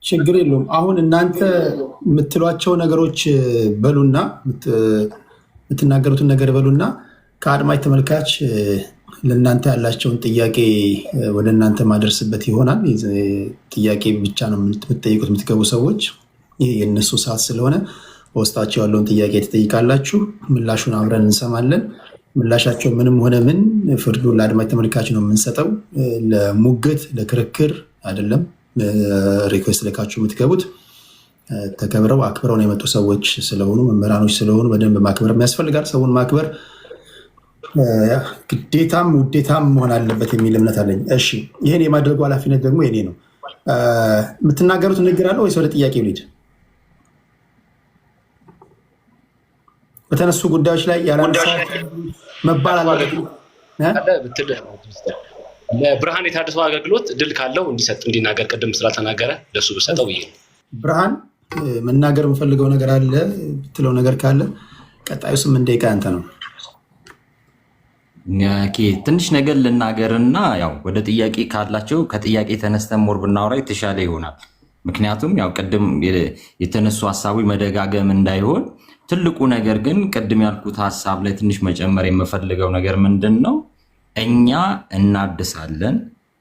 ችግር የለውም። አሁን እናንተ የምትሏቸው ነገሮች በሉና የምትናገሩትን ነገር በሉና ከአድማጭ ተመልካች ለእናንተ ያላቸውን ጥያቄ ወደ እናንተ ማደርስበት ይሆናል። ጥያቄ ብቻ ነው የምትጠይቁት የምትገቡ ሰዎች። ይህ የእነሱ ሰዓት ስለሆነ በውስጣቸው ያለውን ጥያቄ ትጠይቃላችሁ፣ ምላሹን አብረን እንሰማለን። ምላሻቸው ምንም ሆነ ምን ፍርዱን ለአድማጭ ተመልካች ነው የምንሰጠው። ለሙግት ለክርክር አይደለም። ሪኩዌስት ልካችሁ የምትገቡት ተከብረው አክብረው ነው የመጡ ሰዎች ስለሆኑ መምህራኖች ስለሆኑ በደንብ ማክበር ያስፈልጋል። ሰውን ማክበር ግዴታም ውዴታም መሆን አለበት የሚል እምነት አለኝ። እሺ፣ ይህን የማድረጉ ኃላፊነት ደግሞ የኔ ነው። የምትናገሩት ንግር አለ ወይስ ወደ ጥያቄ ልሂድ? በተነሱ ጉዳዮች ላይ ያላነሳ መባል አለበት። ለብርሃን የታደሰው አገልግሎት ድል ካለው እንዲናገር ቅድም ስላልተናገረ ለሱ ብሰጠው ብዬ ነው። ብርሃን መናገር የምፈልገው ነገር አለ ብትለው ነገር ካለ ቀጣዩ 8 ደቂቃ ያንተ ነው። ትንሽ ነገር ልናገርና ያው ወደ ጥያቄ ካላቸው ከጥያቄ ተነስተን ሞር ብናወራ የተሻለ ይሆናል። ምክንያቱም ያው ቅድም የተነሱ ሀሳቦች መደጋገም እንዳይሆን፣ ትልቁ ነገር ግን ቅድም ያልኩት ሀሳብ ላይ ትንሽ መጨመር የምፈልገው ነገር ምንድን ነው፣ እኛ እናድሳለን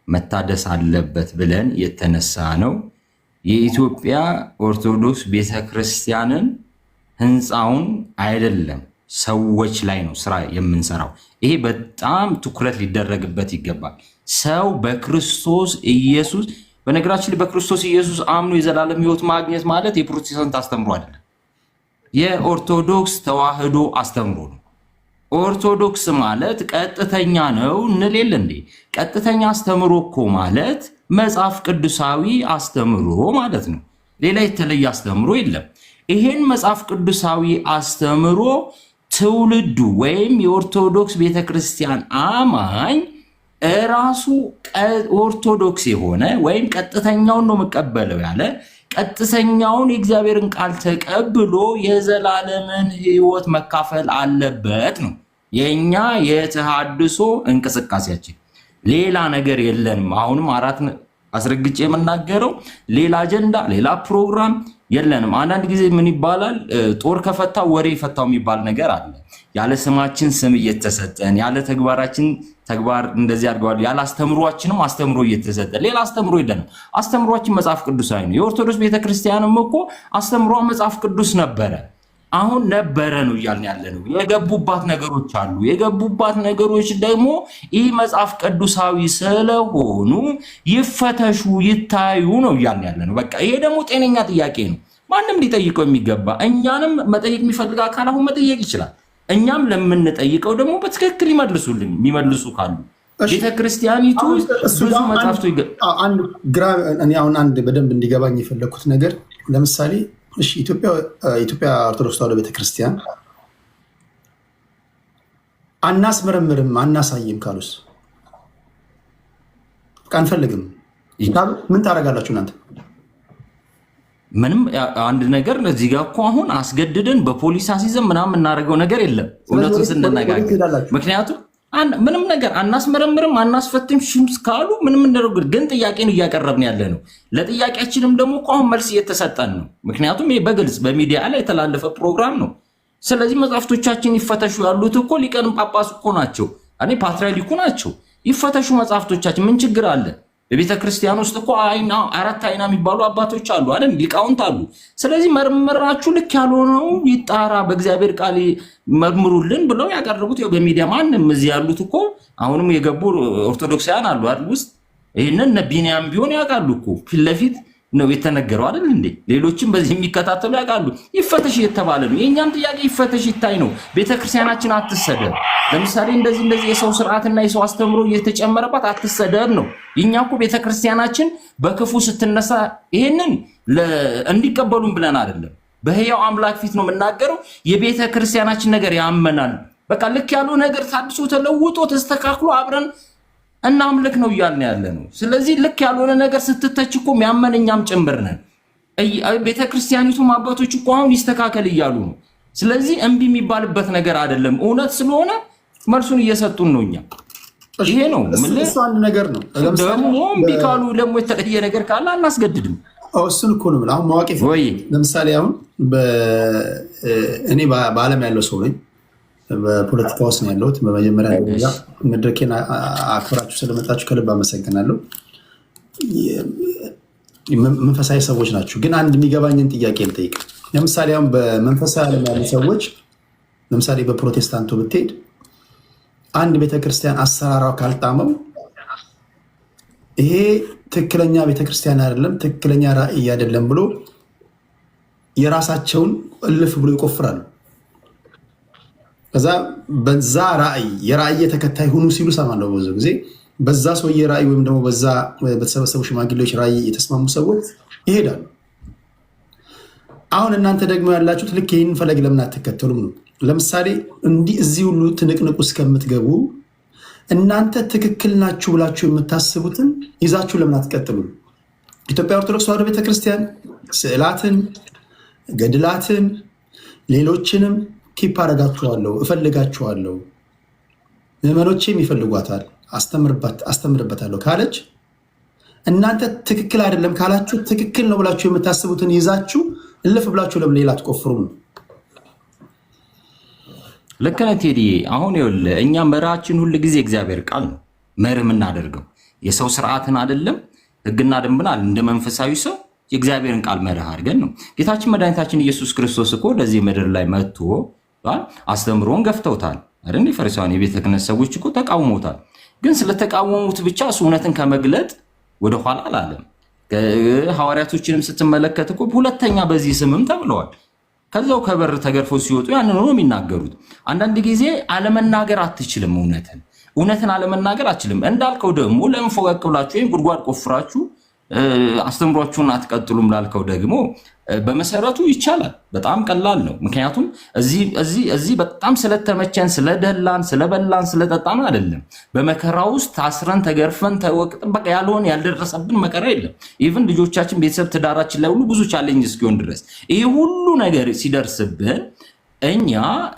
መታደስ አለበት ብለን የተነሳ ነው የኢትዮጵያ ኦርቶዶክስ ቤተክርስቲያንን ህንፃውን አይደለም ሰዎች ላይ ነው ስራ የምንሰራው። ይሄ በጣም ትኩረት ሊደረግበት ይገባል። ሰው በክርስቶስ ኢየሱስ፣ በነገራችን ላይ በክርስቶስ ኢየሱስ አምኖ የዘላለም ህይወት ማግኘት ማለት የፕሮቴስታንት አስተምሮ አይደለም፣ የኦርቶዶክስ ተዋህዶ አስተምሮ ነው። ኦርቶዶክስ ማለት ቀጥተኛ ነው እንል የለ እንዴ? ቀጥተኛ አስተምሮ እኮ ማለት መጽሐፍ ቅዱሳዊ አስተምሮ ማለት ነው። ሌላ የተለየ አስተምሮ የለም። ይሄን መጽሐፍ ቅዱሳዊ አስተምሮ ትውልዱ ወይም የኦርቶዶክስ ቤተክርስቲያን አማኝ እራሱ ኦርቶዶክስ የሆነ ወይም ቀጥተኛውን ነው መቀበለው ያለ ቀጥተኛውን የእግዚአብሔርን ቃል ተቀብሎ የዘላለምን ህይወት መካፈል አለበት ነው የኛ የተሐድሶ እንቅስቃሴያችን። ሌላ ነገር የለንም። አሁንም አስረግጬ የምናገረው ሌላ አጀንዳ ሌላ ፕሮግራም የለንም። አንዳንድ ጊዜ ምን ይባላል፣ ጦር ከፈታው ወሬ ፈታው የሚባል ነገር አለ። ያለ ስማችን ስም እየተሰጠን፣ ያለ ተግባራችን ተግባር እንደዚህ አድርገዋል፣ ያለ አስተምሯችንም አስተምሮ እየተሰጠ፣ ሌላ አስተምሮ የለንም። አስተምሯችን መጽሐፍ ቅዱሳዊ ነው። የኦርቶዶክስ ቤተክርስቲያንም እኮ አስተምሯ መጽሐፍ ቅዱስ ነበረ። አሁን ነበረ ነው እያልን ያለ ነው። የገቡባት ነገሮች አሉ። የገቡባት ነገሮች ደግሞ ይህ መጽሐፍ ቅዱሳዊ ስለሆኑ ይፈተሹ ይታዩ ነው እያልን ያለ ነው። በቃ ይሄ ደግሞ ጤነኛ ጥያቄ ነው። ማንም ሊጠይቀው የሚገባ፣ እኛንም መጠየቅ የሚፈልግ አካል አሁን መጠየቅ ይችላል። እኛም ለምንጠይቀው ደግሞ በትክክል ይመልሱልን የሚመልሱ ካሉ። ቤተክርስቲያኒቱ ብዙ መጽሐፍቶ አሁን አንድ በደንብ እንዲገባኝ የፈለግኩት ነገር ለምሳሌ ኢትዮጵያ ኦርቶዶክስ ተዋህዶ ቤተክርስቲያን አናስመረምርም አናሳይም ካሉስ አንፈልግም፣ ምን ታደርጋላችሁ እናንተ? ምንም አንድ ነገር እዚህ ጋር እኮ አሁን አስገድደን በፖሊስ አስይዘን ምናምን የምናደርገው ነገር የለም፣ እውነቱን ስንነጋገር። ምክንያቱም ምንም ነገር አናስመረምርም አናስፈትሽም ካሉ ምንም እንደረጉ፣ ግን ጥያቄን እያቀረብን ያለ ነው። ለጥያቄያችንም ደግሞ እኮ አሁን መልስ እየተሰጠን ነው። ምክንያቱም ይሄ በግልጽ በሚዲያ ላይ የተላለፈ ፕሮግራም ነው። ስለዚህ መጽሐፍቶቻችን ይፈተሹ ያሉት እኮ ሊቀን ጳጳስ እኮ ናቸው፣ ፓትርያርኩ ናቸው። ይፈተሹ መጽሐፍቶቻችን፣ ምን ችግር አለ? በቤተ ክርስቲያን ውስጥ እኮ 4 አይና የሚባሉ አባቶች አሉ አይደል? ሊቃውንት አሉ። ስለዚህ መርምራችሁ ልክ ያልሆነው ይጣራ፣ በእግዚአብሔር ቃል መርምሩልን ብለው ያቀረቡት ያው በሚዲያ ማንም እዚህ ያሉት እኮ አሁንም የገቡ ኦርቶዶክሳውያን አሉ አይደል ውስጥ። ይህንን ቢኒያም ቢሆን ያውቃሉ እኮ ፊት ለፊት ነው የተነገረው አይደል እንዴ? ሌሎችም በዚህ የሚከታተሉ ያውቃሉ። ይፈተሽ የተባለ ነው። የእኛም ጥያቄ ይፈተሽ ይታይ ነው። ቤተክርስቲያናችን አትሰደብ። ለምሳሌ እንደዚህ የሰው ስርዓትና የሰው አስተምሮ እየተጨመረባት አትሰደብ ነው። እኛ እኮ ቤተክርስቲያናችን በክፉ ስትነሳ ይሄንን እንዲቀበሉን ብለን አይደለም፣ በህያው አምላክ ፊት ነው የምናገረው። የቤተክርስቲያናችን ነገር ያመናል። በቃ ልክ ያለው ነገር ታድሶ ተለውጦ ተስተካክሎ አብረን እናምልክ ነው እያልን ያለ ነው። ስለዚህ ልክ ያልሆነ ነገር ስትተች እኮ የሚያመን እኛም ጭምር ነን። ቤተክርስቲያኒቱም አባቶች እኮ አሁን ይስተካከል እያሉ ነው። ስለዚህ እምቢ የሚባልበት ነገር አይደለም። እውነት ስለሆነ መልሱን እየሰጡን ነው። እኛ ይሄ ነው እሱ አንድ ነገር ነው። ደግሞ እምቢ ካሉ ደግሞ የተለየ ነገር ካለ አናስገድድም። እሱን እኮ ነው አሁን ማወቅ ለምሳሌ አሁን እኔ በዓለም ያለው ሰው ነኝ። በፖለቲካ ውስጥ ነው ያለሁት። በመጀመሪያ ደረጃ መድረኬን አክብራችሁ ስለመጣችሁ ከልብ አመሰግናለሁ። መንፈሳዊ ሰዎች ናችሁ። ግን አንድ የሚገባኝን ጥያቄ ልጠይቅ። ለምሳሌ አሁን በመንፈሳዊ ዓለም ያሉ ሰዎች ለምሳሌ በፕሮቴስታንቱ ብትሄድ አንድ ቤተክርስቲያን አሰራሯ ካልጣመው ይሄ ትክክለኛ ቤተክርስቲያን አይደለም፣ ትክክለኛ ራዕይ አይደለም ብሎ የራሳቸውን እልፍ ብሎ ይቆፍራሉ። ከዛ በዛ ራዕይ የራዕይ ተከታይ ሁኑ ሲሉ ሰማለሁ ብዙ ጊዜ። በዛ ሰውዬ ራዕይ ወይም ደግሞ በዛ በተሰበሰቡ ሽማግሌዎች ራዕይ የተስማሙ ሰዎች ይሄዳሉ። አሁን እናንተ ደግሞ ያላችሁት ልክ ይህን ፈለግ ለምን አትከተሉም ነው። ለምሳሌ እንዲህ እዚህ ሁሉ ትንቅንቁ እስከምትገቡ እናንተ ትክክል ናችሁ ብላችሁ የምታስቡትን ይዛችሁ ለምን አትቀጥሉም? ኢትዮጵያ ኦርቶዶክስ ተዋሕዶ ቤተክርስቲያን ስዕላትን፣ ገድላትን፣ ሌሎችንም ኪፕ አደርጋችኋለሁ፣ እፈልጋችኋለሁ፣ ምዕመኖቼም ይፈልጓታል፣ አስተምርበታለሁ ካለች እናንተ ትክክል አይደለም ካላችሁ ትክክል ነው ብላችሁ የምታስቡትን ይዛችሁ እልፍ ብላችሁ ለምን ሌላ አትቆፍሩም ነው። ልክ ነህ ቴዲዬ። አሁን ይኸውልህ እኛ መርሃችን ሁል ጊዜ እግዚአብሔር ቃል ነው መርህ የምናደርገው የሰው ስርዓትን አይደለም፣ ህግና ደንብን አለ። እንደ መንፈሳዊ ሰው የእግዚአብሔርን ቃል መርህ አድርገን ነው። ጌታችን መድኃኒታችን ኢየሱስ ክርስቶስ እኮ ወደዚህ ምድር ላይ መጥቶ አስተምሮን ገፍተውታል አይደል? ፈሪሳውያን የቤተ ክህነት ሰዎች እኮ ተቃውሞታል። ግን ስለተቃወሙት ብቻ እሱ እውነትን ከመግለጥ ወደኋላ አላለም። ሐዋርያቶችንም ስትመለከት እኮ ሁለተኛ በዚህ ስምም ተብለዋል። ከዛው ከበር ተገርፈው ሲወጡ ያንን ነው የሚናገሩት። አንዳንድ ጊዜ አለመናገር አትችልም፣ እውነትን አለመናገር አትችልም። እንዳልከው ደግሞ ለምን ፎቀቅ ብላችሁ ወይም ጉድጓድ ቆፍራችሁ አስተምሯችሁን አትቀጥሉም ላልከው ደግሞ በመሰረቱ ይቻላል። በጣም ቀላል ነው። ምክንያቱም እዚህ በጣም ስለተመቸን ስለደላን ስለበላን ስለጠጣን አይደለም። በመከራ ውስጥ ታስረን ተገርፈን ተወቅጠን በቃ ያልሆነ ያልደረሰብን መከራ የለም። ኢቭን ልጆቻችን፣ ቤተሰብ፣ ትዳራችን ላይ ሁሉ ብዙ ቻሌንጅ እስኪሆን ድረስ ይህ ሁሉ ነገር ሲደርስብን እኛ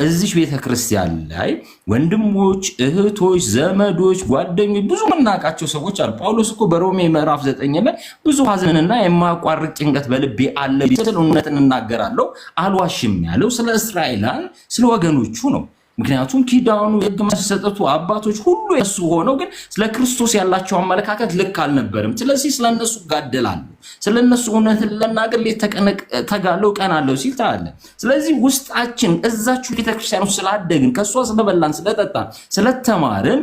እዚህ ቤተክርስቲያን ላይ ወንድሞች፣ እህቶች፣ ዘመዶች፣ ጓደኞች ብዙ የምናውቃቸው ሰዎች አሉ። ጳውሎስ እኮ በሮሜ ምዕራፍ 9 ላይ ብዙ ሐዘንና የማያቋርጥ ጭንቀት በልቤ አለ፣ ስለ እውነትን እናገራለሁ አልዋሽም ያለው ስለ እስራኤላን ስለ ወገኖቹ ነው። ምክንያቱም ኪዳኑ የሕግ መሰጠቱ አባቶች ሁሉ የሱ ሆነው ግን ስለ ክርስቶስ ያላቸው አመለካከት ልክ አልነበረም። ስለዚህ ስለነሱ ጋደላለሁ፣ ስለነሱ እውነትን ለናገር ሌት ተቀን ተጋለው ቀን አለው ሲል ታያለህ። ስለዚህ ውስጣችን እዛችሁ ቤተክርስቲያን ውስጥ ስላደግን ከሷ ስለበላን ስለጠጣን ስለተማርን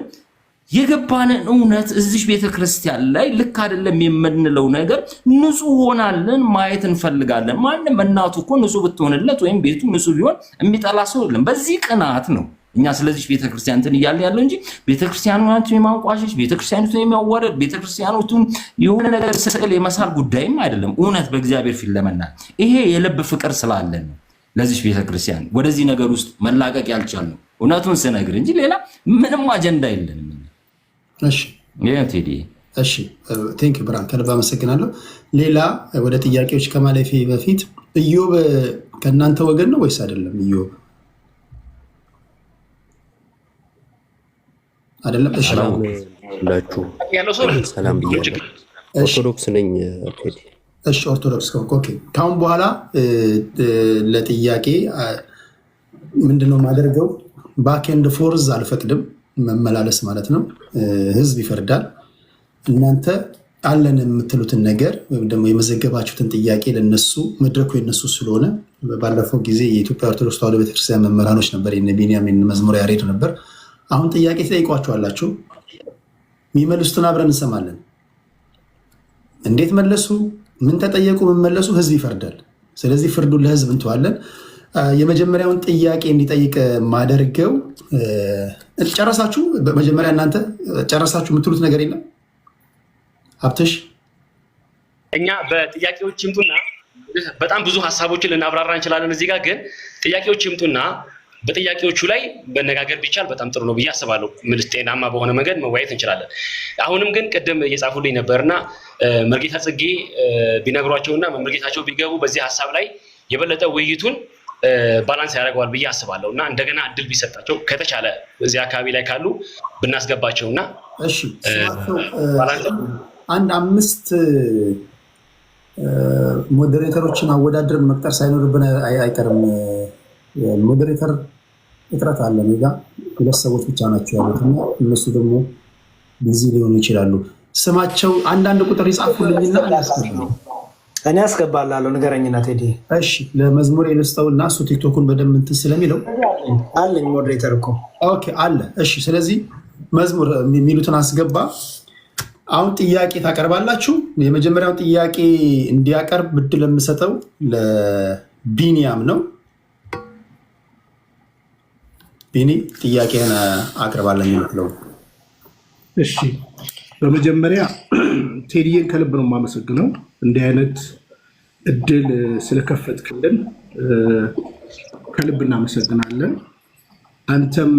የገባንን እውነት እዚህ ቤተክርስቲያን ላይ ልክ አይደለም የምንለው ነገር ንጹህ ሆናለን ማየት እንፈልጋለን። ማንም እናቱ እኮ ንጹህ ብትሆንለት ወይም ቤቱ ንጹህ ቢሆን የሚጠላ ሰው የለም። በዚህ ቅናት ነው እኛ ስለዚህ ቤተክርስቲያን እንትን እያልን ያለው እንጂ ቤተክርስቲያኑን የማንቋሸሽ፣ ቤተክርስቲያኑን የሚያዋረድ፣ ቤተክርስቲያኑን የሆነ ነገር ስዕል የመሳል ጉዳይም አይደለም። እውነት በእግዚአብሔር ፊት ለመናገር ይሄ የልብ ፍቅር ስላለን ነው ለዚህ ቤተክርስቲያን ወደዚህ ነገር ውስጥ መላቀቅ ያልቻልነው። እውነቱን ስነግር እንጂ ሌላ ምንም አጀንዳ የለንም። እሺ ቴንክ ዩ ብራን፣ ከልብ አመሰግናለሁ። ሌላ ወደ ጥያቄዎች ከማለፌ በፊት ኢዮብ ከእናንተ ወገን ነው ወይስ አይደለም? ኢዮብ አይደለም? እሺ ሁላችሁ ሰላም ብያለሁ። ኦርቶዶክስ ነኝ። እሺ ኦርቶዶክስ ኦኬ። ካሁን በኋላ ለጥያቄ ምንድነው የማደርገው? ባክ ኤንድ ፎርዝ አልፈቅድም፣ መመላለስ ማለት ነው። ህዝብ ይፈርዳል። እናንተ አለን የምትሉትን ነገር ወይም ደግሞ የመዘገባችሁትን ጥያቄ ለነሱ መድረኩ የነሱ ስለሆነ ባለፈው ጊዜ የኢትዮጵያ ኦርቶዶክስ ተዋሕዶ ቤተክርስቲያን መምህራኖች ነበር፣ የነ ቢንያሚን መዝሙር ያሬድ ነበር። አሁን ጥያቄ ትጠይቋቸዋላችሁ፣ የሚመልሱትን አብረን እንሰማለን። እንዴት መለሱ፣ ምን ተጠየቁ፣ ምን መለሱ፣ ህዝብ ይፈርዳል። ስለዚህ ፍርዱን ለህዝብ እንተዋለን። የመጀመሪያውን ጥያቄ እንዲጠይቅ ማደርገው ጨረሳችሁ? በመጀመሪያ እናንተ ጨረሳችሁ የምትሉት ነገር የለም? ሀብትሽ እኛ በጥያቄዎች ይምጡና በጣም ብዙ ሀሳቦችን ልናብራራ እንችላለን። እዚህ ጋር ግን ጥያቄዎች ይምጡና በጥያቄዎቹ ላይ መነጋገር ቢቻል በጣም ጥሩ ነው ብዬ አስባለሁ። ምልስ ጤናማ በሆነ መንገድ መወያየት እንችላለን። አሁንም ግን ቅድም እየጻፉልኝ ነበርና መርጌታ ጽጌ ቢነግሯቸውና መርጌታቸው ቢገቡ በዚህ ሀሳብ ላይ የበለጠ ውይይቱን ባላንስ ያደርገዋል ብዬ አስባለሁ እና እንደገና እድል ቢሰጣቸው ከተቻለ እዚህ አካባቢ ላይ ካሉ ብናስገባቸውና አንድ 5 ሞዴሬተሮችን አወዳድረን መቅጠር ሳይኖርብን አይቀርም። ሞዴሬተር እጥረት አለ። እኔ ጋ 2 ሰዎች ብቻ ናቸው ያሉት እና እነሱ ደግሞ ቢዚ ሊሆኑ ይችላሉ። ስማቸው አንዳንድ ቁጥር ይጻፉልኝና እኔ አስገባላለሁ። ንገረኝና ቴዲ። እሺ ለመዝሙር የልስጠውና እሱ ቲክቶኩን በደንብ እንትን ስለሚለው አለኝ ሞዴሬተር እኮ። ኦኬ አለ። እሺ ስለዚህ መዝሙር የሚሉትን አስገባ። አሁን ጥያቄ ታቀርባላችሁ። የመጀመሪያው ጥያቄ እንዲያቀርብ እድል የምሰጠው ለቢኒያም ነው። ቢኒ ጥያቄን አቅርባለን የሚለው። እሺ በመጀመሪያ ቴዲዬን ከልብ ነው የማመሰግነው እንዲህ አይነት እድል ስለከፈትክልን ከልብ እናመሰግናለን። አንተም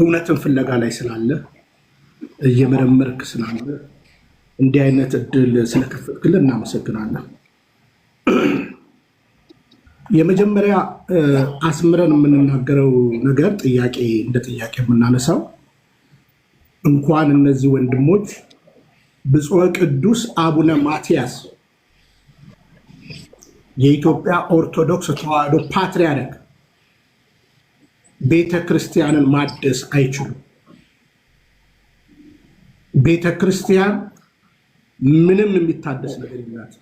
እውነትን ፍለጋ ላይ ስላለ እየመረመርክ ስላለ እንዲህ አይነት እድል ስለከፈትክልን እናመሰግናለን። የመጀመሪያ አስምረን የምንናገረው ነገር ጥያቄ እንደ ጥያቄ የምናነሳው እንኳን እነዚህ ወንድሞች ብፁዕ ቅዱስ አቡነ ማትያስ የኢትዮጵያ ኦርቶዶክስ ተዋሕዶ ፓትርያርክ ቤተ ክርስቲያንን ማደስ አይችሉም። ቤተ ክርስቲያን ምንም የሚታደስ ነገር የላት።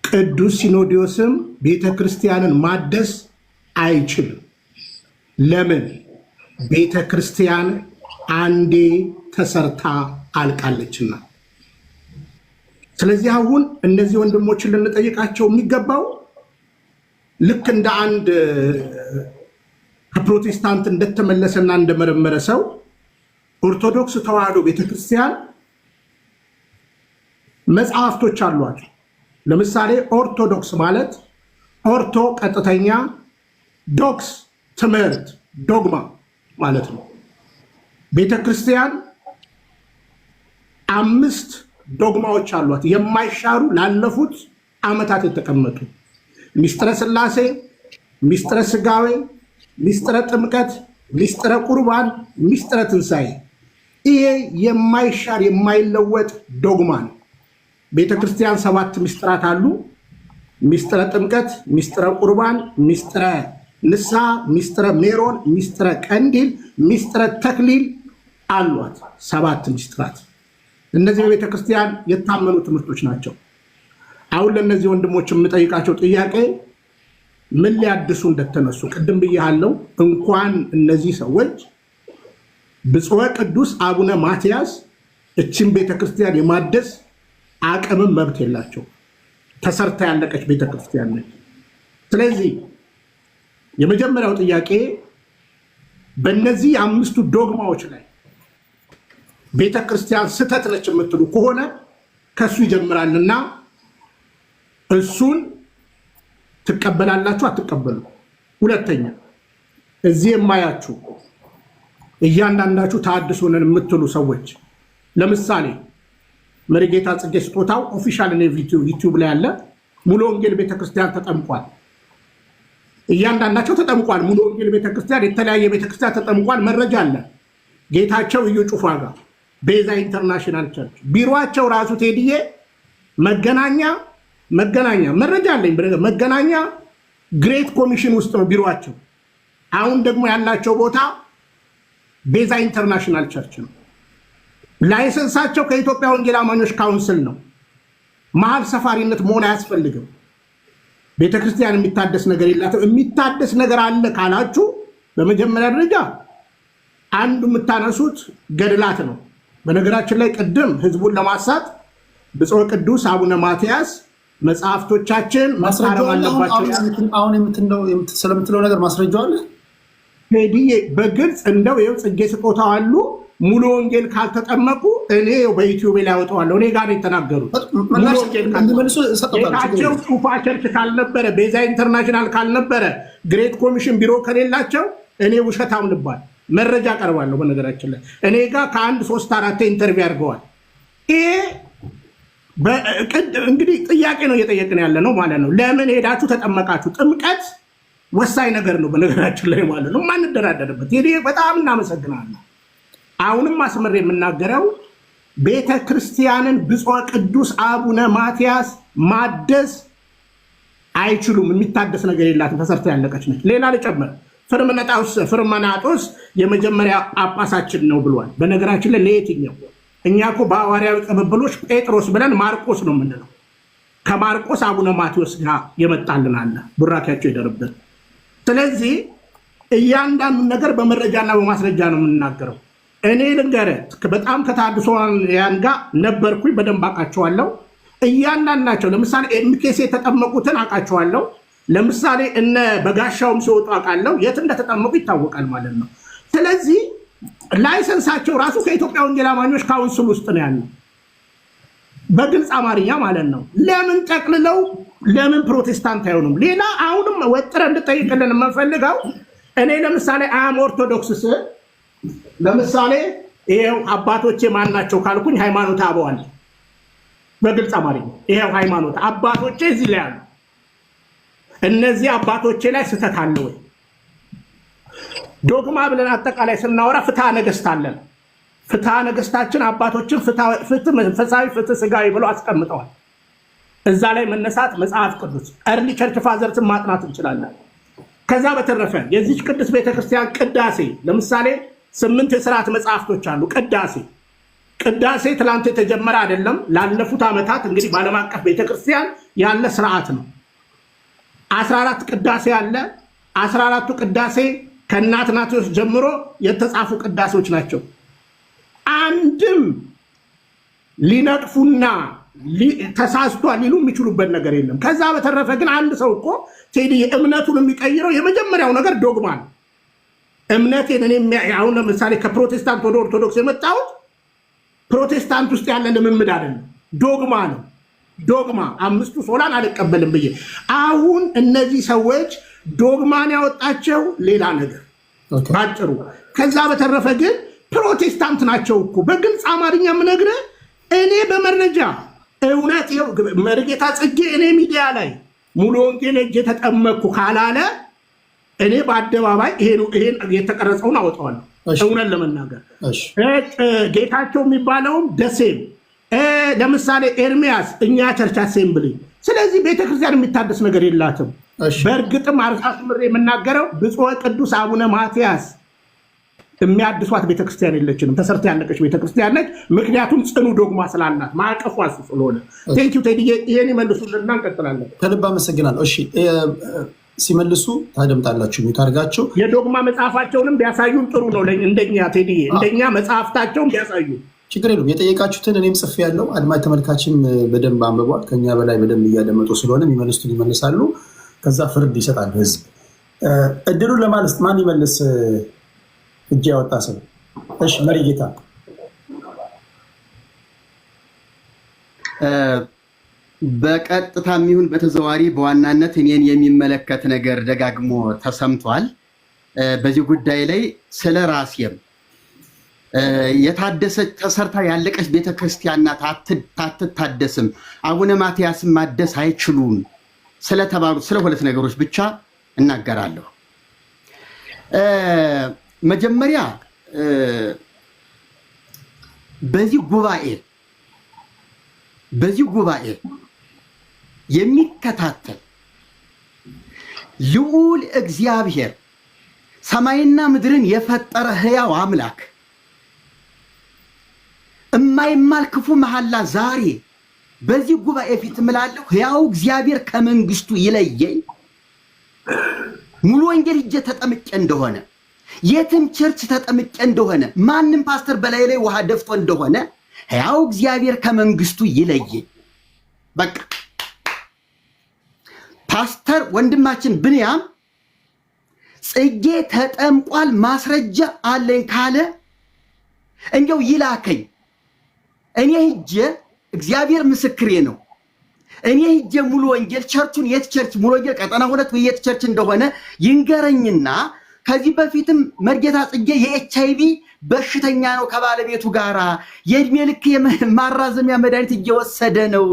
ቅዱስ ሲኖዶስም ቤተ ክርስቲያንን ማደስ አይችልም። ለምን? ቤተ ክርስቲያን አንዴ ተሰርታ አልቃለችና። ስለዚህ አሁን እነዚህ ወንድሞችን ልንጠይቃቸው የሚገባው ልክ እንደ አንድ ከፕሮቴስታንት እንደተመለሰና እንደመረመረ ሰው ኦርቶዶክስ ተዋሕዶ ቤተክርስቲያን መጽሐፍቶች አሏቸው። ለምሳሌ ኦርቶዶክስ ማለት ኦርቶ ቀጥተኛ፣ ዶክስ ትምህርት ዶግማ ማለት ነው። ቤተክርስቲያን 5 ዶግማዎች አሏት የማይሻሩ ላለፉት ዓመታት የተቀመጡ ሚስጥረ ሥላሴ፣ ሚስጥረ ሥጋዌ፣ ሚስጥረ ጥምቀት፣ ሚስጥረ ቁርባን፣ ሚስጥረ ትንሣኤ። ይሄ የማይሻር የማይለወጥ ዶግማ ነው። ቤተክርስቲያን 7 ሚስጥራት አሉ። ሚስጥረ ጥምቀት፣ ሚስጥረ ቁርባን፣ ሚስጥረ ንስሐ፣ ሚስጥረ ሜሮን፣ ሚስጥረ ቀንዲል፣ ሚስጥረ ተክሊል አሏት። 7 ሚስጥራት። እነዚህ በቤተክርስቲያን የታመኑ ትምህርቶች ናቸው። አሁን ለእነዚህ ወንድሞች የምጠይቃቸው ጥያቄ ምን ሊያድሱ እንደተነሱ ቅድም ብያለሁ። እንኳን እነዚህ ሰዎች ብፁዕ ቅዱስ አቡነ ማትያስ እችን ቤተክርስቲያን የማደስ አቅምም መብት የላቸው። ተሰርታ ያለቀች ቤተክርስቲያን ነች። ስለዚህ የመጀመሪያው ጥያቄ በእነዚህ 5ቱ ዶግማዎች ላይ ቤተክርስቲያን ስህተት ነች የምትሉ ከሆነ ከሱ ይጀምራልና እሱን ትቀበላላችሁ አትቀበሉ? ሁለተኛ እዚህ የማያችሁ እያንዳንዳችሁ ተሐድሶ ነን የምትሉ ሰዎች ለምሳሌ መሪጌታ ጽጌ ስጦታው ኦፊሻል ዩቲዩብ ላይ ያለ ሙሉ ወንጌል ቤተክርስቲያን ተጠምቋል። እያንዳንዳቸው ተጠምቋል። ሙሉ ወንጌል ቤተክርስቲያን የተለያየ ቤተክርስቲያን ተጠምቋል። መረጃ አለ። ጌታቸው እዩ ጩፋ ጋር ቤዛ ኢንተርናሽናል ቸርች ቢሮአቸው ራሱ ቴዲዬ መገናኛ መረጃ አለኝ። መገናኛ ግሬት ኮሚሽን ውስጥ ነው ቢሮአቸው። አሁን ደግሞ ያላቸው ቦታ ቤዛ ኢንተርናሽናል ቸርች ነው። ላይሰንሳቸው ከኢትዮጵያ ወንጌል አማኞች ካውንስል ነው። መሀል ሰፋሪነት መሆን አያስፈልግም። ቤተክርስቲያን የሚታደስ ነገር የላትም። የሚታደስ ነገር አለ ካላችሁ በመጀመሪያ ደረጃ አንዱ የምታነሱት ገድላት ነው። በነገራችን ላይ ቅድም ህዝቡን ለማሳት ብፁዕ ቅዱስ አቡነ ማትያስ መጽሐፍቶቻችን ማስረጃ አለባቸው። አሁን ስለምትለው ነገር ማስረጃ አለ ቴዲዬ በግልጽ እንደው ይኸው ጽጌ ስጦታው አሉ። ሙሉ ወንጌል ካልተጠመቁ እኔ በዩቲዩብ ላይ አወጣዋለሁ። እኔ ጋር የተናገሩት ጌታቸው ጩፋ ቸርች ካልነበረ፣ ቤዛ ኢንተርናሽናል ካልነበረ፣ ግሬት ኮሚሽን ቢሮ ከሌላቸው እኔ ውሸታም ልባል መረጃ ቀርባለሁ። በነገራችን ላይ እኔ ጋር ከ1 3 4 ኢንተርቪው አድርገዋል። ይሄ እንግዲህ ጥያቄ ነው እየጠየቅን ያለ ነው ማለት ነው። ለምን ሄዳችሁ ተጠመቃችሁ? ጥምቀት ወሳኝ ነገር ነው በነገራችን ላይ ማለት ነው። ማንደራደርበት። ይሄ በጣም እናመሰግናለን። አሁንም አስመር የምናገረው ቤተ ክርስቲያንን ብፁዕ ቅዱስ አቡነ ማትያስ ማደስ አይችሉም። የሚታደስ ነገር የላትም፣ ተሰርታ ያለቀች ነች። ሌላ ልጨምር፣ ፍርመናጦስ የመጀመሪያ ጳጳሳችን ነው ብሏል። በነገራችን ላይ ለየትኛው እኛ እኮ በሐዋርያዊ ቅብብሎች ጴጥሮስ ብለን ማርቆስ ነው የምንለው። ከማርቆስ አቡነ ማቴዎስ ጋር የመጣልን አለ፣ ቡራኪያቸው ይደርብን። ስለዚህ እያንዳንዱ ነገር በመረጃና በማስረጃ ነው የምንናገረው። እኔ ልንገርህ፣ በጣም ከታድሶያን ጋር ነበርኩኝ፣ በደንብ አውቃቸዋለሁ። እያንዳንዳቸው ለምሳሌ ኤምኬስ የተጠመቁትን አውቃቸዋለሁ። ለምሳሌ እነ በጋሻውም ሲወጡ አውቃለሁ። የት እንደተጠመቁ ይታወቃል ማለት ነው። ስለዚህ ላይሰንሳቸው ራሱ ከኢትዮጵያ ወንጌል አማኞች ካውንስል ውስጥ ነው ያለው፣ በግልጽ አማርኛ ማለት ነው። ለምን ጠቅልለው ለምን ፕሮቴስታንት አይሆኑም? ሌላ አሁንም ወጥረ እንድጠይቅልን የምንፈልገው እኔ ለምሳሌ አም ኦርቶዶክስ ለምሳሌ ይሄው አባቶቼ ማን ናቸው ካልኩኝ ሃይማኖት አበው አለ፣ በግልጽ አማርኛ ይሄው ሃይማኖት አባቶቼ እዚህ ላይ አሉ። እነዚህ አባቶቼ ላይ ስህተት አለ ወይ? ዶግማ ብለን አጠቃላይ ስናወራ ፍትሐ ነገሥት አለን። ፍትሐ ነገሥታችን አባቶችን ፍትህ መንፈሳዊ፣ ፍትህ ስጋዊ ብሎ አስቀምጠዋል። እዛ ላይ መነሳት መጽሐፍ ቅዱስ እርሊ ቸርች ፋዘርስን ማጥናት እንችላለን። ከዛ በተረፈ የዚች ቅዱስ ቤተክርስቲያን ቅዳሴ ለምሳሌ 8 የሥርዓት መጽሐፍቶች አሉ። ቅዳሴ ትላንት የተጀመረ አይደለም። ላለፉት ዓመታት እንግዲህ በዓለም አቀፍ ቤተክርስቲያን ያለ ስርዓት ነው። 14 ቅዳሴ አለ። 14ቱ ቅዳሴ ከአትናቴዎስ ጀምሮ የተጻፉ ቅዳሴዎች ናቸው። አንድም ሊነቅፉና ተሳስቷል ሊሉ የሚችሉበት ነገር የለም። ከዛ በተረፈ ግን አንድ ሰው እኮ ቴዲ እምነቱን የሚቀይረው የመጀመሪያው ነገር ዶግማ ነው። እምነቴን እኔ አሁን ለምሳሌ ከፕሮቴስታንት ወደ ኦርቶዶክስ የመጣሁት ፕሮቴስታንት ውስጥ ያለ ልምምድ አይደለም፣ ዶግማ ነው። ዶግማ አምስቱ ሶላን አልቀበልም ብዬ አሁን እነዚህ ሰዎች ዶግማን ያወጣቸው ሌላ ነገር ባጭሩ። ከዛ በተረፈ ግን ፕሮቴስታንት ናቸው እኮ በግልጽ አማርኛ የምነግርህ እኔ በመረጃ እውነት መርጌታ ጽጌ እኔ ሚዲያ ላይ ሙሉ ወንጌል እጅ የተጠመቅኩ ካላለ እኔ በአደባባይ ይሄን የተቀረጸውን አወጣዋለሁ። እውነት ለመናገር ጌታቸው የሚባለውም ደሴም ለምሳሌ ኤርሚያስ እኛ ቸርች አሴምብሊ። ስለዚህ ቤተክርስቲያን የሚታደስ ነገር የላትም። በእርግጥም አስምሬ የምናገረው ብፁዕ ቅዱስ አቡነ ማትያስ የሚያድሷት ቤተክርስቲያን የለችንም። ተሰርታ ያለቀች ቤተክርስቲያን ነች። ምክንያቱም ጽኑ ዶግማ ስላላት ማዕቀፉ እሱ ስለሆነ። ቴንኪው ቴዲ፣ ይሄን ይመልሱልና እንቀጥላለን። ከልብ አመሰግናለሁ። እሺ ሲመልሱ ታደምጣላችሁ። ታርጋችሁ የዶግማ መጽሐፋቸውንም ቢያሳዩን ጥሩ ነው። እንደኛ ቴዲ፣ እንደኛ መጽሐፍታቸውን ቢያሳዩ ችግር የለም። የጠየቃችሁትን እኔም ጽፌ ያለው አድማጭ ተመልካችም በደንብ አንብቧል። ከኛ በላይ በደንብ እያደመጡ ስለሆነ የሚመልሱትን ይመልሳሉ። ከዛ ፍርድ ይሰጣል ህዝብ። እድሉን ለማለት ማን ይመልስ? እጅ ያወጣ ሰው። እሺ መሪ ጌታ። በቀጥታ የሚሆን በተዘዋዋሪ በዋናነት እኔን የሚመለከት ነገር ደጋግሞ ተሰምቷል። በዚህ ጉዳይ ላይ ስለ ራሴም የታደሰች ተሰርታ ያለቀች ቤተክርስቲያን ናት፣ አትታደስም፣ አቡነ ማትያስም ማደስ አይችሉም ስለተባሉት ስለ ሁለት ነገሮች ብቻ እናገራለሁ። መጀመሪያ በዚህ ጉባኤ የሚከታተል ልዑል እግዚአብሔር ሰማይና ምድርን የፈጠረ ሕያው አምላክ እማይማል ክፉ መሐላ ዛሬ በዚህ ጉባኤ ፊት እምላለሁ። ሕያው እግዚአብሔር ከመንግስቱ ይለየኝ። ሙሉ ወንጌል ሂጄ ተጠምቄ እንደሆነ የትም ቸርች ተጠምቄ እንደሆነ ማንም ፓስተር በላይ ላይ ውሃ ደፍቶ እንደሆነ ሕያው እግዚአብሔር ከመንግስቱ ይለየኝ። በቃ ፓስተር ወንድማችን ብንያም ጽጌ ተጠምቋል ማስረጃ አለኝ ካለ እንዲያው ይላከኝ። እኔ ሂጄ እግዚአብሔር ምስክሬ ነው። እኔ ሂጄ ሙሉ ወንጌል ቸርቹን የት ቸርች ሙሉ ወንጌል ቀጠና 2 ወይ የት ቸርች እንደሆነ ይንገረኝና ከዚህ በፊትም መርጌታ ጽጌ የኤችአይቪ በሽተኛ ነው ከባለቤቱ ጋራ የእድሜ ልክ ማራዘሚያ መድኃኒት እየወሰደ ነው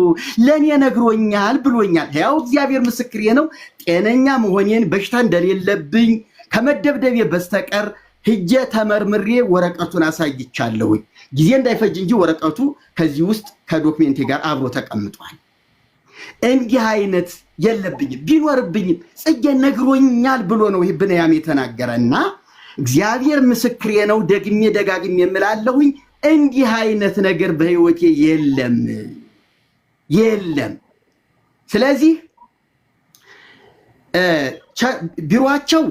ለኔ ነግሮኛል ብሎኛል። ያው እግዚአብሔር ምስክሬ ነው። ጤነኛ መሆኔን በሽታ እንደሌለብኝ ከመደብደቤ በስተቀር ሂጄ ተመርምሬ ወረቀቱን አሳይቻለሁ። ጊዜ እንዳይፈጅ እንጂ ወረቀቱ ከዚህ ውስጥ ከዶክሜንቴ ጋር አብሮ ተቀምጧል። እንዲህ አይነት የለብኝም ቢኖርብኝም ጽጌ ነግሮኛል ብሎ ነው ይህ ብንያም የተናገረና እግዚአብሔር ምስክሬ ነው። ደግሜ ደጋግሜ የምላለሁኝ እንዲህ አይነት ነገር በህይወቴ የለም። ስለዚህ ቢሮአቸው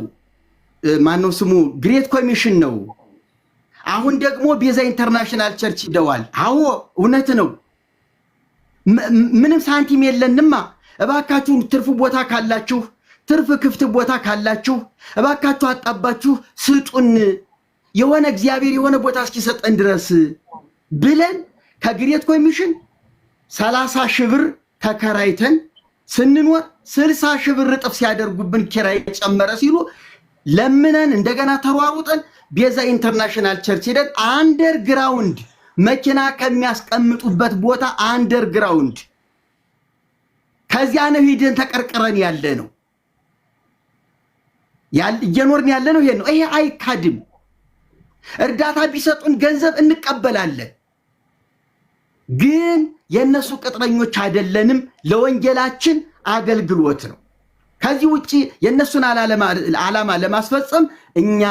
ማነው ስሙ ግሬት ኮሚሽን ነው። አሁን ደግሞ ቤዛ ኢንተርናሽናል ቸርች ሂደዋል። አዎ እውነት ነው። ምንም ሳንቲም የለንማ። እባካችሁ ትርፍ ቦታ ካላችሁ፣ ትርፍ ክፍት ቦታ ካላችሁ እባካችሁ አጣባችሁ ስጡን፣ የሆነ እግዚአብሔር የሆነ ቦታ እስኪሰጠን ድረስ ብለን ከግሬት ኮሚሽን 30 ሺህ ብር ተከራይተን ስንኖር 60 ሺህ ብር እጥፍ ሲያደርጉብን ኪራይ ጨመረ ሲሉ ለምነን እንደገና ተሯሩጠን ቤዛ ኢንተርናሽናል ቸርች ሄደን አንደርግራውንድ መኪና ከሚያስቀምጡበት ቦታ አንደርግራውንድ ከዚያ ነው ሂደን ተቀርቅረን ያለ ነው እየኖርን ያለ ነው። ይሄ አይካድም። እርዳታ ቢሰጡን ገንዘብ እንቀበላለን፣ ግን የነሱ ቅጥረኞች አይደለንም። ለወንጌላችን አገልግሎት ነው። ከዚህ ውጪ የነሱን ዓላማ ለማስፈጸም እኛ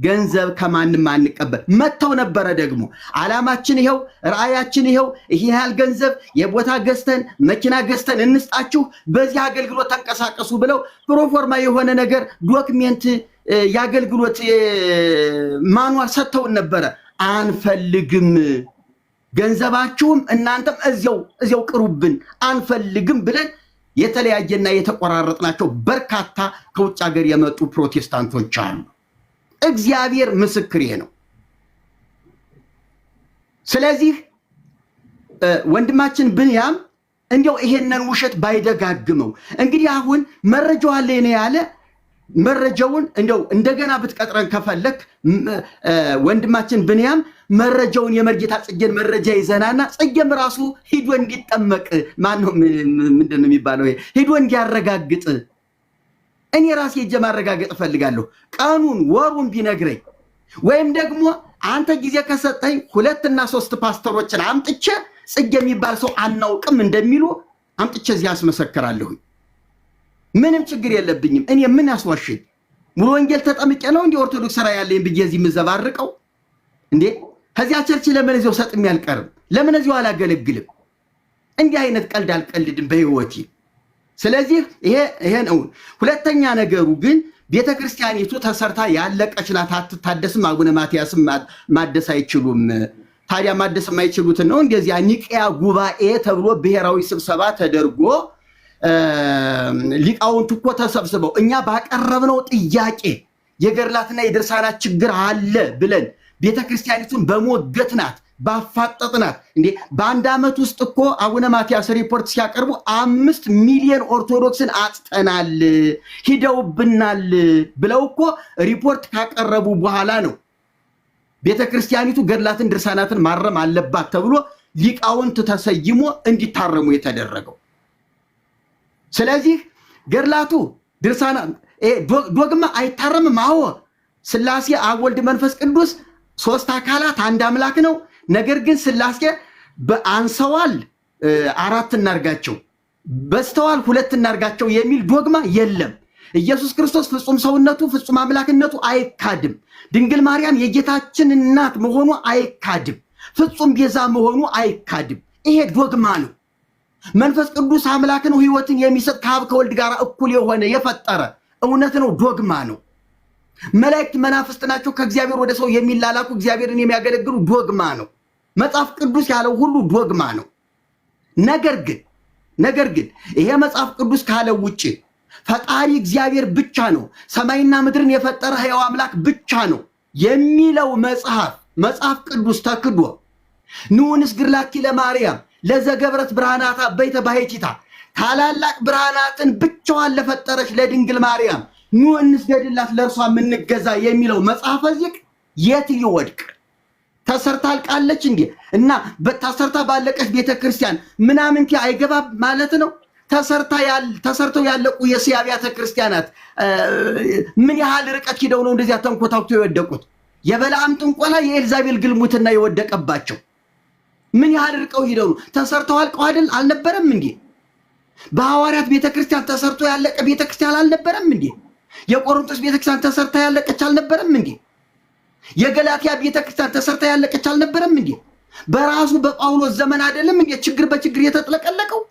ገንዘብ ከማንም አንቀበል። መተው ነበረ ደግሞ ዓላማችን ይሄው፣ ራእያችን ይሄው፣ ይሄን ያህል ገንዘብ የቦታ ገዝተን መኪና ገዝተን እንስጣችሁ፣ በዚህ አገልግሎት ተንቀሳቀሱ ብለው ፕሮፎርማ የሆነ ነገር ዶክሜንት የአገልግሎት ማኑዋል ሰጥተውን ነበረ። አንፈልግም፣ ገንዘባችሁም እናንተም እዚያው ቅሩብን አንፈልግም ብለን የተለያየና የተቆራረጥናቸው በርካታ ከውጭ ሀገር የመጡ ፕሮቴስታንቶች አሉ። እግዚአብሔር ምስክሬ ነው። ስለዚህ ወንድማችን ብንያም እንዲያው ይሄንን ውሸት ባይደጋግመው እንግዲህ አሁን መረጃው አለ ነው ያለ። መረጃውን እንዲያው እንደገና ብትቀጥረን ከፈለክ ወንድማችን ብንያም መረጃውን የመርጌታ ጽጌን መረጃ ይዘናና ጽጌም ራሱ ሂዶ እንዲጠመቅ ማነው ምንድነው የሚባለው ሂዶ እንዲያረጋግጥ እኔ ራሴ እጄ ማረጋገጥ ፈልጋለሁ። ቀኑን ወሩን ቢነግረኝ ወይም ደግሞ አንተ ጊዜ ከሰጠኝ 2 እና 3 ፓስተሮችን አምጥቼ ጽጌ የሚባል ሰው አናውቅም እንደሚሉ አምጥቼ እዚህ አስመሰክራለሁ። ምንም ችግር የለብኝም። እኔ ምን ያስዋሽኝ? ሙሉ ወንጌል ተጠምቄ ነው እንዴ ኦርቶዶክስ ስራ ያለኝ ብዬ እዚህ ምዘባርቀው እንዴ? ከዚያ ቸርች ለምን እዚያው ሰጥም ያልቀርም? ለምን እዚያው አላገለግልም? እንዲህ አይነት ቀልድ አልቀልድም በህይወቴ። ስለዚህ ይሄ ነው። ሁለተኛ ነገሩ ግን ቤተክርስቲያኒቱ ተሰርታ ያለቀች ናት፣ አትታደስም። አቡነ ማትያስም ማደስ አይችሉም። ታዲያ ማደስ የማይችሉትን ነው እንደዚያ ኒቅያ ጉባኤ ተብሎ ብሔራዊ ስብሰባ ተደርጎ ሊቃውንት እኮ ተሰብስበው እኛ ባቀረብነው ጥያቄ የገድላትና የድርሳናት ችግር አለ ብለን ቤተክርስቲያኒቱን በሞገትናት ባፋጠጥናት እንዴ በአንድ ዓመት ውስጥ እኮ አቡነ ማትያስ ሪፖርት ሲያቀርቡ 5 ሚሊዮን ኦርቶዶክስን አጥተናል ሂደውብናል ብለው እኮ ሪፖርት ካቀረቡ በኋላ ነው ቤተክርስቲያኒቱ ገድላትን ድርሳናትን ማረም አለባት ተብሎ ሊቃውንት ተሰይሞ እንዲታረሙ የተደረገው። ስለዚህ ገድላቱ ድርሳና ዶግማ አይታረምም። አዎ ሥላሴ አብ ወልድ መንፈስ ቅዱስ 3 አካላት አንድ አምላክ ነው። ነገር ግን ሥላሴ በአንሰዋል 4 እናርጋቸው፣ በስተዋል 2 እናርጋቸው የሚል ዶግማ የለም። ኢየሱስ ክርስቶስ ፍጹም ሰውነቱ ፍጹም አምላክነቱ አይካድም። ድንግል ማርያም የጌታችን እናት መሆኑ አይካድም። ፍጹም ቤዛ መሆኑ አይካድም። ይሄ ዶግማ ነው። መንፈስ ቅዱስ አምላክ ነው፣ ሕይወትን የሚሰጥ ከአብ ከወልድ ጋር እኩል የሆነ የፈጠረ እውነት ነው፣ ዶግማ ነው። መላእክት መናፍስት ናቸው፣ ከእግዚአብሔር ወደ ሰው የሚላላኩ እግዚአብሔርን የሚያገለግሉ ዶግማ ነው። መጽሐፍ ቅዱስ ያለው ሁሉ ዶግማ ነው። ነገር ግን ይሄ መጽሐፍ ቅዱስ ካለው ውጪ ፈጣሪ እግዚአብሔር ብቻ ነው፣ ሰማይና ምድርን የፈጠረ ሕያው አምላክ ብቻ ነው የሚለው መጽሐፍ ቅዱስ ተክዶ ንዑንስ ግርላኪ ለማርያም ለዘገብረት ብርሃናት አበይተ ባሕቲታ ታላላቅ ብርሃናትን ብቻዋን ለፈጠረች ለድንግል ማርያም ኑ እንስገድላት ለእርሷ የምንገዛ የሚለው መጽሐፈ ዚቅ የት ይወድቅ? ተሰርታ አልቃለች እንዴ? እና በተሰርታ ባለቀች ቤተክርስቲያን ምናምንቲ አይገባም ማለት ነው? ተሰርተው ያለቁ የእስያ አብያተ ክርስቲያናት ምን ያህል ርቀት ሂደው ነው እንደዚያ ተንኮታኩተው የወደቁት? የበለዓም ጥንቆላ የኤልዛቤል ግልሙትና የወደቀባቸው ምን ያህል ርቀው ሄደው ተሰርተው አልቀው አይደል አልነበረም እንዴ? በሐዋርያት ቤተክርስቲያን ተሰርቶ ያለቀ ቤተክርስቲያን አልነበረም እንዴ? የቆሮንቶስ ቤተክርስቲያን ተሰርታ ያለቀች አልነበረም እንዴ? የገላትያ ቤተክርስቲያን ተሰርታ ያለቀች አልነበረም እንዴ? በራሱ በጳውሎስ ዘመን አይደለም እንዴ ችግር በችግር የተጥለቀለቀው?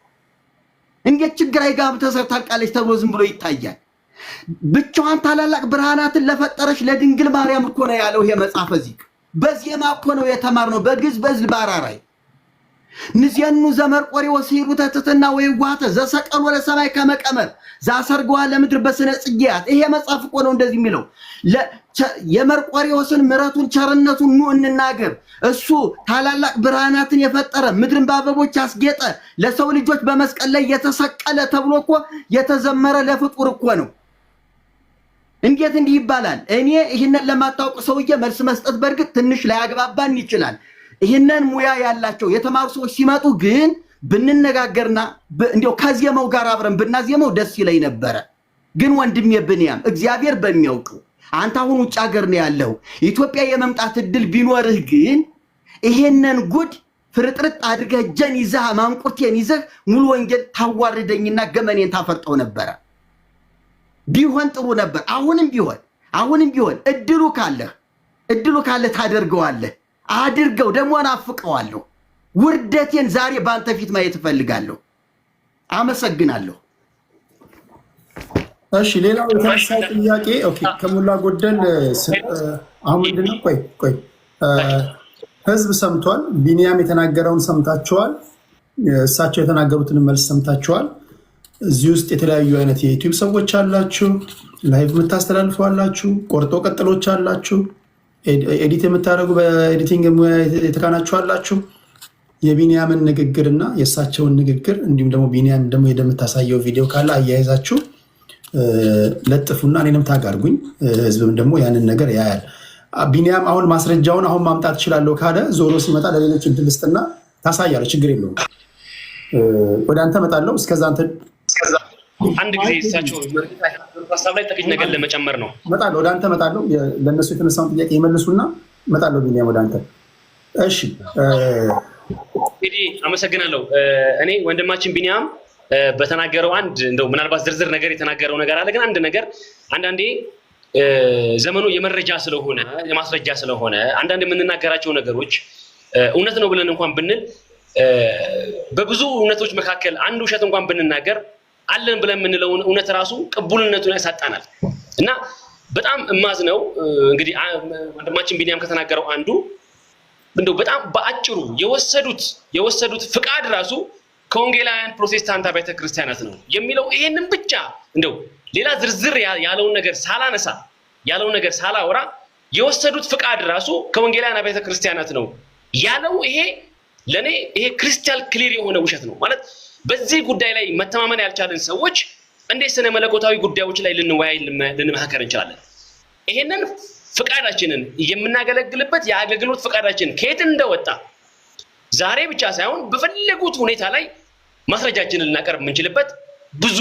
እንዴት ችግር አይጋም ተሰርታ አልቃለች ተብሎ ዝም ብሎ ይታያል? ብቻዋን ታላላቅ ብርሃናትን ለፈጠረች ለድንግል ማርያም እኮ ነው ያለው ይሄ መጽሐፈ ዚቅ። በዜማ እኮ ነው የተማርነው በግዕዝ በዝል ባራራይ ንዚያኑ ዘመርቆሪ ወሲሩ ተትትና ወይዋተ ዘሰቀል ወለ ሰማይ ከመቀመር ዛሰርገዋ ለምድር በስነ ጽጌያት ይሄ መጽሐፍ እኮ ነው እንደዚህ የሚለው። የመርቆሪዎስን ምሕረቱን ቸርነቱን ኑ እንናገር። እሱ ታላላቅ ብርሃናትን የፈጠረ ምድርን በአበቦች ያስጌጠ ለሰው ልጆች በመስቀል ላይ የተሰቀለ ተብሎ እኮ የተዘመረ ለፍጡር እኮ ነው። እንዴት እንዲህ ይባላል? እኔ ይህንን ለማታውቅ ሰውዬ መልስ መስጠት በእርግጥ ትንሽ ላያግባባን ይችላል። ይህንን ሙያ ያላቸው የተማሩ ሰዎች ሲመጡ ግን ብንነጋገርና እንዲያው ከዜማው ጋር አብረን ብናዜመው ደስ ይለኝ ነበረ። ግን ወንድሜ ብንያም እግዚአብሔር በሚያውቀው አንተ አሁን ውጭ ሀገር ነው ያለው ኢትዮጵያ የመምጣት እድል ቢኖርህ ግን ይሄንን ጉድ ፍርጥርጥ አድርገህ እጄን ይዘህ ማንቁርቴን ይዘህ ሙሉ ወንጌል ታዋርደኝና ገመኔን ታፈርጠው ነበረ። ቢሆን ጥሩ ነበር። አሁንም ቢሆን እድሉ ካለ ታደርገዋለህ። አድርገው። ደግሞ ናፍቀዋለሁ። ውርደቴን ዛሬ ባንተ ፊት ማየት እፈልጋለሁ። አመሰግናለሁ። እሺ፣ ሌላው የተነሳ ጥያቄ ከሞላ ጎደል አሁን ምንድነው? ቆይ ህዝብ ሰምቷል። ቢኒያም የተናገረውን ሰምታችኋል። እሳቸው የተናገሩትን መልስ ሰምታችኋል። እዚህ ውስጥ የተለያዩ አይነት የዩቲዩብ ሰዎች አላችሁ፣ ላይቭ የምታስተላልፉ አላችሁ፣ ቆርጦ ቀጥሎች አላችሁ፣ ኤዲት የምታደርጉ በኤዲቲንግ የተካናችሁ አላችሁ። የቢኒያምን ንግግርና የእሳቸውን ንግግር እንዲሁም ደግሞ ቢኒያም ደግሞ የምታሳየው ቪዲዮ ካለ አያይዛችሁ ለጥፉና እኔንም ታጋርጉኝ። ህዝብም ደግሞ ያንን ነገር ያያል። ቢኒያም አሁን ማስረጃውን አሁን ማምጣት እችላለሁ ካለ ዞሮ ሲመጣ ለሌሎች እድል ስጥና ታሳያለህ። ችግር የለውም። ወደ አንተ እመጣለሁ። እስከዛ አንድ ጊዜ እሳቸው ሀሳብ ላይ ጥቂት ነገር ለመጨመር ነው። እመጣለሁ፣ ወደ አንተ እመጣለሁ። ለእነሱ የተነሳውን ጥያቄ ይመልሱና እመጣለሁ። ቢኒያም ወደ አንተ። እሺ፣ እንግዲህ አመሰግናለሁ። እኔ ወንድማችን ቢኒያም በተናገረው አንድ እንደው ምናልባት ዝርዝር ነገር የተናገረው ነገር አለ። ግን አንድ ነገር አንዳንዴ ዘመኑ የመረጃ ስለሆነ የማስረጃ ስለሆነ አንዳንድ የምንናገራቸው ነገሮች እውነት ነው ብለን እንኳን ብንል በብዙ እውነቶች መካከል አንድ ውሸት እንኳን ብንናገር አለን ብለን የምንለውን እውነት ራሱ ቅቡልነቱን ያሳጣናል። እና በጣም እማዝነው እንግዲህ ወንድማችን ቢኒያም ከተናገረው አንዱ እንደው በጣም በአጭሩ የወሰዱት ፍቃድ ራሱ ከወንጌላውያን ፕሮቴስታንት አብያተ ክርስቲያናት ነው የሚለው። ይሄንን ብቻ እንደው ሌላ ዝርዝር ያለውን ነገር ሳላወራ የወሰዱት ፍቃድ ራሱ ከወንጌላውያን አብያተ ክርስቲያናት ነው ያለው። ይሄ ለኔ ክሪስታል ክሊር የሆነ ውሸት ነው ማለት። በዚህ ጉዳይ ላይ መተማመን ያልቻለን ሰዎች እንዴት ስነ መለኮታዊ ጉዳዮች ላይ ልንወያይ ልንመካከር እንችላለን? ይሄንን ፍቃዳችንን የምናገለግልበት የአገልግሎት ፍቃዳችን ከየት እንደወጣ ዛሬ ብቻ ሳይሆን በፈለጉት ሁኔታ ላይ ማስረጃችንን ልናቀርብ የምንችልበት ብዙ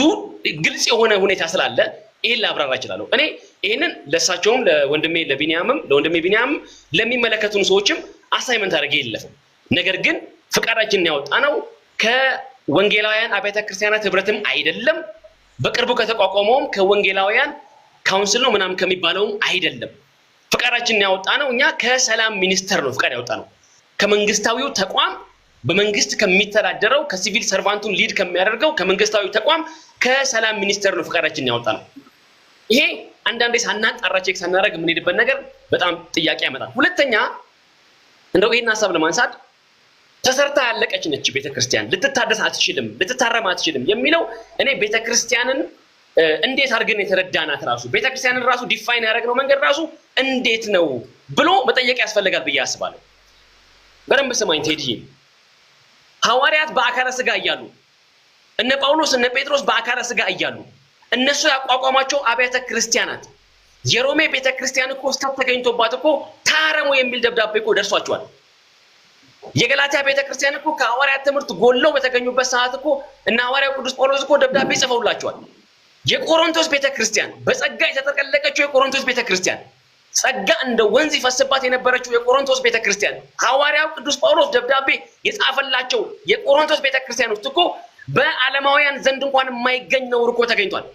ግልጽ የሆነ ሁኔታ ስላለ ይሄን ላብራራ እችላለሁ። እኔ ይሄንን ለእሳቸውም ለወንድሜ ቢኒያምም ለሚመለከቱን ሰዎችም አሳይመንት አድርጌ የለፈው። ነገር ግን ፍቃዳችንን ያወጣነው ከወንጌላውያን አብያተ ክርስቲያናት ህብረትም አይደለም፣ በቅርቡ ከተቋቋመውም ከወንጌላውያን ካውንስል ነው ምናምን ከሚባለውም አይደለም። ፍቃዳችንን ያወጣነው እኛ ከሰላም ሚኒስቴር ነው ፍቃድ ያወጣነው። ከመንግስታዊው ተቋም በመንግስት ከሚተዳደረው ከሲቪል ሰርቫንቱን ሊድ ከሚያደርገው ከመንግስታዊ ተቋም ከሰላም ሚኒስቴር ነው ፍቃዳችንን ያወጣነው። ይሄ አንዳንዴ ሳናጣራ ቼክ ሳናደርግ የምንሄድበት ነገር በጣም ጥያቄ ያመጣል። ሁለተኛ እንደው ይሄን ሀሳብ ለማንሳት ተሰርታ ያለቀች ነች ቤተክርስቲያን፣ ልትታደስ አትችልም፣ ልትታረም አትችልም የሚለው እኔ ቤተክርስቲያንን እንዴት አድርገን የተረዳናት ራሱ ቤተክርስቲያንን ራሱ ዲፋይን ያደረግነው መንገድ ራሱ እንዴት ነው ብሎ መጠየቅ ያስፈልጋል ብዬ አስባለሁ። በደንብ ስማኝ ቴዲዬ፣ ሐዋርያት በአካለ ስጋ እያሉ እነ ጳውሎስ እነ ጴጥሮስ በአካለ ስጋ እያሉ እነሱ ያቋቋሟቸው አብያተ ክርስቲያናት የሮሜ ቤተክርስቲያን እኮ ስህተት ተገኝቶባት እኮ ታረሙ የሚል ደብዳቤ እኮ ደርሷቸዋል። የገላትያ ቤተክርስቲያን እኮ ከሐዋርያት ትምህርት ጎለው በተገኙበት ሰዓት እኮ እና ሐዋርያው ቅዱስ ጳውሎስ እኮ ደብዳቤ ጽፈውላቸዋል። የቆሮንቶስ ቤተክርስቲያን በጸጋ የተጠቀለቀችው የቆሮንቶስ ቤተክርስቲያን ጸጋ እንደ ወንዝ ይፈስባት የነበረችው የቆሮንቶስ ቤተክርስቲያን ሐዋርያው ቅዱስ ጳውሎስ ደብዳቤ የጻፈላቸው የቆሮንቶስ ቤተክርስቲያን ውስጥ እኮ በዓለማውያን ዘንድ እንኳን የማይገኝ ነውር እኮ ተገኝቷል።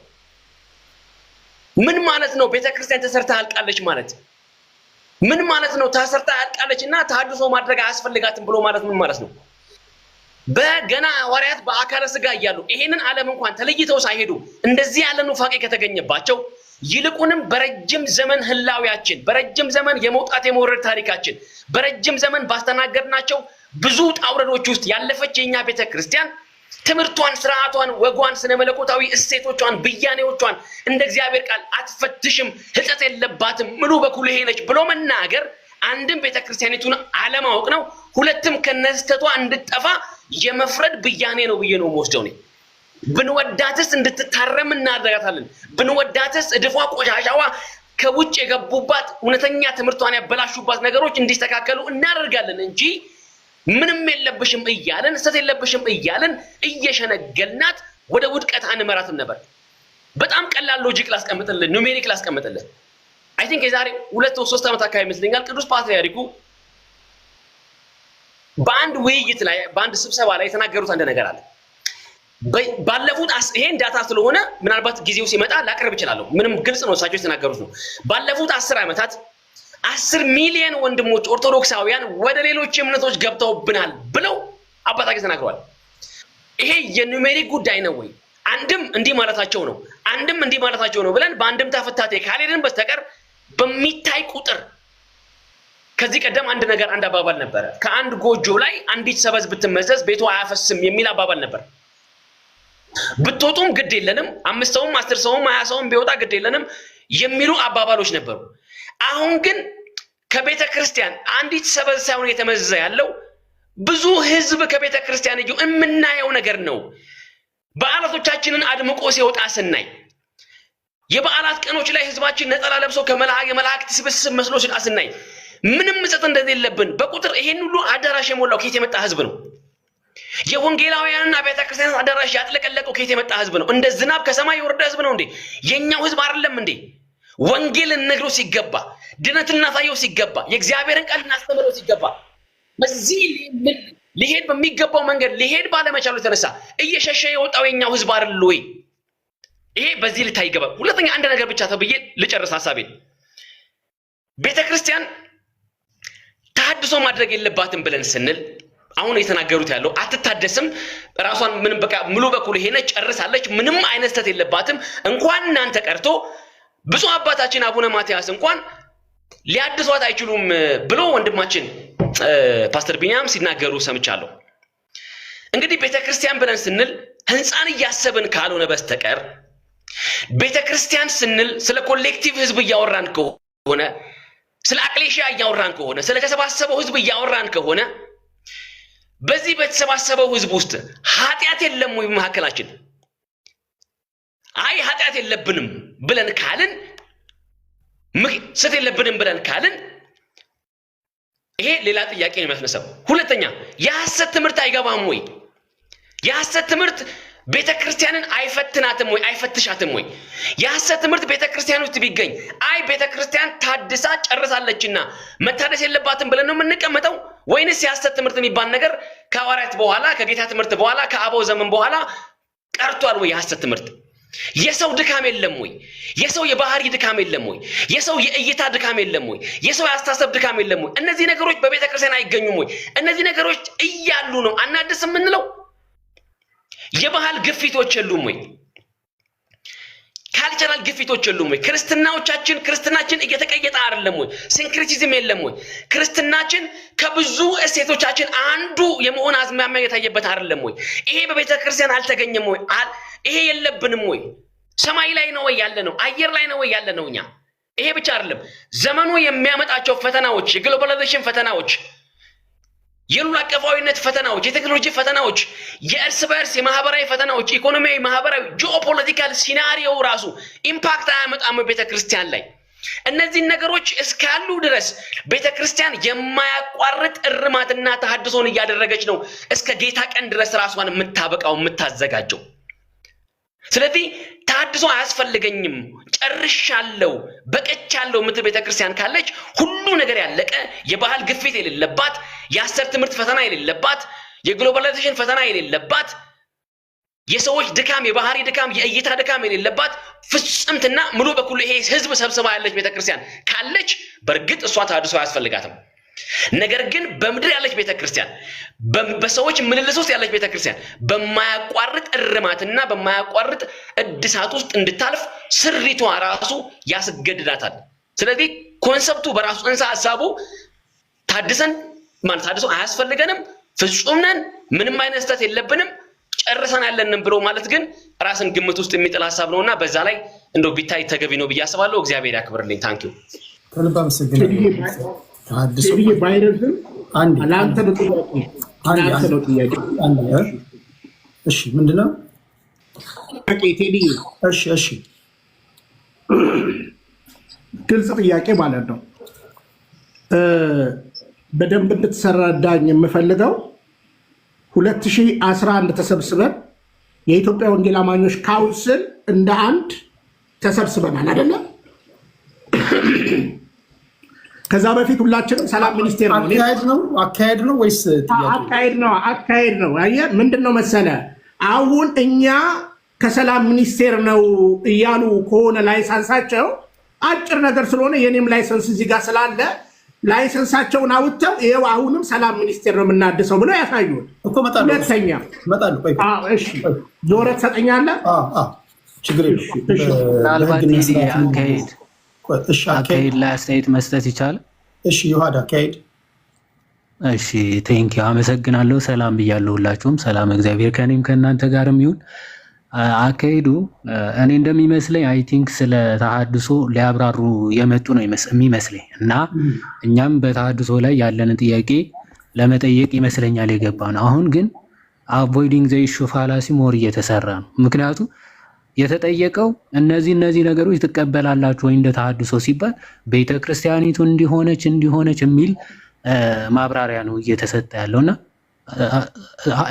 ምን ማለት ነው? ቤተክርስቲያን ተሰርታ አልቃለች ማለት ምን ማለት ነው? ተሰርታ አልቃለችና ተሐድሶ ማድረግ አያስፈልጋትም ብሎ ማለት ምን ማለት ነው? በገና ሐዋርያት በአካለ ሥጋ እያሉ ይሄንን ዓለም እንኳን ተለይተው ሳይሄዱ እንደዚህ ያለ ኑፋቄ ከተገኘባቸው ይልቁንም በረጅም ዘመን ህላዊያችን በረጅም ዘመን የመውጣት የመውረድ ታሪካችን በረጅም ዘመን ባስተናገድናቸው ብዙ ጣውረዶች ውስጥ ያለፈች የኛ ቤተክርስቲያን ትምርቷን፣ ስርዓቷን፣ ወጓን፣ ስነ መለኮታዊ እሴቶቿን፣ ብያኔዎቿን እንደ እግዚአብሔር ቃል አትፈትሽም፣ ህጸት የለባትም፣ ሙሉ በኩል ይሄ ነች ብሎ መናገር አንድም ቤተክርስቲያኒቱን አለማወቅ ነው፣ ሁለትም ከነስተቷ እንድትጠፋ የመፍረድ ብያኔ ነው ብዬ ነው የምወስደው እኔ። ብንወዳትስ እንድትታረም እናደርጋታለን። ብንወዳትስ እድፏ ቆሻሻዋ ከውጭ የገቡባት እውነተኛ ትምህርቷን ያበላሹባት ነገሮች እንዲስተካከሉ እናደርጋለን እንጂ ምንም የለብሽም እያለን ስተት የለብሽም እያለን እየሸነገልናት ወደ ውድቀት አንመራትም ነበር። በጣም ቀላል ሎጂክ ላስቀምጥልን፣ ኑሜሪክ ላስቀምጥልን። አይ ቲንክ የዛሬ 2-3 ዓመት አካባቢ ይመስለኛል ቅዱስ ፓትርያርኩ በአንድ ውይይት ላይ በአንድ ስብሰባ ላይ የተናገሩት አንድ ነገር አለ። ባለፉት ይሄን ዳታ ስለሆነ ምናልባት ጊዜው ሲመጣ ላቀርብ እችላለሁ። ምንም ግልጽ ነው፣ እሳቸው የተናገሩት ነው። ባለፉት 10 ዓመታት 10 ሚሊዮን ወንድሞች ኦርቶዶክሳውያን ወደ ሌሎች እምነቶች ገብተውብናል ብለው አባታችን ተናግረዋል። ይሄ የኑሜሪክ ጉዳይ ነው ወይ? አንድም እንዲህ ማለታቸው ነው፣ አንድም እንዲህ ማለታቸው ነው ብለን በአንድም ተፈታቴ ካልሄድን በስተቀር በሚታይ ቁጥር ከዚህ ቀደም አንድ ነገር አንድ አባባል ነበር። ከአንድ ጎጆ ላይ አንዲት ሰበዝ ብትመዘዝ ቤቷ አያፈስም የሚል አባባል ነበር። ብትወጡም ግድ የለንም፣ 5 ሰውም 10 ሰውም 20 ሰውም ቢወጣ ግድ የለንም የሚሉ አባባሎች ነበሩ። አሁን ግን ከቤተ ክርስቲያን አንዲት ሰበዝ ሳይሆን የተመዘዘ ያለው ብዙ ህዝብ ከቤተ ክርስቲያን እዩ የምናየው ነገር ነው። በዓላቶቻችንን አድምቆ ሲወጣ ስናይ፣ የበዓላት ቀኖች ላይ ህዝባችን ነጠላ ለብሶ የመላእክት ስብስብ መስሎ ሲወጣ ስናይ ምንም ምጸት እንደሌለብን በቁጥር ይሄን ሁሉ አዳራሽ የሞላው ከየት የመጣ ህዝብ ነው? የወንጌላውያንና ቤተ ክርስቲያን አዳራሽ ያጥለቀለቀው ከየት የመጣ ህዝብ ነው? እንደ ዝናብ ከሰማይ የወረደ ህዝብ ነው እንዴ? የኛው ህዝብ አይደለም እንዴ? ወንጌል እንግሮ ሲገባ፣ ድነት እናሳየው ሲገባ፣ የእግዚአብሔርን ቃል እናስተምረው ሲገባ በዚህ ሊሄድ በሚገባው መንገድ ሊሄድ ባለመቻሉ የተነሳ እየሸሸ የወጣው የኛው ህዝብ አይደል ወይ? ይሄ በዚህ ልታይ ይገባል። ሁለተኛ አንድ ነገር ብቻ ተብዬ ልጨርስ ሐሳቤን። ቤተ ክርስቲያን ተሐድሶ ማድረግ የለባትም ብለን ስንል አሁን የተናገሩት ያለው አትታደስም፣ ራሷን ምንም በቃ ሙሉ በኩል ይሄ ነች ጨርሳለች፣ ምንም አይነት ስተት የለባትም። እንኳን እናንተ ቀርቶ ብዙ አባታችን አቡነ ማትያስ እንኳን ሊያድሷት አይችሉም ብሎ ወንድማችን ፓስተር ቢኒያም ሲናገሩ ሰምቻለሁ። እንግዲህ ቤተክርስቲያን ብለን ስንል ህንፃን እያሰብን ካልሆነ በስተቀር ቤተክርስቲያን ስንል ስለ ኮሌክቲቭ ህዝብ እያወራን ከሆነ ስለ አቅሌሽያ እያወራን ከሆነ ስለ ተሰባሰበው ህዝብ እያወራን ከሆነ በዚህ በተሰባሰበው ህዝብ ውስጥ ኃጢአት የለም ወይ መካከላችን? አይ ኃጢአት የለብንም ብለን ካልን ስህተት የለብንም ብለን ካልን ይሄ ሌላ ጥያቄ ነው የሚያስነሳው። ሁለተኛ የሐሰት ትምህርት አይገባም ወይ? የሐሰት ትምህርት ቤተክርስቲያንን አይፈትናትም ወይ? አይፈትሻትም ወይ? የሐሰት ትምህርት ቤተክርስቲያን ውስጥ ቢገኝ አይ ቤተክርስቲያን ታድሳ ጨርሳለችና መታደስ የለባትም ብለን ነው የምንቀመጠው? ወይንስ የሐሰት ትምህርት የሚባል ነገር ከሐዋርያት በኋላ ከጌታ ትምህርት በኋላ ከአበው ዘመን በኋላ ቀርቷል ወይ? የሐሰት ትምህርት የሰው ድካም የለም ወይ? የሰው የባህሪ ድካም የለም ወይ? የሰው የእይታ ድካም የለም ወይ? የሰው የአስተሳሰብ ድካም የለም ወይ? እነዚህ ነገሮች በቤተክርስቲያን አይገኙም ወይ? እነዚህ ነገሮች እያሉ ነው አናድስ የምንለው? የባህል ግፊቶች የሉም ወይ? ካልቸራል ግፊቶች የሉም ወይ? ክርስትናችን እየተቀየጠ አይደለም ወይ? ሲንክሪቲዝም የለም ወይ? ክርስትናችን ከብዙ እሴቶቻችን አንዱ የመሆን አዝማሚያ የታየበት አይደለም ወይ? ይሄ በቤተክርስቲያን አልተገኘም ወይ? ይሄ የለብንም ወይ? ሰማይ ላይ ነው ወይ ያለ ነው? አየር ላይ ነው ወይ ያለ ነው? እኛ ይሄ ብቻ አይደለም፣ ዘመኑ የሚያመጣቸው ፈተናዎች፣ የግሎባላይዜሽን ፈተናዎች፣ የሉል አቀፋዊነት ፈተናዎች፣ የቴክኖሎጂ ፈተናዎች፣ የእርስ በርስ የማህበራዊ ፈተናዎች፣ ኢኮኖሚያዊ፣ ማህበራዊ፣ ጂኦፖለቲካል ሲናሪዮ ራሱ ኢምፓክት አያመጣም ቤተክርስቲያን ላይ። እነዚህ ነገሮች እስካሉ ድረስ ቤተክርስቲያን የማያቋርጥ እርማትና ተሐድሶን እያደረገች ነው እስከ ጌታ ቀን ድረስ ራሷን የምታበቃው የምታዘጋጀው። ስለዚህ ተሐድሶ አያስፈልገኝም ጨርሻለሁ በቀቻለሁ ምትል ቤተክርስቲያን ካለች ሁሉ ነገር ያለቀ የባህል ግፊት የሌለባት የአሰር ትምህርት ፈተና የሌለባት የግሎባላይዜሽን ፈተና የሌለባት የሰዎች ድካም የባህሪ ድካም የእይታ ድካም የሌለባት ፍጽምትና ሙሉ በኩል ይሄ ህዝብ ሰብስባ ያለች ቤተክርስቲያን ካለች በርግጥ እሷ ተሐድሶ አያስፈልጋትም። ነገር ግን በምድር ያለች ቤተክርስቲያን በሰዎች ምልልስ ውስጥ ያለች ቤተክርስቲያን በማያቋርጥ እርማትና በማያቋርጥ እድሳት ውስጥ እንድታልፍ ስሪቷ ራሱ ያስገድዳታል። ስለዚህ ኮንሰፕቱ በራሱ እንሳ ሐሳቡ ታድሰን ማለት ታድሶ አያስፈልገንም ፍጹም ነን ምንም አይነት ስህተት የለብንም ጨርሰን ያለንን ብሎ ማለት ግን ራስን ግምት ውስጥ የሚጥል ሐሳብ ነውና በዛ ላይ እንደው ቢታይ ተገቢ ነው ብዬ አስባለሁ። እግዚአብሔር ያክብርልኝ። ታንኪዩ ከልብ አመሰግናለሁ። ተሐድሶ ባይረዝም ለአንተ ነው ጥያቄ። እሺ ምንድነው? እሺ ግልጽ ጥያቄ ማለት ነው። በደንብ እንድትሰራዳኝ የምፈልገው 2011 ተሰብስበን የኢትዮጵያ ወንጌል አማኞች ካውንስል እንደ አንድ ተሰብስበናል አይደለ? ከዛ በፊት ሁላችንም ሰላም ሚኒስቴር አካሄድ ነው ወይስ አካሄድ ነው። አየህ ምንድነው መሰለ አሁን እኛ ከሰላም ሚኒስቴር ነው እያሉ ከሆነ ላይሰንሳቸው አጭር ነገር ስለሆነ የኔም ላይሰንስ እዚህ ጋር ስላለ ላይሰንሳቸውን አውጥተው ይሄው አሁንም ሰላም ሚኒስቴር ነው የምናድሰው ብለው ያሳዩን። ሁለተኛ እሺ ዞረ ተሰጠኛለህ? ችግር የለም። ምናልባት አካሄድ ላይ አስተያየት መስጠት ይቻላል? እሺ ይሁዳ አካሄድ። እሺ ቴንኪው አመሰግናለሁ። ሰላም ብያለሁ ሁላችሁም። ሰላም እግዚአብሔር ከኔም ከእናንተ ጋርም ይሁን። አካሄዱ እኔ እንደሚመስለኝ አይ ቲንክ ስለ ተሐድሶ ሊያብራሩ የመጡ ነው የሚመስለኝ እና እኛም በተሐድሶ ላይ ያለንን ጥያቄ ለመጠየቅ ይመስለኛል የገባ ነው። አሁን ግን አቮይዲንግ ዘ ኢሹ ፋላሲ ሞር እየተሰራ ነው። ምክንያቱም የተጠየቀው እነዚህ ነገሮች ትቀበላላችሁ ወይ እንደ ተሐድሶ ሲባል ቤተክርስቲያኒቱ እንዲሆነች የሚል ማብራሪያ ነው እየተሰጠ ያለውና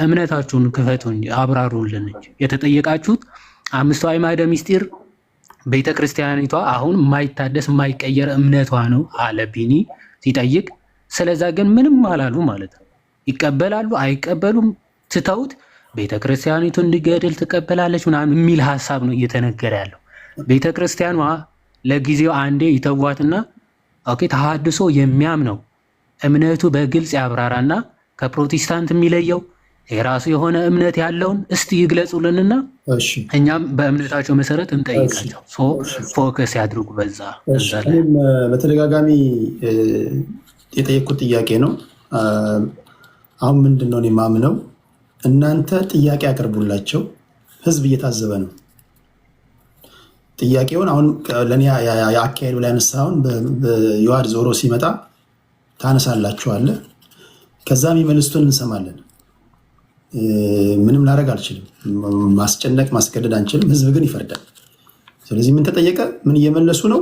እምነታችሁን ክፈቱ እንጂ አብራሩልን እንጂ የተጠየቃችሁት አምስቱ አዕማደ ምስጢር ቤተክርስቲያኒቷ አሁን የማይታደስ የማይቀየር እምነቷ ነው አለ ቢኒ ሲጠይቅ። ስለዛ ግን ምንም አላሉ ማለት ነው። ይቀበላሉ አይቀበሉም ትተውት ቤተክርስቲያኒቱ እንዲገድል ትቀበላለች ምናምን የሚል ሐሳብ ነው እየተነገረ ያለው። ቤተክርስቲያኗ ለጊዜው አንዴ ይተዋትና ኦኬ ተሐድሶ የሚያምነው እምነቱ በግልጽ ያብራራና ከፕሮቴስታንት የሚለየው የራሱ የሆነ እምነት ያለውን እስቲ ይግለጹልንና እኛም በእምነታቸው መሰረት እንጠይቃቸው። ፎከስ ያድርጉ በዛ ላይ። በተደጋጋሚ የጠየቁት ጥያቄ ነው። አሁን ምንድነው እኔ የማምነው እናንተ ጥያቄ ያቀርቡላቸው፣ ህዝብ እየታዘበ ነው ጥያቄውን። አሁን ለእኔ የአካሄዱ ላይ ያነሳውን በዮሐድ ዞሮ ሲመጣ ታነሳላችኋለህ፣ ከዛ የሚመልሱትን እንሰማለን። ምንም ላደርግ አልችልም፣ ማስጨነቅ ማስገደድ አንችልም። ህዝብ ግን ይፈርዳል። ስለዚህ ምን ተጠየቀ፣ ምን እየመለሱ ነው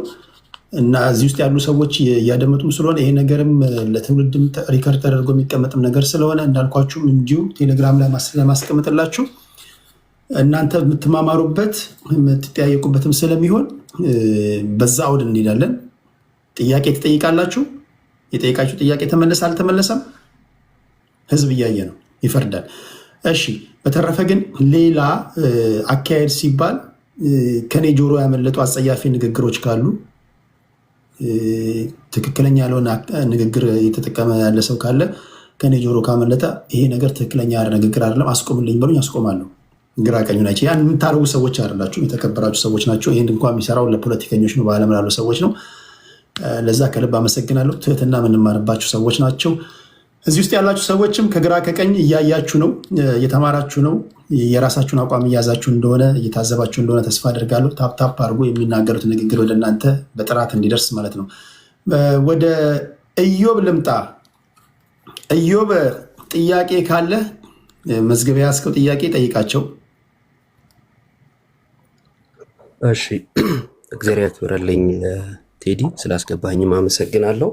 እና እዚህ ውስጥ ያሉ ሰዎች እያደመጡም ስለሆነ ይሄ ነገርም ለትውልድም ሪከርድ ተደርጎ የሚቀመጥም ነገር ስለሆነ እንዳልኳችሁም እንዲሁ ቴሌግራም ላይ ለማስቀመጥላችሁ እናንተ የምትማማሩበት የምትጠያየቁበትም ስለሚሆን በዛ አውድ እንሄዳለን። ጥያቄ ትጠይቃላችሁ። የጠየቃችሁ ጥያቄ ተመለሰ አልተመለሰም ህዝብ እያየ ነው፣ ይፈርዳል። እሺ በተረፈ ግን ሌላ አካሄድ ሲባል ከኔ ጆሮ ያመለጡ አጸያፊ ንግግሮች ካሉ ትክክለኛ ያልሆነ ንግግር እየተጠቀመ ያለ ሰው ካለ ከኔ ጆሮ ካመለጠ ይሄ ነገር ትክክለኛ ንግግር አይደለም አስቆምልኝ በሉኝ፣ አስቆማለሁ። ግራ ቀኙ ናቸው። ያን የምታደርጉ ሰዎች አይደላችሁም፣ የተከበራችሁ ሰዎች ናቸው። ይህን እንኳን የሚሰራው ለፖለቲከኞች ነው፣ በዓለም ላሉ ሰዎች ነው። ለዛ ከልብ አመሰግናለሁ። ትህትና የምንማርባችሁ ሰዎች ናቸው። እዚህ ውስጥ ያላችሁ ሰዎችም ከግራ ከቀኝ እያያችሁ ነው፣ እየተማራችሁ ነው። የራሳችሁን አቋም እያዛችሁ እንደሆነ እየታዘባችሁ እንደሆነ ተስፋ አድርጋለሁ። ታፕታፕ አድርጎ የሚናገሩት ንግግር ወደ እናንተ በጥራት እንዲደርስ ማለት ነው። ወደ ኢዮብ ልምጣ። ኢዮብ ጥያቄ ካለ መዝገቢያ ያስከው ጥያቄ ጠይቃቸው። እሺ እግዚአብሔር ያክብረልኝ ቴዲ፣ ስላስገባኝም አመሰግናለሁ።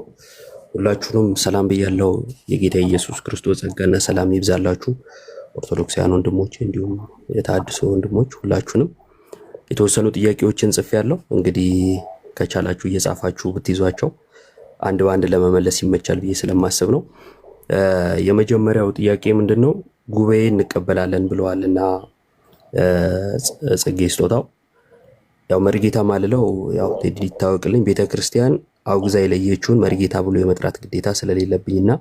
ሁላችሁንም ሰላም ብያለሁ። የጌታ ኢየሱስ ክርስቶስ ጸጋና ሰላም ይብዛላችሁ። ኦርቶዶክሳውያን ወንድሞች እንዲሁም የተሐድሶ ወንድሞች ሁላችሁንም የተወሰኑ ጥያቄዎችን ጽፌያለሁ። እንግዲህ ከቻላችሁ እየጻፋችሁ ብትይዟቸው አንድ በአንድ ለመመለስ ይመቻል ብዬ ስለማስብ ነው። የመጀመሪያው ጥያቄ ምንድን ነው? ጉባኤ እንቀበላለን ብለዋልና ጽጌ ስጦታው ያው መሪጌታ ማልለው ያው ቴዲ ይታወቅልኝ ቤተክርስቲያን አውግዛ የለየችውን መሪጌታ ብሎ የመጥራት ግዴታ ስለሌለብኝና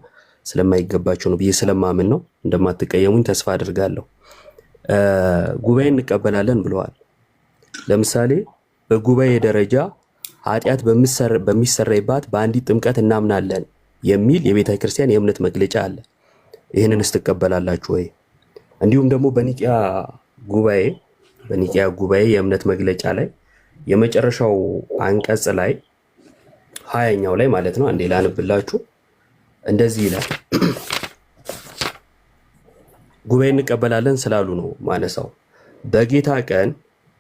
ስለማይገባቸው ነው ብዬ ስለማምን ነው። እንደማትቀየሙኝ ተስፋ አድርጋለሁ። ጉባኤ እንቀበላለን ብለዋል። ለምሳሌ በጉባኤ ደረጃ ኃጢአት በሚሰረይባት በአንዲት ጥምቀት እናምናለን የሚል የቤተ ክርስቲያን የእምነት መግለጫ አለ። ይህንንስ ትቀበላላችሁ ወይ? እንዲሁም ደግሞ በኒቂያ ጉባኤ የእምነት መግለጫ ላይ የመጨረሻው አንቀጽ ላይ 20ኛው ላይ ማለት ነው። አንዴ ላንብላችሁ። እንደዚህ ይላል። ጉባኤ እንቀበላለን ስላሉ ነው ማነሳው። በጌታ ቀን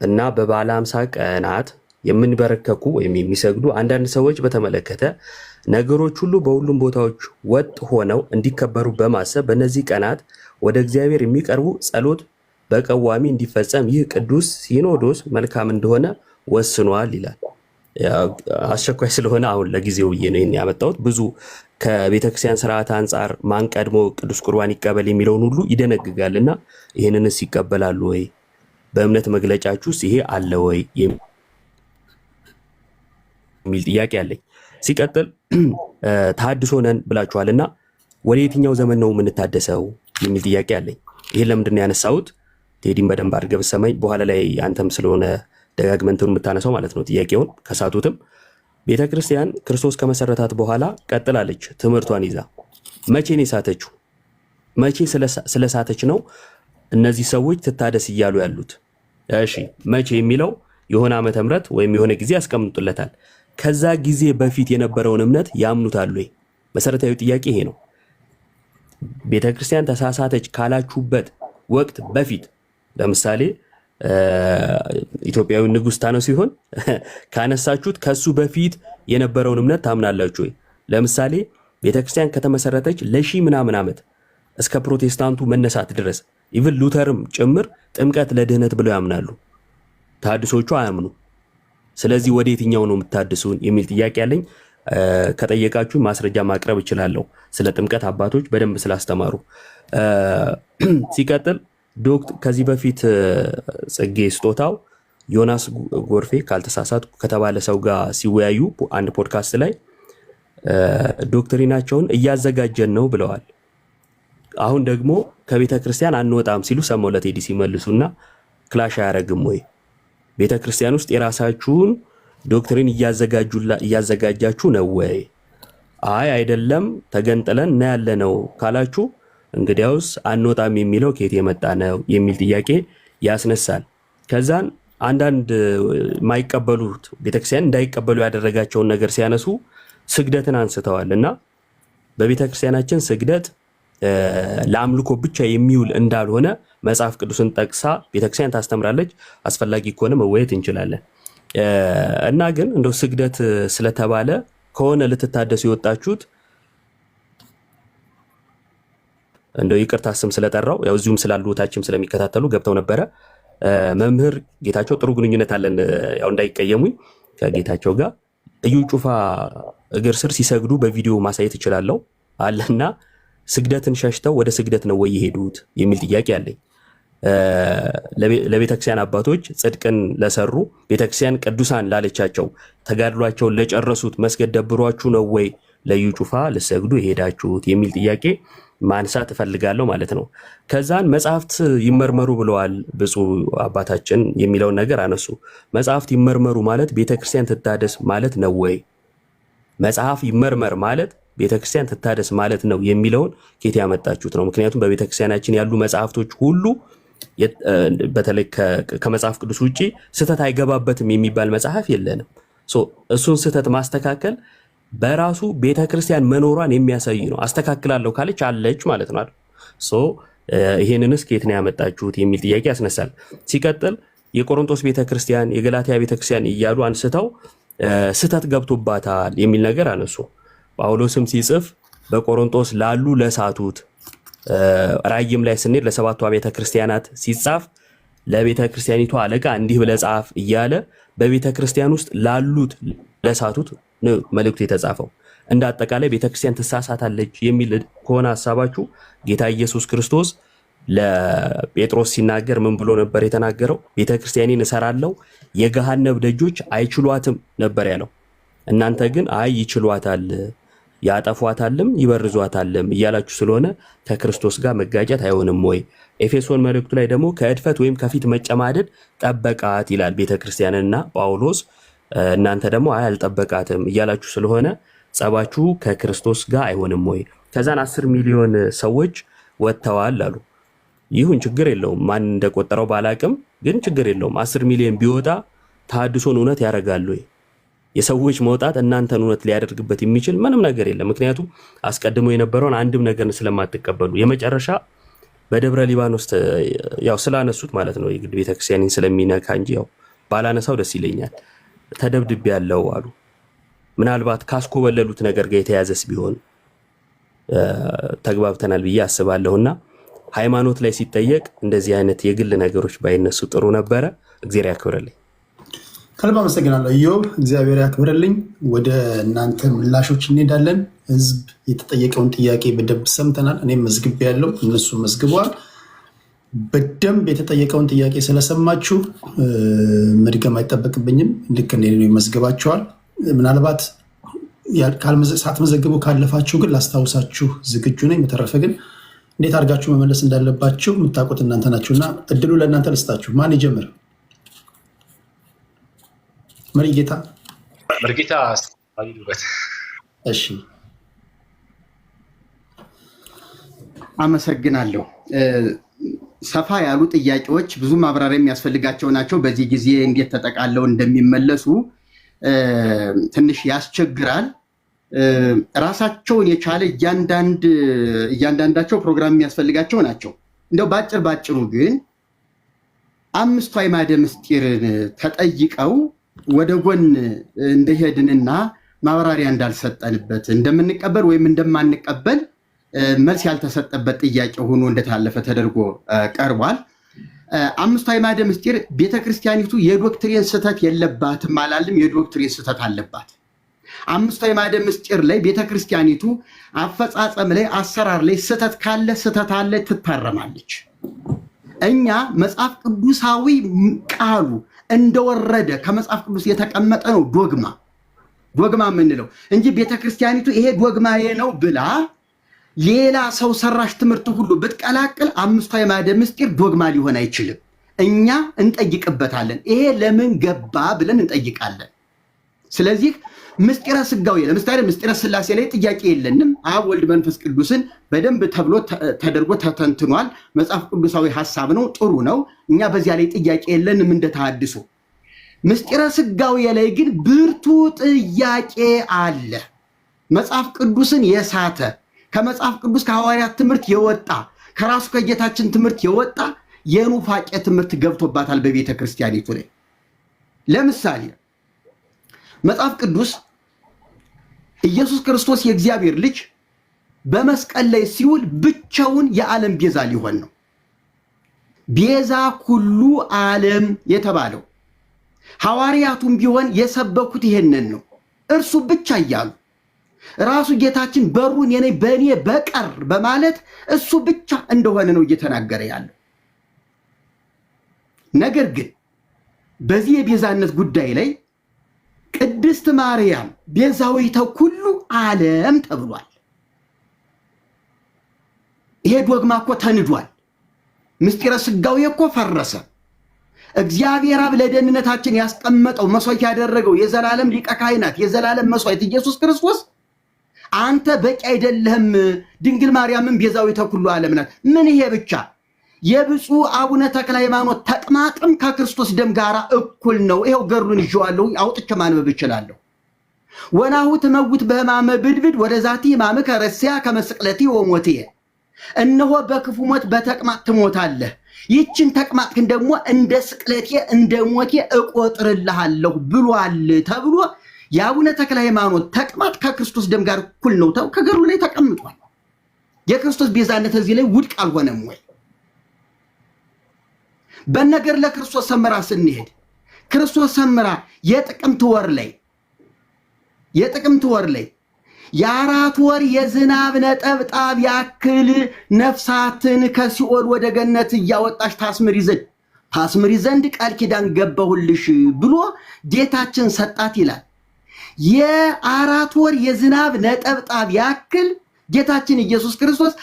እና በበዓለ ሃምሳ ቀናት የሚንበረከኩ ወይም የሚሰግዱ አንዳንድ ሰዎች በተመለከተ ነገሮች ሁሉ በሁሉም ቦታዎች ወጥ ሆነው እንዲከበሩ በማሰብ በእነዚህ ቀናት ወደ እግዚአብሔር የሚቀርቡ ጸሎት በቀዋሚ እንዲፈጸም ይህ ቅዱስ ሲኖዶስ መልካም እንደሆነ ወስኗል ይላል። አስቸኳይ ስለሆነ አሁን ለጊዜው ብዬ ነው ይሄን ያመጣሁት። ብዙ ከቤተክርስቲያን ስርዓት አንጻር ማን ቀድሞ ቅዱስ ቁርባን ይቀበል የሚለውን ሁሉ ይደነግጋልና ይህንንስ ይቀበላሉ ወይ? በእምነት መግለጫችሁ ውስጥ ይሄ አለ ወይ የሚል ጥያቄ አለኝ። ሲቀጥል ተሐድሶ ነን ብላችኋልና ወደ የትኛው ዘመን ነው የምንታደሰው የሚል ጥያቄ አለኝ። ይሄን ለምንድን ነው ያነሳሁት? ቴዲን በደንብ አድርገህ ብትሰማኝ በኋላ ላይ አንተም ስለሆነ ደጋግመንትን የምታነሳው ማለት ነው ጥያቄውን ከሳቱትም። ቤተክርስቲያን ክርስቶስ ከመሰረታት በኋላ ቀጥላለች ትምህርቷን ይዛ። መቼ ነው የሳተችው? መቼ ስለሳተች ነው እነዚህ ሰዎች ትታደስ እያሉ ያሉት? እሺ መቼ የሚለው የሆነ ዓመተ ምህረት ወይም የሆነ ጊዜ ያስቀምጡለታል። ከዛ ጊዜ በፊት የነበረውን እምነት ያምኑታል ወይ? መሰረታዊ ጥያቄ ይሄ ነው። ቤተክርስቲያን ተሳሳተች ካላችሁበት ወቅት በፊት ለምሳሌ ኢትዮጵያዊ ንጉሥ ታነው ሲሆን ካነሳችሁት ከሱ በፊት የነበረውን እምነት ታምናላችሁ ወይ? ለምሳሌ ቤተክርስቲያን ከተመሰረተች ለሺህ ምናምን ዓመት እስከ ፕሮቴስታንቱ መነሳት ድረስ ኢቭን ሉተርም ጭምር ጥምቀት ለድህነት ብለው ያምናሉ። ተሐድሶቹ አያምኑ። ስለዚህ ወደ የትኛው ነው የምታድሱን የሚል ጥያቄ ያለኝ። ከጠየቃችሁ ማስረጃ ማቅረብ እችላለሁ ስለ ጥምቀት አባቶች በደንብ ስላስተማሩ። ሲቀጥል ከዚህ በፊት ጽጌ ስጦታው ዮናስ ጎርፌ ካልተሳሳትኩ ከተባለ ሰው ጋር ሲወያዩ አንድ ፖድካስት ላይ ዶክትሪናቸውን እያዘጋጀን ነው ብለዋል። አሁን ደግሞ ከቤተ ክርስቲያን አንወጣም ሲሉ ሰማሁ ለቴዲ ሲመልሱና ክላሽ አያረግም ወይ? ቤተ ክርስቲያን ውስጥ የራሳችሁን ዶክትሪን እያዘጋጃችሁ ነው ወይ? አይ አይደለም ተገንጥለን እና ያለ ነው ካላችሁ እንግዲያውስ አንወጣም የሚለው ከየት የመጣ ነው የሚል ጥያቄ ያስነሳል። ከዛን አንዳንድ የማይቀበሉት ቤተክርስቲያን እንዳይቀበሉ ያደረጋቸውን ነገር ሲያነሱ ስግደትን አንስተዋል እና በቤተክርስቲያናችን ስግደት ለአምልኮ ብቻ የሚውል እንዳልሆነ መጽሐፍ ቅዱስን ጠቅሳ ቤተክርስቲያን ታስተምራለች። አስፈላጊ ከሆነ መወየት እንችላለን እና ግን እንደው ስግደት ስለተባለ ከሆነ ልትታደሱ የወጣችሁት እንደው ይቅርታ ስም ስለጠራው ያው እዚሁም ስላሉ ታችም ስለሚከታተሉ ገብተው ነበረ። መምህር ጌታቸው ጥሩ ግንኙነት አለን፣ ያው እንዳይቀየሙኝ ከጌታቸው ጋር እዩ ጩፋ እግር ስር ሲሰግዱ በቪዲዮ ማሳየት እችላለሁ አለና ስግደትን ሸሽተው ወደ ስግደት ነው ወይ የሄዱት የሚል ጥያቄ አለኝ። ለቤተክርስቲያን አባቶች ጽድቅን ለሰሩ ቤተክርስቲያን ቅዱሳን ላለቻቸው ተጋድሏቸውን ለጨረሱት መስገድ ደብሯችሁ ነው ወይ ለዩ ጩፋ ልሰግዱ የሄዳችሁት የሚል ጥያቄ ማንሳት እፈልጋለሁ ማለት ነው። ከዛን መጽሐፍት ይመርመሩ ብለዋል ብፁዕ አባታችን የሚለውን ነገር አነሱ። መጽሐፍት ይመርመሩ ማለት ቤተክርስቲያን ትታደስ ማለት ነው ወይ? መጽሐፍ ይመርመር ማለት ቤተክርስቲያን ትታደስ ማለት ነው የሚለውን ኬት ያመጣችሁት ነው? ምክንያቱም በቤተክርስቲያናችን ያሉ መጽሐፍቶች ሁሉ በተለይ ከመጽሐፍ ቅዱስ ውጪ ስህተት አይገባበትም የሚባል መጽሐፍ የለንም። እሱን ስህተት ማስተካከል በራሱ ቤተክርስቲያን መኖሯን የሚያሳይ ነው። አስተካክላለሁ ካለች አለች ማለት ነው። ይሄንንስ ኬት ነው ያመጣችሁት የሚል ጥያቄ ያስነሳል። ሲቀጥል የቆሮንቶስ ቤተክርስቲያን፣ የገላትያ ቤተክርስቲያን እያሉ አንስተው ስህተት ገብቶባታል የሚል ነገር አነሱ። ጳውሎስም ሲጽፍ በቆሮንቶስ ላሉ ለሳቱት፣ ራእይም ላይ ስንሄድ ለሰባቱ ቤተ ክርስቲያናት ሲጻፍ ለቤተ ክርስቲያኒቱ አለቃ እንዲህ ብለህ ጻፍ እያለ በቤተ ክርስቲያን ውስጥ ላሉት ለሳቱት መልእክቱ የተጻፈው። እንደ አጠቃላይ ቤተ ክርስቲያን ትሳሳታለች የሚል ከሆነ ሐሳባችሁ ጌታ ኢየሱስ ክርስቶስ ለጴጥሮስ ሲናገር ምን ብሎ ነበር የተናገረው? ቤተ ክርስቲያኔን እሰራለሁ የገሃነብ ደጆች አይችሏትም ነበር ያለው። እናንተ ግን አይ ይችሏታል፣ ያጠፏታልም ይበርዟታልም እያላችሁ ስለሆነ ከክርስቶስ ጋር መጋጨት አይሆንም ወይ? ኤፌሶን መልእክቱ ላይ ደግሞ ከእድፈት ወይም ከፊት መጨማደድ ጠበቃት ይላል ቤተ ክርስቲያንና ጳውሎስ። እናንተ ደግሞ አይ አልጠበቃትም እያላችሁ ስለሆነ ጸባችሁ ከክርስቶስ ጋር አይሆንም ወይ? ከዛን 10 ሚሊዮን ሰዎች ወጥተዋል አሉ። ይሁን ችግር የለውም። ማን እንደቆጠረው ባላቅም ግን ችግር የለውም። 10 ሚሊዮን ቢወጣ ተሐድሶን እውነት ያደርጋሉ ወይ? የሰዎች መውጣት እናንተን እውነት ሊያደርግበት የሚችል ምንም ነገር የለም። ምክንያቱም አስቀድሞ የነበረውን አንድም ነገር ስለማትቀበሉ የመጨረሻ በደብረ ሊባኖስ ያው ስላነሱት ማለት ነው የግድ ቤተክርስቲያንን ስለሚነካ እንጂ ያው ባላነሳው ደስ ይለኛል። ተደብድብ ያለው አሉ። ምናልባት ካስኮበለሉት ነገር ጋር የተያዘስ ቢሆን ተግባብተናል ብዬ አስባለሁና ሃይማኖት ላይ ሲጠየቅ እንደዚህ አይነት የግል ነገሮች ባይነሱ ጥሩ ነበረ። እግዚአብሔር ያክብርልኝ። ከልብ አመሰግናለሁ ኢዮብ፣ እግዚአብሔር ያክብርልኝ። ወደ እናንተ ምላሾች እንሄዳለን። ህዝብ የተጠየቀውን ጥያቄ በደንብ ሰምተናል። እኔም መዝግቤ ያለው እነሱ መዝግበዋል። በደንብ የተጠየቀውን ጥያቄ ስለሰማችሁ መድገም አይጠበቅብኝም። ልክ እኔ መዝግባችኋል። ምናልባት ሳትመዘግቡ ካለፋችሁ ግን ላስታውሳችሁ ዝግጁ ነኝ። በተረፈ ግን እንዴት አድርጋችሁ መመለስ እንዳለባችሁ የምታውቁት እናንተ ናችሁና እድሉ ለእናንተ ልስጣችሁ። ማን ይጀምር? መሪጌታ መሪጌታ። እሺ አመሰግናለሁ። ሰፋ ያሉ ጥያቄዎች ብዙ ማብራሪያ የሚያስፈልጋቸው ናቸው። በዚህ ጊዜ እንዴት ተጠቃለው እንደሚመለሱ ትንሽ ያስቸግራል። ራሳቸውን የቻለ እያንዳንዳቸው ፕሮግራም የሚያስፈልጋቸው ናቸው። እንደው ባጭሩ ግን 5ቱ አዕማደ ምስጢርን ተጠይቀው ወደ ጎን እንደሄድንና ማብራሪያ እንዳልሰጠንበት እንደምንቀበል ወይም እንደማንቀበል መልስ ያልተሰጠበት ጥያቄ ሆኖ እንደታለፈ ተደርጎ ቀርቧል። 5ቱ አዕማደ ምስጢር ቤተክርስቲያኒቱ የዶክትሪን ስህተት የለባትም አላልም። የዶክትሪን ስህተት አለባት። 5ቱ አዕማደ ምስጢር ላይ ቤተክርስቲያኒቱ አፈጻጸም ላይ አሰራር ላይ ስህተት ካለ ስህተት አለ፣ ትታረማለች። እኛ መጽሐፍ ቅዱሳዊ ቃሉ እንደወረደ ከመጽሐፍ ቅዱስ የተቀመጠ ነው ዶግማ የምንለው እንጂ ቤተክርስቲያኒቱ ይሄ ዶግማዬ ነው ብላ ሌላ ሰው ሰራሽ ትምህርት ሁሉ ብትቀላቅል 5ቱ አዕማደ ምስጢር ዶግማ ሊሆን አይችልም። እኛ እንጠይቅበታለን። ይሄ ለምን ገባ ብለን እንጠይቃለን። ስለዚህ ምስጢረ ስጋዌ ለምሳሌ ምስጢረ ስላሴ ላይ ጥያቄ የለንም። አብ ወልድ መንፈስ ቅዱስን በደንብ ተደርጎ ተተንትኗል። መጽሐፍ ቅዱሳዊ ሐሳብ ነው፣ ጥሩ ነው። እኛ በዚያ ላይ ጥያቄ የለንም እንደተሐድሶ። ምስጢረ ስጋዌ ላይ ግን ብርቱ ጥያቄ አለ። መጽሐፍ ቅዱስን የሳተ ከመጽሐፍ ቅዱስ ከሐዋርያት ትምህርት የወጣ ከራሱ ከጌታችን ትምህርት የወጣ የኑፋቄ ትምህርት ገብቶባታል በቤተ ክርስቲያኒቱ ላይ። ለምሳሌ መጽሐፍ ቅዱስ ኢየሱስ ክርስቶስ የእግዚአብሔር ልጅ በመስቀል ላይ ሲውል ብቻውን የዓለም ቤዛ ሊሆን ነው። ቤዛ ኩሉ ዓለም የተባለው ሐዋርያቱም ቢሆን የሰበኩት ይሄንን ነው፣ እርሱ ብቻ እያሉ ራሱ ጌታችን በሩን የኔ በእኔ በቀር በማለት እሱ ብቻ እንደሆነ ነው እየተናገረ ያለው። ነገር ግን በዚህ የቤዛነት ጉዳይ ላይ ቅድስት ማርያም ቤዛዊተ ኩሉ ዓለም ተብሏል። ይሄ ዶግማ እኮ ተንዷል። ምስጢረ ስጋዌ እኮ ፈረሰ። እግዚአብሔር አብ ለደህንነታችን ያስቀመጠው መስዋዕት ያደረገው የዘላለም ሊቀ ካህናት የዘላለም መስዋዕት ኢየሱስ ክርስቶስ አንተ በቂ አይደለህም፣ ድንግል ማርያምን ቤዛዊተ ኩሉ ዓለም ናት። ምን ይሄ ብቻ? የብፁዕ አቡነ ተክለ ሃይማኖት ተቅማጥም ከክርስቶስ ደም ጋር እኩል ነው። ይሄው ገሩን ይዤዋለሁ፣ አውጥቼ ማንበብ እችላለሁ። ወናሁ ትመውት በሕማመ ብድብድ ወደዛቲ ሕማምከ ረስያ ከመ ስቅለቲ ወሞቴ፣ እነሆ በክፉ ሞት በተቅማጥ ትሞታለህ፣ ይችን ተቅማጥ ግን ደግሞ እንደ ስቅለቴ እንደ ሞቴ እቆጥርልሃለሁ ብሏል ተብሎ የአቡነ ተክለ ሃይማኖት ተቅማጥ ከክርስቶስ ደም ጋር እኩል ነው ከገሩ ላይ ተቀምጧል። የክርስቶስ ቤዛነት እዚህ ላይ ውድቅ አልሆነም ወይ? በነገር ለክርስቶስ ሰምራ ስንሄድ ክርስቶስ ሰምራ የጥቅምት ወር ላይ የ4 ወር የዝናብ ነጠብጣብ ያክል ነፍሳትን ከሲኦል ወደ ገነት እያወጣች ታስምሪ ዘንድ ቃል ኪዳን ገባሁልሽ ብሎ ጌታችን ሰጣት ይላል። የ4 ወር የዝናብ ነጠብጣብ ያክል ጌታችን ኢየሱስ ክርስቶስ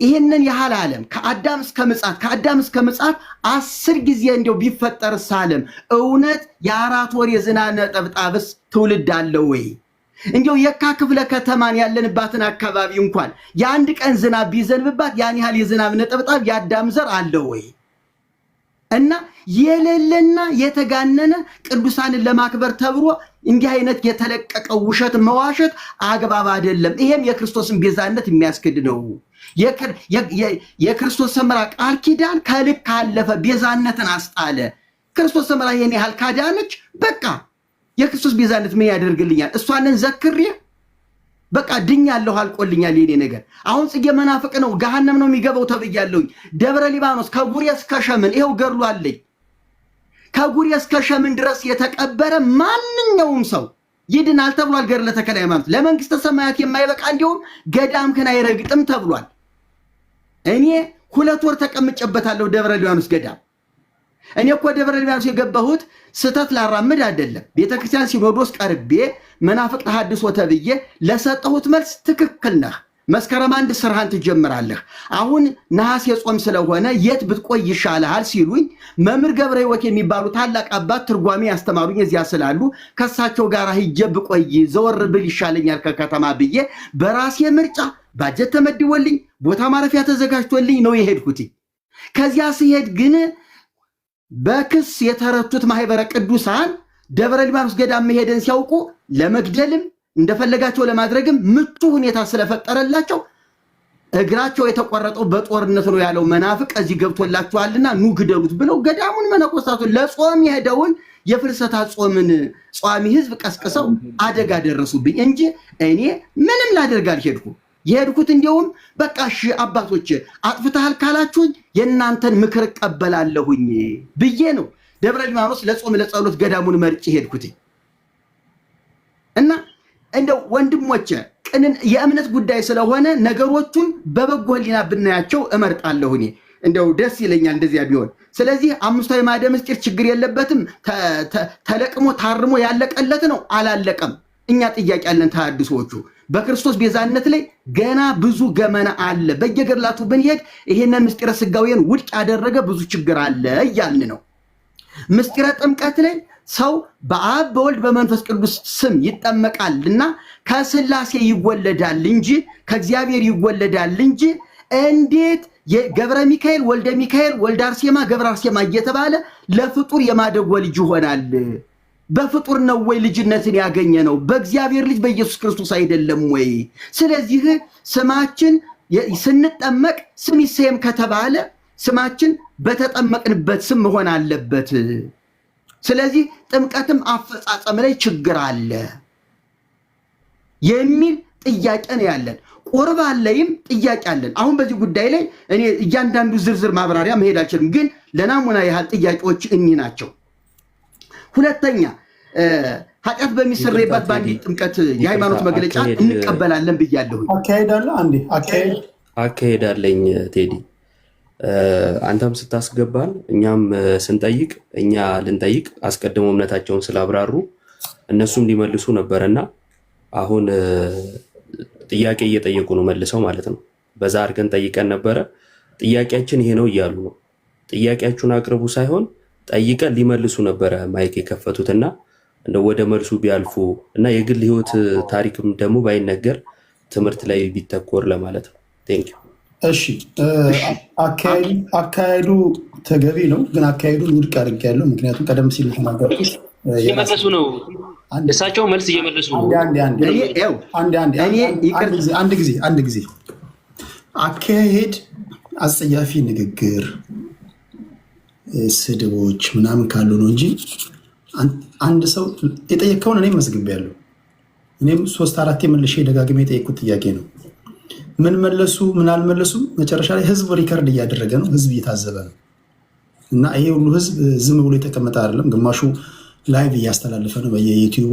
ይሄንን ያህል ዓለም ከአዳም እስከ ምጽአት 10 ጊዜ እንደው ቢፈጠርስ ዓለም እውነት የ4 ወር የዝናብ ነጠብጣብስ ትውልድ አለ ወይ? እንደው የካ ክፍለ ከተማን ያለንባትን አካባቢ እንኳን የአንድ ቀን ዝናብ ቢዘንብባት ያን ያህል የዝናብ ነጠብጣብ የአዳም ዘር አለ ወይ? እና የሌለና የተጋነነ ቅዱሳንን ለማክበር ተብሎ እንዲህ አይነት የተለቀቀው ውሸት መዋሸት አግባብ አይደለም። ይሄም የክርስቶስን ቤዛነት የሚያስክድ ነው። የክርስቶስ ሰምራ ቃል ኪዳን ከልክ ካለፈ ቤዛነትን አስጣለ። ክርስቶስ ሰምራ ይሄን ያህል ካዳነች በቃ የክርስቶስ ቤዛነት ምን ያደርግልኛል? እሷንን ዘክሬ በቃ ድኛለሁ፣ አልቆልኛል የኔ ነገር። አሁን ጽጌ መናፍቅ ነው ገሃነም ነው የሚገባው ተብያለሁኝ። ደብረ ሊባኖስ ከጉሬ እስከ ሸምን ይሄው ገድሉ አለኝ። ከጉሬ እስከ ሸምን ድረስ የተቀበረ ማንኛውም ሰው ይድናል ተብሏል። ገድለ ተክለ ሃይማኖት ለመንግስተ ሰማያት የማይበቃ እንዲሁም ገዳምክን አይረግጥም ተብሏል። እኔ 2 ወር ተቀምጨበታለሁ ደብረ ሊባኖስ ገዳም። እኔ እኮ ደብረ ሊባኖስ የገባሁት ስተት ላራምድ አይደለም። ቤተክርስቲያን ሲኖዶስ ቀርቤ መናፍቅ ተሐድሶ ተብዬ ለሰጠሁት መልስ ትክክል ነህ፣ መስከረም 1 ስራህን ትጀምራለህ፣ አሁን ነሐሴ ጾም ስለሆነ የት ብትቆይ ይሻልሃል ሲሉኝ መምህር ገብረ ሕይወት የሚባሉ ታላቅ አባት ትርጓሜ ያስተማሩኝ እዚያ ስላሉ ከሳቸው ጋር ሂጄ ብቆይ ዘወር ብል ይሻለኛል ከከተማ ብዬ በራሴ ምርጫ ባጀት ተመድቦልኝ ቦታ ማረፊያ ተዘጋጅቶልኝ ነው የሄድኩት። ከዚያ ሲሄድ ግን በክስ የተረቱት ማህበረ ቅዱሳን ደብረ ሊባኖስ ገዳም መሄድን ሲያውቁ ለመግደልም እንደፈለጋቸው ለማድረግም ምቹ ሁኔታ ስለፈጠረላቸው እግራቸው የተቆረጠው በጦርነት ነው ያለው መናፍቅ እዚህ ገብቶላችኋልና ኑ ግደሉት ብለው ገዳሙን መነኮሳቱን ለጾም የሄደውን የፍልሰታ ጾምን ጿሚ ህዝብ ቀስቅሰው አደጋ ደረሱብኝ እንጂ እኔ ምንም ላደርግ አልሄድኩም። የሄድኩት እንደውም በቃ እሺ አባቶች አጥፍተሃል ካላችሁኝ የእናንተን ምክር እቀበላለሁኝ ብዬ ነው ደብረ ሊባኖስ ለጾም ለጸሎት ገዳሙን መርጬ ሄድኩት። እና እንደው ወንድሞቼ ቅንን የእምነት ጉዳይ ስለሆነ ነገሮቹን በበጎ ህሊና ብናያቸው እመርጣለሁ። እኔ እንደው ደስ ይለኛል እንደዚያ ቢሆን። ስለዚህ 5ቱ አዕማደ ምስጢር ችግር የለበትም፣ ተለቅሞ ታርሞ ያለቀለት ነው። አላለቀም። እኛ ጥያቄ አለን ተሐድሶቹ በክርስቶስ ቤዛነት ላይ ገና ብዙ ገመና አለ። በየገድላቱ ብንሄድ ይሄንን ምስጢረ ስጋዌን ውድቅ ያደረገ ብዙ ችግር አለ እያልን ነው። ምስጢረ ጥምቀት ላይ ሰው በአብ በወልድ በመንፈስ ቅዱስ ስም ይጠመቃልና ከስላሴ ይወለዳል እንጂ ከእግዚአብሔር ይወለዳል እንጂ እንዴት ገብረ ሚካኤል ወልደ ሚካኤል ወልደ አርሴማ ገብረ አርሴማ እየተባለ ለፍጡር የማደጎ ልጅ ይሆናል? በፍጡር ነው ወይ ልጅነትን ያገኘ ነው? በእግዚአብሔር ልጅ በኢየሱስ ክርስቶስ አይደለም ወይ? ስለዚህ ስማችን ስንጠመቅ ስም ይሰየም ከተባለ ስማችን በተጠመቅንበት ስም መሆን አለበት። ስለዚህ ጥምቀትም አፈጻጸም ላይ ችግር አለ የሚል ጥያቄ ነው ያለን። ቁርባን ላይም ጥያቄ አለን። አሁን በዚህ ጉዳይ ላይ እኔ እያንዳንዱ ዝርዝር ማብራሪያ መሄድ አልችልም፣ ግን ለናሙና ያህል ጥያቄዎች እኒህ ናቸው። ሁለተኛ ኃጢአት በሚሰረይበት በአንዲት ጥምቀት የሃይማኖት መግለጫ እንቀበላለን ብያለሁ። አካሄዳለኝ ቴዲ፣ አንተም ስታስገባን እኛም ስንጠይቅ እኛ ልንጠይቅ አስቀድሞ እምነታቸውን ስላብራሩ እነሱም ሊመልሱ ነበረና አሁን ጥያቄ እየጠየቁ ነው መልሰው ማለት ነው። በዛ አድርገን ጠይቀን ነበረ። ጥያቄያችን ይሄ ነው እያሉ ነው። ጥያቄያችሁን አቅርቡ ሳይሆን ጠይቀን ሊመልሱ ነበረ ማይክ የከፈቱትና እንደው ወደ መልሱ ቢያልፉ እና የግል ህይወት ታሪክም ደግሞ ባይነገር ትምህርት ላይ ቢተኮር ለማለት ነው። ቴንክ ዩ። እሺ፣ አካሄዱ ተገቢ ነው፣ ግን አካሄዱን ውድቅ አድርጌያለሁ። ምክንያቱም ቀደም ሲል ተናገርኩት እየመለሱ ነው፣ እሳቸው መልስ እየመለሱ ነው። አንድ ጊዜ አካሄድ አጸያፊ ንግግር ስድቦች ምናምን ካሉ ነው እንጂ አንድ ሰው የጠየቀውን እኔም መዝግቤያለሁ። እኔም 3-4 መልሼ ደጋግሜ የጠየቁት ጥያቄ ነው። ምን መለሱ ምን አልመለሱም፣ መጨረሻ ላይ ህዝብ ሪከርድ እያደረገ ነው፣ ህዝብ እየታዘበ ነው። እና ይሄ ሁሉ ህዝብ ዝም ብሎ የተቀመጠ አይደለም። ግማሹ ላይቭ እያስተላለፈ ነው በየዩቲዩቡ።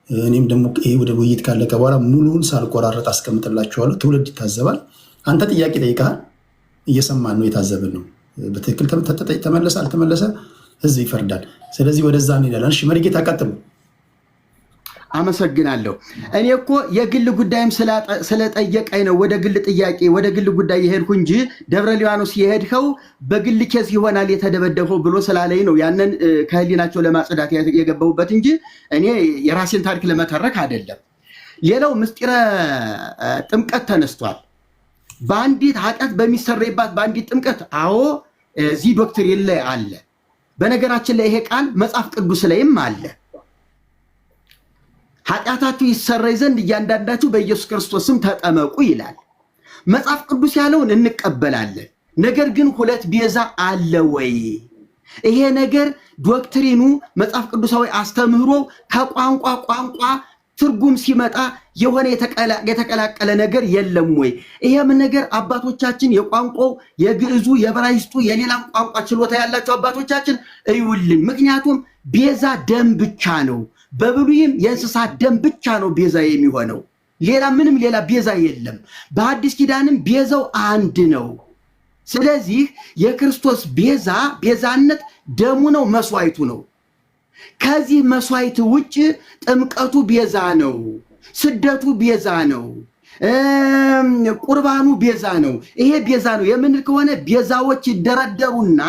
እኔም ደግሞ ይሄ ወደ ውይይት ካለቀ በኋላ ሙሉውን ሳልቆራረጥ አስቀምጥላችኋለሁ። ትውልድ ይታዘባል። አንተ ጥያቄ ጠይቀሃል፣ እየሰማን ነው፣ የታዘብን ነው። በትክክል ተመለሰ አልተመለሰ ህዝብ ይፈርዳል። ስለዚህ ወደዛ እንሄዳለን። እሺ መሪጌታ ቀጥሉ። አመሰግናለሁ። እኔ እኮ የግል ጉዳይም ስለጠየቀኝ ነው ወደ ግል ጥያቄ ወደ ግል ጉዳይ የሄድኩ እንጂ ደብረ ሊባኖስ የሄድከው በግል ኬዝ ይሆናል የተደበደበው ብሎ ስላለኝ ነው ያንን ከህሊናቸው ለማጽዳት የገባሁበት እንጂ እኔ የራሴን ታሪክ ለመተረክ አይደለም። ሌላው ምስጢረ ጥምቀት ተነስቷል። በአንዲት ኃጢአት በሚሰረይባት በአንዲት ጥምቀት፣ አዎ እዚህ ዶክትሪን ላይ አለ። በነገራችን ላይ ይሄ ቃል መጽሐፍ ቅዱስ ላይም አለ። ኃጢአታችሁ ይሰረይ ዘንድ እያንዳንዳችሁ በኢየሱስ ክርስቶስ ስም ተጠመቁ ይላል። መጽሐፍ ቅዱስ ያለውን እንቀበላለን። ነገር ግን ሁለት ቤዛ አለ ወይ? ይሄ ነገር ዶክትሪኑ መጽሐፍ ቅዱሳዊ አስተምህሮ ከቋንቋ ቋንቋ ትርጉም ሲመጣ የሆነ የተቀላቀለ ነገር የለም ወይ? ይሄም ነገር አባቶቻችን የቋንቋው የግዕዙ የዕብራይስጡ የሌላም ቋንቋ ችሎታ ያላቸው አባቶቻችን እዩልን። ምክንያቱም ቤዛ ደም ብቻ ነው። በብሉይም የእንስሳት ደም ብቻ ነው ቤዛ የሚሆነው። ሌላ ምንም ሌላ ቤዛ የለም። በአዲስ ኪዳንም ቤዛው አንድ ነው። ስለዚህ የክርስቶስ ቤዛነት ደሙ ነው፣ መስዋዕቱ ነው። ከዚህ መስዋዕት ውጭ ጥምቀቱ ቤዛ ነው፣ ስደቱ ቤዛ ነው፣ ቁርባኑ ቤዛ ነው። ይሄ ቤዛ ነው የምንል ከሆነ ቤዛዎች ይደረደሩና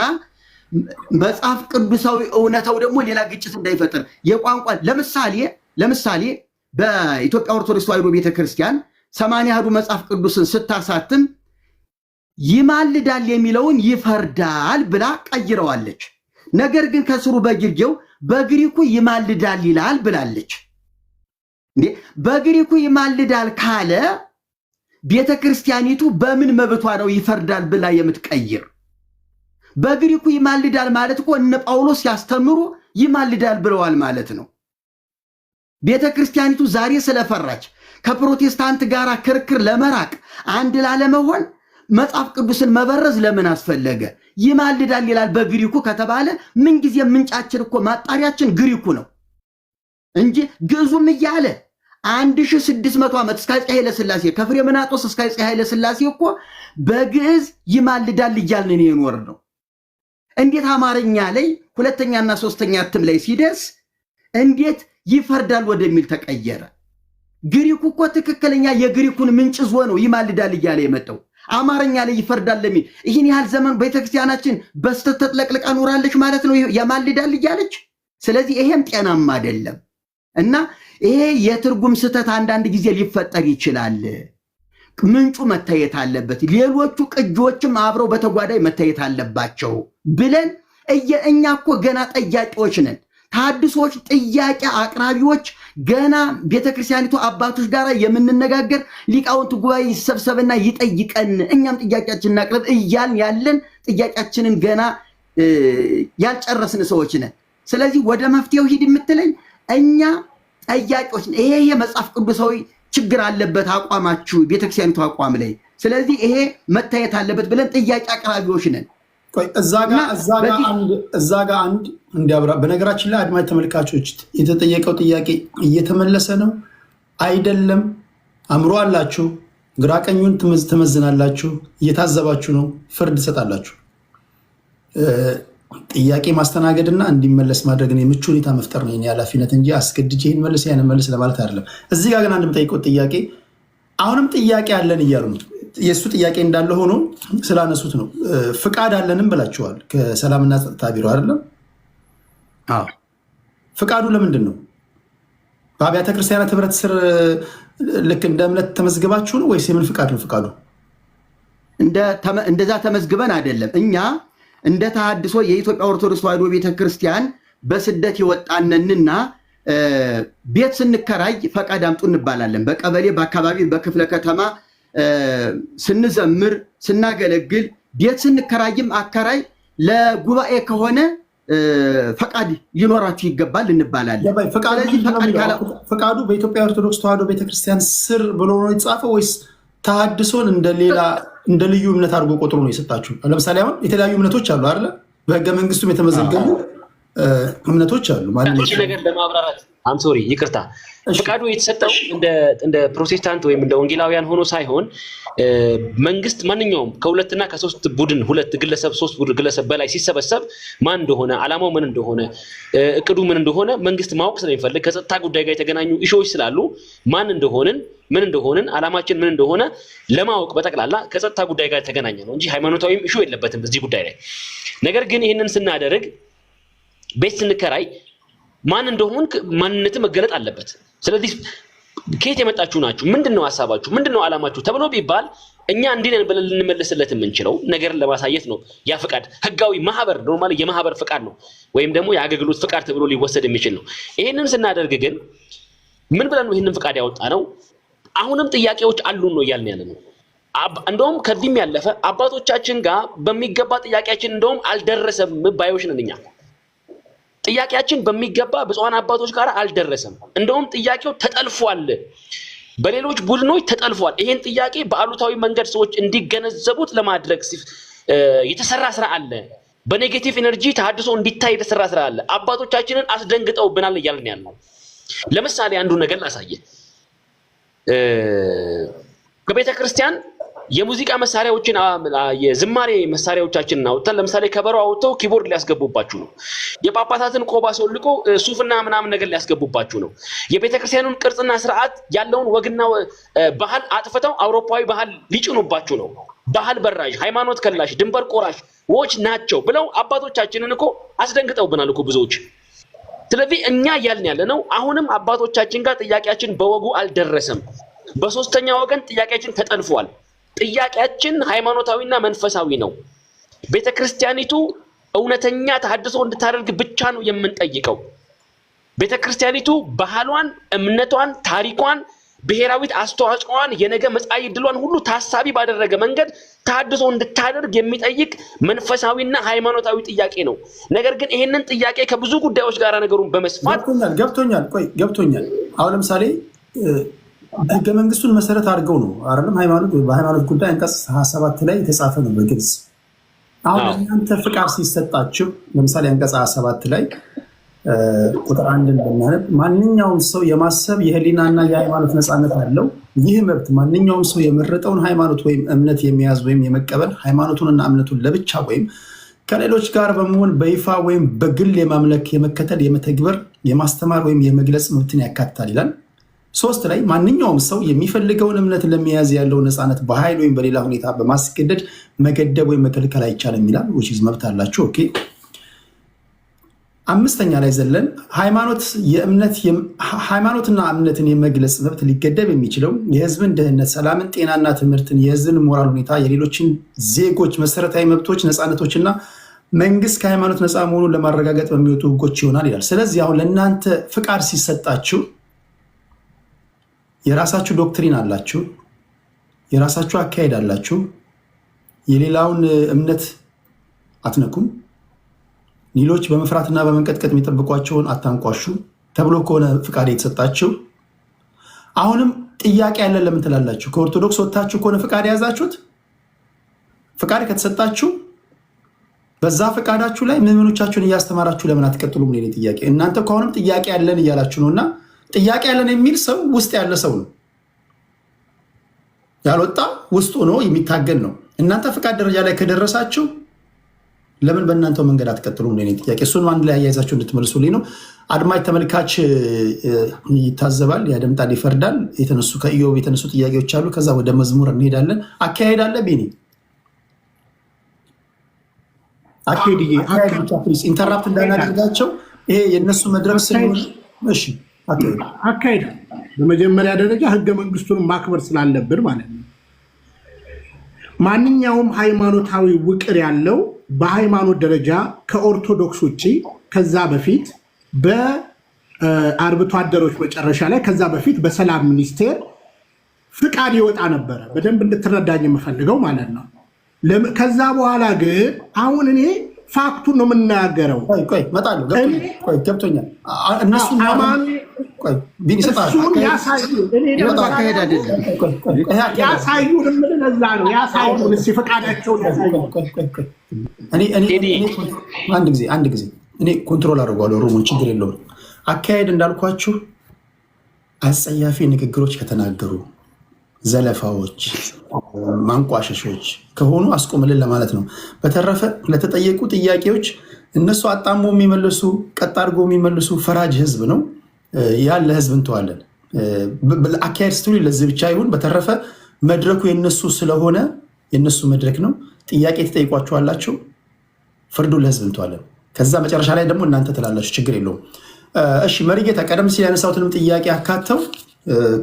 መጽሐፍ ቅዱሳዊ እውነታው ደግሞ ሌላ ግጭት እንዳይፈጠር የቋንቋ ለምሳሌ በኢትዮጵያ ኦርቶዶክስ ተዋሕዶ ቤተክርስቲያን 80 አሐዱ መጽሐፍ ቅዱስን ስታሳትም ይማልዳል የሚለውን ይፈርዳል ብላ ቀይረዋለች። ነገር ግን ከስሩ በግርጌው በግሪኩ ይማልዳል ይላል ብላለች። በግሪኩ ይማልዳል ካለ ቤተክርስቲያኒቱ በምን መብቷ ነው ይፈርዳል ብላ የምትቀይር? በግሪኩ ይማልዳል ማለት እኮ እነ ጳውሎስ ሲያስተምሩ ይማልዳል ብለዋል ማለት ነው። ቤተክርስቲያኒቱ ዛሬ ስለፈራች ከፕሮቴስታንት ጋር ክርክር ለመራቅ አንድ ላለመሆን መጽሐፍ ቅዱስን መበረዝ ለምን አስፈለገ? ይማልዳል ይላል በግሪኩ ከተባለ ምንጊዜ ምንጫችን እኮ ማጣሪያችን ግሪኩ ነው እንጂ ግዕዙም እያለ 1600 ዓመት እስከ አፄ ኃይለ ሥላሴ ከፍሬምናጦስ እስከ አፄ ኃይለ ሥላሴ እኮ በግዕዝ ይማልዳል እያልን የኖር ነው። እንዴት አማርኛ ላይ ሁለተኛና ሶስተኛ እትም ላይ ሲደርስ እንዴት ይፈርዳል ወደሚል ተቀየረ? ግሪኩ እኮ ትክክለኛ የግሪኩን ምንጭ ዞ ነው ይማልዳል እያለ የመጣው። አማርኛ ላይ ይፈርዳል ለሚል ይህን ያህል ዘመን ቤተክርስቲያናችን በስተት ተጥለቅልቃ ኖራለች ማለት ነው ያማልዳል እያለች። ስለዚህ ይሄም ጤናማ አይደለም እና ይሄ የትርጉም ስህተት አንዳንድ ጊዜ ሊፈጠር ይችላል። ምንጩ መታየት አለበት። ሌሎቹ ቅጂዎችም አብረው በተጓዳኝ መታየት አለባቸው ብለን እኛ እኮ ገና ጠያቂዎች ነን። ተሐድሶች ጥያቄ አቅራቢዎች ገና ቤተክርስቲያኒቱ አባቶች ጋር የምንነጋገር ሊቃውንት ጉባኤ ይሰብሰብና ይጠይቀን እኛም ጥያቄያችንን እናቅርብ እያልን ያለን ጥያቄያችንን ገና ያልጨረስን ሰዎች ነን። ስለዚህ ወደ መፍትሄው ሂድ የምትለኝ እኛ ጠያቂዎች ነን። ይሄ መጽሐፍ ቅዱሳዊ ችግር አለበት አቋማችሁ ቤተክርስቲያኒቱ አቋም ላይ። ስለዚህ ይሄ መታየት አለበት ብለን ጥያቄ አቅራቢዎች ነን። እዛ ጋ አንድ እንዲያብራ። በነገራችን ላይ አድማጭ ተመልካቾች የተጠየቀው ጥያቄ እየተመለሰ ነው አይደለም? አእምሮ አላችሁ፣ ግራ ቀኙን ትመዝናላችሁ፣ እየታዘባችሁ ነው፣ ፍርድ ትሰጣላችሁ። ጥያቄ ማስተናገድና እንዲመለስ ማድረግን የምቹ ሁኔታ መፍጠር ነው የኔ ኃላፊነት እንጂ አስገድጄ ይህን መልስ ያን መልስ ለማለት አይደለም። እዚህ ጋር ግን አንድ የምጠይቀው ጥያቄ አሁንም ጥያቄ አለን እያሉ ነው። የእሱ ጥያቄ እንዳለ ሆኖ ስላነሱት ነው። ፍቃድ አለንም ብላችኋል ከሰላምና ጸጥታ ቢሮ አይደለም? ፍቃዱ ለምንድን ነው? በአብያተ ክርስቲያናት ህብረት ስር ልክ እንደ እምነት ተመዝግባችሁ ነው ወይስ የምን ፍቃድ ነው? ፍቃዱ እንደዛ ተመዝግበን አይደለም። እኛ እንደ ተሐድሶ የኢትዮጵያ ኦርቶዶክስ ተዋሕዶ ቤተክርስቲያን በስደት የወጣነንና ቤት ስንከራይ ፈቃድ አምጡ እንባላለን። በቀበሌ በአካባቢ በክፍለ ከተማ ስንዘምር ስናገለግል ቤት ስንከራይም አከራይ ለጉባኤ ከሆነ ፈቃድ ሊኖራችሁ ይገባል እንባላለን። ፈቃዱ በኢትዮጵያ ኦርቶዶክስ ተዋሕዶ ቤተክርስቲያን ስር ብሎ ነው የተጻፈው ወይስ ተሐድሶን እንደ ልዩ እምነት አድርጎ ቆጥሮ ነው የሰጣችሁ? ለምሳሌ አሁን የተለያዩ እምነቶች አሉ አይደለ? በህገ መንግስቱም የተመዘገቡ እምነቶች አሉ። ነገር ለማብራራት ሶሪ ይቅርታ፣ ፍቃዱ የተሰጠው እንደ ፕሮቴስታንት ወይም እንደ ወንጌላውያን ሆኖ ሳይሆን መንግስት ማንኛውም ከሁለትና ከሶስት ቡድን ሁለት ግለሰብ ሶስት ቡድን ግለሰብ በላይ ሲሰበሰብ ማን እንደሆነ አላማው ምን እንደሆነ እቅዱ ምን እንደሆነ መንግስት ማወቅ ስለሚፈልግ ከጸጥታ ጉዳይ ጋር የተገናኙ ኢሹዎች ስላሉ ማን እንደሆነን ምን እንደሆነን አላማችን ምን እንደሆነ ለማወቅ በጠቅላላ ከጸጥታ ጉዳይ ጋር የተገናኘ ነው እንጂ ሃይማኖታዊም ኢሹ የለበትም እዚህ ጉዳይ ላይ። ነገር ግን ይህንን ስናደርግ ቤት ስንከራይ ማን እንደሆን ማንነት መገለጥ አለበት። ስለዚህ ከየት የመጣችሁ ናችሁ? ምንድነው ሐሳባችሁ? ምንድነው ዓላማችሁ ተብሎ ቢባል እኛ እንዲህ ነን ብለን ልንመለስለት የምንችለው ነገርን ለማሳየት ነው። ያ ፍቃድ ህጋዊ ማህበር ኖርማሊ የማህበር ፍቃድ ነው ወይም ደግሞ የአገልግሎት ፍቃድ ተብሎ ሊወሰድ የሚችል ነው። ይሄንን ስናደርግ ግን ምን ብለን ነው ይሄንን ፍቃድ ያወጣ ነው? አሁንም ጥያቄዎች አሉን ነው እያልን ያለ ነው። እንደውም ከዚህም ያለፈ አባቶቻችን ጋር በሚገባ ጥያቄያችን እንደውም አልደረሰም ባዮች ነን እኛ። ጥያቄያችን በሚገባ ብፁዓን አባቶች ጋር አልደረሰም። እንደውም ጥያቄው ተጠልፏል፣ በሌሎች ቡድኖች ተጠልፏል። ይሄን ጥያቄ በአሉታዊ መንገድ ሰዎች እንዲገነዘቡት ለማድረግ የተሰራ ስራ አለ። በኔጌቲቭ ኤነርጂ ተሐድሶ እንዲታይ የተሰራ ስራ አለ። አባቶቻችንን አስደንግጠውብናል እያልን ያለው። ለምሳሌ አንዱ ነገር ላሳየ። ከቤተ ክርስቲያን የሙዚቃ መሳሪያዎችን የዝማሬ መሳሪያዎቻችንን አውጥተን ለምሳሌ ከበሮ አውጥተው ኪቦርድ ሊያስገቡባችሁ ነው። የጳጳሳትን ቆብ አስወልቆ ሱፍና ምናምን ነገር ሊያስገቡባችሁ ነው። የቤተክርስቲያኑን ቅርጽና ስርዓት ያለውን ወግና ባህል አጥፍተው አውሮፓዊ ባህል ሊጭኑባችሁ ነው። ባህል በራዥ፣ ሃይማኖት ከላሽ፣ ድንበር ቆራሽ ዎች ናቸው ብለው አባቶቻችንን እኮ አስደንግጠውብናል እኮ ብዙዎች። ስለዚህ እኛ እያልን ያለ ነው አሁንም አባቶቻችን ጋር ጥያቄያችን በወጉ አልደረሰም። በሶስተኛ ወገን ጥያቄያችን ተጠልፏል። ጥያቄያችን ሃይማኖታዊና መንፈሳዊ ነው። ቤተክርስቲያኒቱ እውነተኛ ተሐድሶ እንድታደርግ ብቻ ነው የምንጠይቀው። ቤተክርስቲያኒቱ ባህሏን፣ እምነቷን፣ ታሪኳን፣ ብሔራዊት አስተዋጽኦዋን፣ የነገ መጻኢ ዕድሏን ሁሉ ታሳቢ ባደረገ መንገድ ተሐድሶ እንድታደርግ የሚጠይቅ መንፈሳዊና ሃይማኖታዊ ጥያቄ ነው። ነገር ግን ይሄንን ጥያቄ ከብዙ ጉዳዮች ጋር ነገሩን በመስፋት ገብቶኛል። አሁን ለምሳሌ ህገ መንግስቱን መሰረት አድርገው ነው አይደለም በሃይማኖት ጉዳይ አንቀጽ 27 ላይ የተጻፈ ነው በግልጽ። አሁን እናንተ ፍቃድ ሲሰጣችሁ ለምሳሌ አንቀጽ 27 ላይ ቁጥር 1ን ብናነብ ማንኛውም ሰው የማሰብ የህሊናና የሃይማኖት ነፃነት አለው። ይህ መብት ማንኛውም ሰው የመረጠውን ሃይማኖት ወይም እምነት የሚያዝ ወይም የመቀበል ሃይማኖቱንና እምነቱን ለብቻ ወይም ከሌሎች ጋር በመሆን በይፋ ወይም በግል የማምለክ፣ የመከተል፣ የመተግበር፣ የማስተማር ወይም የመግለጽ መብትን ያካትታል ይላል። 3 ላይ ማንኛውም ሰው የሚፈልገውን እምነት ለመያዝ ያለው ነፃነት በኃይል ወይም በሌላ ሁኔታ በማስገደድ መገደብ ወይም መከልከል አይቻልም ይላል። which መብት አላቸው። ኦኬ 5ኛ ላይ ዘለን ሃይማኖትና እምነትን የመግለጽ መብት ሊገደብ የሚችለው የህዝብን ደህንነት፣ ሰላምን፣ ጤናና ትምህርትን፣ የህዝብን ሞራል ሁኔታ፣ የሌሎችን ዜጎች መሰረታዊ መብቶች፣ ነፃነቶችና መንግስት ከሃይማኖት ነፃ መሆኑን ለማረጋገጥ በሚወጡ ህጎች ይሆናል ይላል። ስለዚህ አሁን ለእናንተ ፍቃድ ሲሰጣችሁ የራሳችሁ ዶክትሪን አላችሁ፣ የራሳችሁ አካሄድ አላችሁ። የሌላውን እምነት አትነኩም፣ ሌሎች በመፍራትና በመንቀጥቀጥ የሚጠብቋቸውን አታንቋሹ ተብሎ ከሆነ ፍቃድ የተሰጣችሁ አሁንም ጥያቄ ያለን ለምን ትላላችሁ? ከኦርቶዶክስ ወጥታችሁ ከሆነ ፍቃድ የያዛችሁት ፍቃድ ከተሰጣችሁ በዛ ፍቃዳችሁ ላይ ምዕመኖቻችሁን እያስተማራችሁ ለምን አትቀጥሉም? ሌላ ጥያቄ እናንተ ከሆነም ጥያቄ ያለን እያላችሁ ነውና ጥያቄ ያለን የሚል ሰው ውስጥ ያለ ሰው ነው። ያልወጣ ውስጡ ነው የሚታገል ነው። እናንተ ፍቃድ ደረጃ ላይ ከደረሳችሁ ለምን በእናንተው መንገድ አትቀጥሉም? ለኔ ጥያቄ እሱን አንድ ላይ አያይዛችሁ እንድትመልሱልኝ ነው። አድማጭ ተመልካች ይታዘባል፣ ያደምጣል፣ ይፈርዳል። ከኢዮብ የተነሱ ጥያቄዎች አሉ። ከዛ ወደ መዝሙር እንሄዳለን። አካሄድ አለ ቢኒ ኢንተራፕት እንዳናደርጋቸው ይሄ የእነሱ መድረክ ስለሆነ እሺ አካሄድ በመጀመሪያ ደረጃ ህገ መንግስቱን ማክበር ስላለብን ማለት ነው። ማንኛውም ሃይማኖታዊ ውቅር ያለው በሃይማኖት ደረጃ ከኦርቶዶክስ ውጭ ከዛ በፊት በአርብቶ አደሮች መጨረሻ ላይ ከዛ በፊት በሰላም ሚኒስቴር ፍቃድ ይወጣ ነበረ። በደንብ እንድትረዳኝ የምፈልገው ማለት ነው። ከዛ በኋላ ግን አሁን እኔ ፋክቱን ነው የምናገረው። ገብቶኛል። ቢኒ ሰጣሽ እሱን ያሳዩ። እኔ ደግሞ አካሄድ አይደለም ያሳዩን ምን ለዛ ነው ያሳዩን። እስኪ ፈቃዳቸውን ያሳዩ። አንድ ጊዜ እኔ ኮንትሮል አድርጓለሁ። ሮሙን ችግር የለውም። አካሄድ እንዳልኳችሁ አጸያፊ ንግግሮች ከተናገሩ፣ ዘለፋዎች፣ ማንቋሸሾች ከሆኑ አስቆምልን ለማለት ነው። በተረፈ ለተጠየቁ ጥያቄዎች እነሱ አጣሞ የሚመልሱ ቀጥ አድርጎ የሚመልሱ ፈራጅ ህዝብ ነው። ያን ለህዝብ እንተዋለን። አካሄድ ስትሉ ለዚህ ብቻ ይሁን። በተረፈ መድረኩ የነሱ ስለሆነ የነሱ መድረክ ነው። ጥያቄ ተጠይቋችኋላችሁ፣ ፍርዱን ለህዝብ እንተዋለን። ከዛ መጨረሻ ላይ ደግሞ እናንተ ትላላችሁ። ችግር የለውም። እሺ መሪጌታ ቀደም ሲል ያነሳሁትንም ጥያቄ አካተው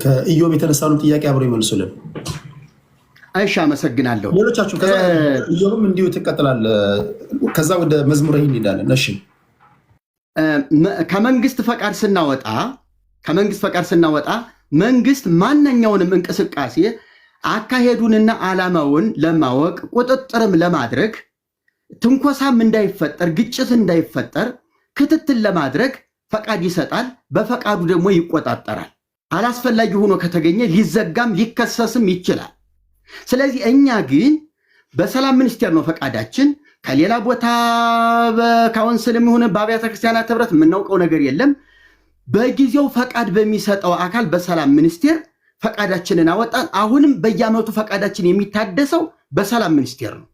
ከኢዮብ የተነሳውንም ጥያቄ አብሮ ይመልሱልን። እሺ አመሰግናለሁ። ሌሎቻችሁ ኢዮብም እንዲሁ ትቀጥላል። ከዛ ወደ መዝሙረ እንሄዳለን። እሺ ከመንግስት ፈቃድ ስናወጣ መንግስት ማንኛውንም እንቅስቃሴ አካሄዱንና ዓላማውን ለማወቅ ቁጥጥርም ለማድረግ ትንኮሳም እንዳይፈጠር ግጭት እንዳይፈጠር ክትትል ለማድረግ ፈቃድ ይሰጣል። በፈቃዱ ደግሞ ይቆጣጠራል። አላስፈላጊ ሆኖ ከተገኘ ሊዘጋም ሊከሰስም ይችላል። ስለዚህ እኛ ግን በሰላም ሚኒስቴር ነው ፈቃዳችን። ከሌላ ቦታ በካውንስልም ሆነ በአብያተ ክርስቲያናት ህብረት የምናውቀው ነገር የለም። በጊዜው ፈቃድ በሚሰጠው አካል በሰላም ሚኒስቴር ፈቃዳችንን አወጣን። አሁንም በየዓመቱ ፈቃዳችን የሚታደሰው በሰላም ሚኒስቴር ነው።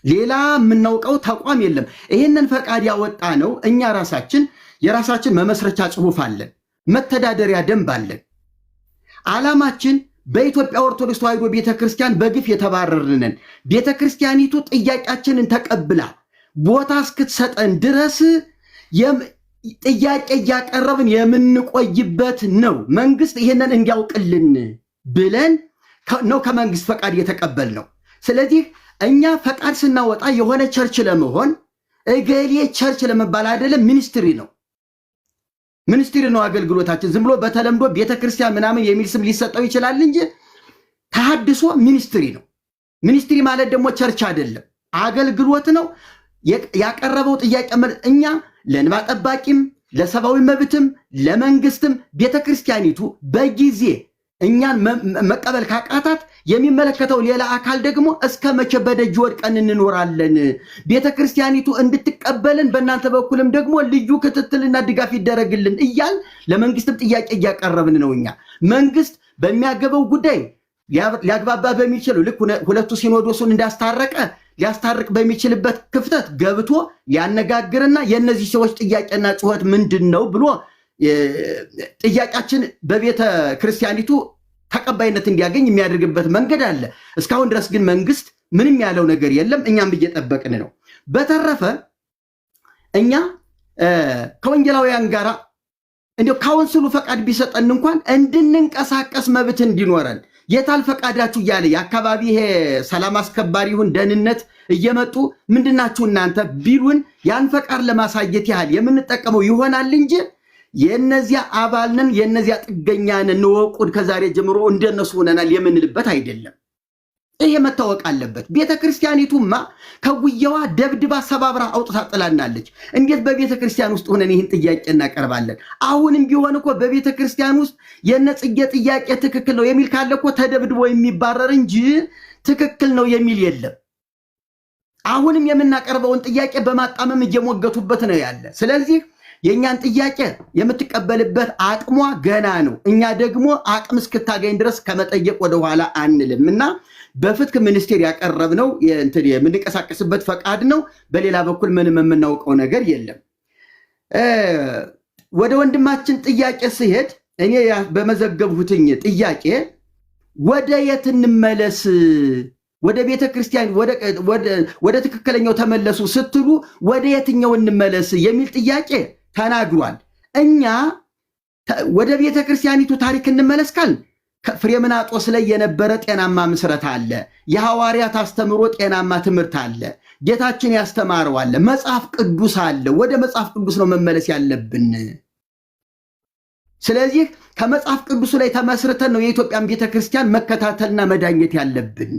ሌላ የምናውቀው ተቋም የለም። ይህንን ፈቃድ ያወጣ ነው እኛ ራሳችን። የራሳችን መመስረቻ ጽሑፍ አለን፣ መተዳደሪያ ደንብ አለን። ዓላማችን በኢትዮጵያ ኦርቶዶክስ ተዋሕዶ ቤተክርስቲያን በግፍ የተባረርንን ቤተክርስቲያኒቱ ጥያቄያችንን ተቀብላ ቦታ እስክትሰጠን ድረስ ጥያቄ እያቀረብን የምንቆይበት ነው። መንግስት ይሄንን እንዲያውቅልን ብለን ነው ከመንግስት ፈቃድ የተቀበል ነው። ስለዚህ እኛ ፈቃድ ስናወጣ የሆነ ቸርች ለመሆን እገሌ ቸርች ለመባል አይደለም፣ ሚኒስትሪ ነው አገልግሎታችን። ዝም ብሎ በተለምዶ ቤተክርስቲያን ምናምን የሚል ስም ሊሰጠው ይችላል እንጂ ተሐድሶ ሚኒስትሪ ነው። ሚኒስትሪ ማለት ደግሞ ቸርች አይደለም፣ አገልግሎት ነው። ያቀረበው ጥያቄ እኛ ለእንባ ጠባቂም ለሰብአዊ መብትም ለመንግስትም ቤተክርስቲያኒቱ በጊዜ እኛን መቀበል ካቃታት የሚመለከተው ሌላ አካል ደግሞ እስከ መቼ በደጅ ወድቀን እንኖራለን? ቤተክርስቲያኒቱ እንድትቀበልን በእናንተ በኩልም ደግሞ ልዩ ክትትልና ድጋፍ ይደረግልን እያል ለመንግስትም ጥያቄ እያቀረብን ነው። እኛ መንግስት በሚያገበው ጉዳይ ሊያግባባ በሚችለው ልክ ሁለቱ ሲኖዶሱን እንዳስታረቀ ሊያስታርቅ በሚችልበት ክፍተት ገብቶ ሊያነጋግርና የእነዚህ ሰዎች ጥያቄና ጩኸት ምንድን ነው ብሎ ጥያቄያችን በቤተ ክርስቲያኒቱ ተቀባይነት እንዲያገኝ የሚያደርግበት መንገድ አለ። እስካሁን ድረስ ግን መንግስት ምንም ያለው ነገር የለም። እኛም እየጠበቅን ነው። በተረፈ እኛ ከወንጌላውያን ጋር እንዲያው ካውንስሉ ፈቃድ ቢሰጠን እንኳን እንድንንቀሳቀስ መብት እንዲኖረን የታል ፈቃዳችሁ እያለ የአካባቢ ይሄ ሰላም አስከባሪ ይሁን ደህንነት እየመጡ ምንድናችሁ እናንተ ቢሉን ያን ፈቃድ ለማሳየት ያህል የምንጠቀመው ይሆናል እንጂ የነዚያ አባልነን የነዚያ ጥገኛን እንወቁድ ከዛሬ ጀምሮ እንደነሱ ሆነናል የምንልበት አይደለም። ይሄ መታወቅ አለበት። ቤተክርስቲያኒቱማ ከጉያዋ ደብድባ ሰባብራ አውጥታ ጥላናለች። እንዴት በቤተክርስቲያን ውስጥ ሆነን ይህን ጥያቄ እናቀርባለን? አሁንም ቢሆን እኮ በቤተክርስቲያን ውስጥ የነጽጌ ጥያቄ ትክክል ነው የሚል ካለ እኮ ተደብድቦ የሚባረር እንጂ ትክክል ነው የሚል የለም። አሁንም የምናቀርበውን ጥያቄ በማጣመም እየሞገቱበት ነው ያለ። ስለዚህ የእኛን ጥያቄ የምትቀበልበት አቅሟ ገና ነው። እኛ ደግሞ አቅም እስክታገኝ ድረስ ከመጠየቅ ወደኋላ አንልም እና በፍትህ ሚኒስቴር ያቀረብነው የምንቀሳቀስበት ፈቃድ ነው። በሌላ በኩል ምንም የምናውቀው ነገር የለም። ወደ ወንድማችን ጥያቄ ስሄድ እኔ በመዘገብሁትኝ ጥያቄ ወደ የት እንመለስ፣ ወደ ቤተ ክርስቲያን ወደ ትክክለኛው ተመለሱ ስትሉ ወደ የትኛው እንመለስ የሚል ጥያቄ ተናግሯል። እኛ ወደ ቤተ ክርስቲያኒቱ ታሪክ እንመለስ ካል ፍሬምናጦስ ላይ የነበረ ጤናማ ምስረት አለ። የሐዋርያት አስተምሮ ጤናማ ትምህርት አለ። ጌታችን ያስተማረው አለ። መጽሐፍ ቅዱስ አለ። ወደ መጽሐፍ ቅዱስ ነው መመለስ ያለብን። ስለዚህ ከመጽሐፍ ቅዱስ ላይ ተመስርተን ነው የኢትዮጵያን ቤተክርስቲያን መከታተልና መዳኘት ያለብን።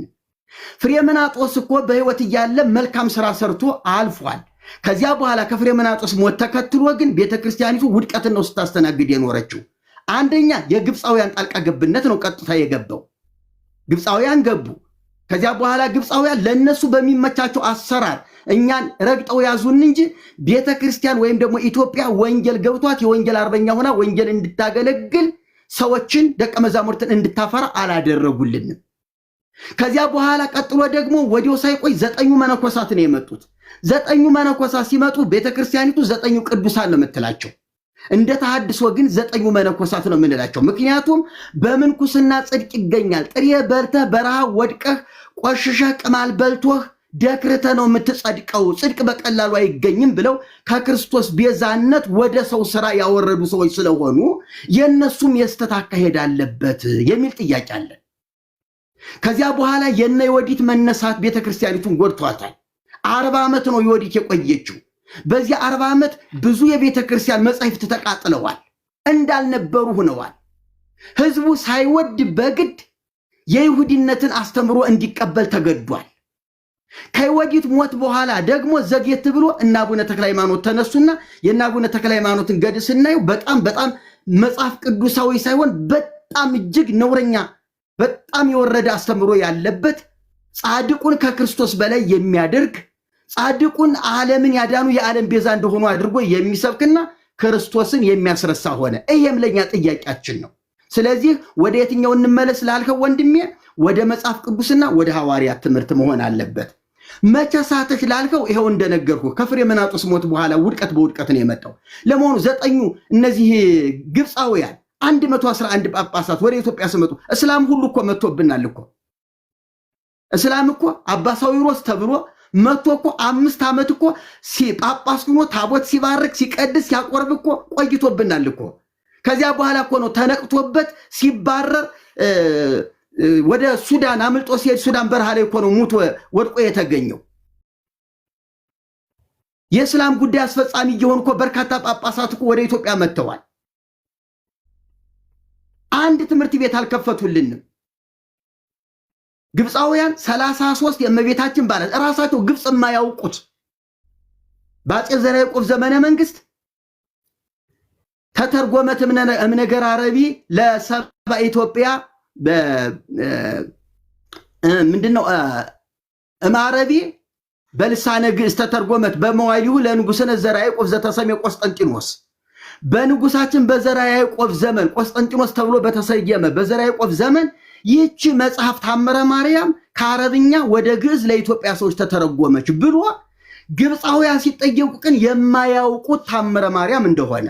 ፍሬምናጦስ እኮ በሕይወት እያለ መልካም ስራ ሰርቶ አልፏል። ከዚያ በኋላ ከፍሬምናጦስ ሞት ተከትሎ ግን ቤተክርስቲያኒቱ ውድቀትን ነው ስታስተናግድ የኖረችው። አንደኛ የግብፃውያን ጣልቃ ገብነት ነው ቀጥታ የገባው። ግብፃውያን ገቡ። ከዚያ በኋላ ግብፃውያን ለነሱ በሚመቻቸው አሰራር እኛን ረግጠው ያዙን እንጂ ቤተክርስቲያን ወይም ደግሞ ኢትዮጵያ ወንጌል ገብቷት የወንጌል አርበኛ ሆና ወንጌል እንድታገለግል ሰዎችን ደቀ መዛሙርትን እንድታፈራ አላደረጉልንም። ከዚያ በኋላ ቀጥሎ ደግሞ ወዲያው ሳይቆይ 9 መነኮሳት ነው የመጡት። 9 መነኮሳት ሲመጡ ቤተክርስቲያኒቱ 9 ቅዱሳን ነው የምትላቸው። እንደ ተሐድሶ ግን 9 መነኮሳት ነው የምንላቸው። ምክንያቱም በምንኩስና ጽድቅ ይገኛል። ጥሬ በልተህ በረሃ ወድቀህ ቆሽሸህ ቅማል በልቶህ ደክርተህ ነው የምትጸድቀው፣ ጽድቅ በቀላሉ አይገኝም ብለው ከክርስቶስ ቤዛነት ወደ ሰው ስራ ያወረዱ ሰዎች ስለሆኑ የነሱም የስተት አካሄድ አለበት የሚል ጥያቄ አለ። ከዚያ በኋላ የነ ዮዲት መነሳት ቤተክርስቲያኒቱን ጎድቷታል። 40 ዓመት ነው ዮዲት የቆየችው። በዚህ 40 ዓመት ብዙ የቤተክርስቲያን መጻሕፍት ተቃጥለዋል፣ እንዳልነበሩ ሆነዋል። ህዝቡ ሳይወድ በግድ የይሁዲነትን አስተምሮ እንዲቀበል ተገዷል። ከዮዲት ሞት በኋላ ደግሞ ዘግየት ብሎ እና አቡነ ተክለ ሃይማኖት ተነሱና የና አቡነ ተክለ ሃይማኖትን ገድል ስናየው በጣም መጽሐፍ ቅዱሳዊ ሳይሆን በጣም እጅግ ነውረኛ በጣም የወረደ አስተምሮ ያለበት ጻድቁን ከክርስቶስ በላይ የሚያደርግ ጻድቁን ዓለምን ያዳኑ የዓለም ቤዛ እንደሆኑ አድርጎ የሚሰብክና ክርስቶስን የሚያስረሳ ሆነ። ይሄም ለኛ ጥያቄያችን ነው። ስለዚህ ወደ የትኛው እንመለስ ላልከው ወንድሜ ወደ መጽሐፍ ቅዱስና ወደ ሐዋርያት ትምህርት መሆን አለበት። መቼ ሳተሽ ላልከው ይሄው እንደነገርኩ ከፍሬምናጦስ ሞት በኋላ ውድቀት በውድቀት ነው የመጣው። ለመሆኑ 9 እነዚህ ግብፃውያን 111 ጳጳሳት ወደ ኢትዮጵያ ሲመጡ እስላም ሁሉ እኮ መጥቶብናል እኮ። እስላም እኮ አባ ሳዊሮስ ተብሎ መጥቶ እኮ 5 ዓመት እኮ ጳጳስ ሆኖ ታቦት ሲባርክ ሲቀድስ ሲያቆርብ እኮ ቆይቶብናል እኮ። ከዚያ በኋላ እኮ ነው ተነቅቶበት ሲባረር ወደ ሱዳን አምልጦ ሲሄድ ሱዳን በረሃ ላይ እኮ ነው ሙቶ ወድቆ የተገኘው። የእስላም ጉዳይ አስፈጻሚ እየሆኑ እኮ በርካታ ጳጳሳት እኮ ወደ ኢትዮጵያ መጥተዋል። አንድ ትምህርት ቤት አልከፈቱልንም። ግብፃውያን 33 የእመቤታችን ባላት ራሳቸው ግብፅ የማያውቁት በአፄ ዘርዓ ያዕቆብ ዘመነ መንግስት ተተርጎመት እምነገር አረቢ ለሰባ ኢትዮጵያ ምንድነው እማረቢ በልሳነ ግዕዝ ተተርጎመት በመዋዕሊሁ ለንጉሥነ ዘርዓ ያዕቆብ ዘተሰሜ ቆስጠንጢኖስ። በንጉሳችን በዘርዓ ያዕቆብ ዘመን ቆስጠንጢኖስ ተብሎ በተሰየመ በዘርዓ ያዕቆብ ዘመን ይህች መጽሐፍ ታምረ ማርያም ከአረብኛ ወደ ግዕዝ ለኢትዮጵያ ሰዎች ተተረጎመች ብሎ ግብፃውያን ሲጠየቁ ግን የማያውቁት ታምረ ማርያም እንደሆነ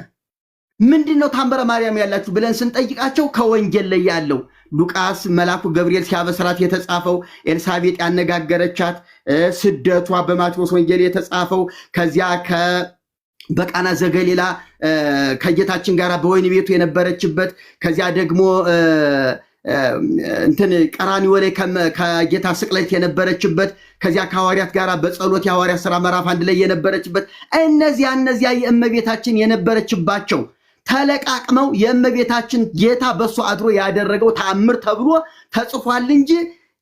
ምንድነው ታምረ ማርያም ያላችሁ ብለን ስንጠይቃቸው ከወንጌል ላይ ያለው ሉቃስ መልአኩ ገብርኤል ሲያበስራት የተጻፈው ኤልሳቤጥ ያነጋገረቻት ስደቷ በማቴዎስ ወንጌል የተጻፈው ከዚያ በቃና ዘገሊላ ከጌታችን ጋር በወይን ቤቱ የነበረችበት ከዚያ ደግሞ እንትን ቀራንዮ ላይ ከጌታ ስቅለት የነበረችበት ከዚያ ከሐዋርያት ጋር በጸሎት የሐዋርያት ሥራ ምዕራፍ 1 ላይ የነበረችበት እነዚያ የእመቤታችን የነበረችባቸው ተለቃቅመው የእመቤታችን ጌታ በሱ አድሮ ያደረገው ተአምር ተብሎ ተጽፏል እንጂ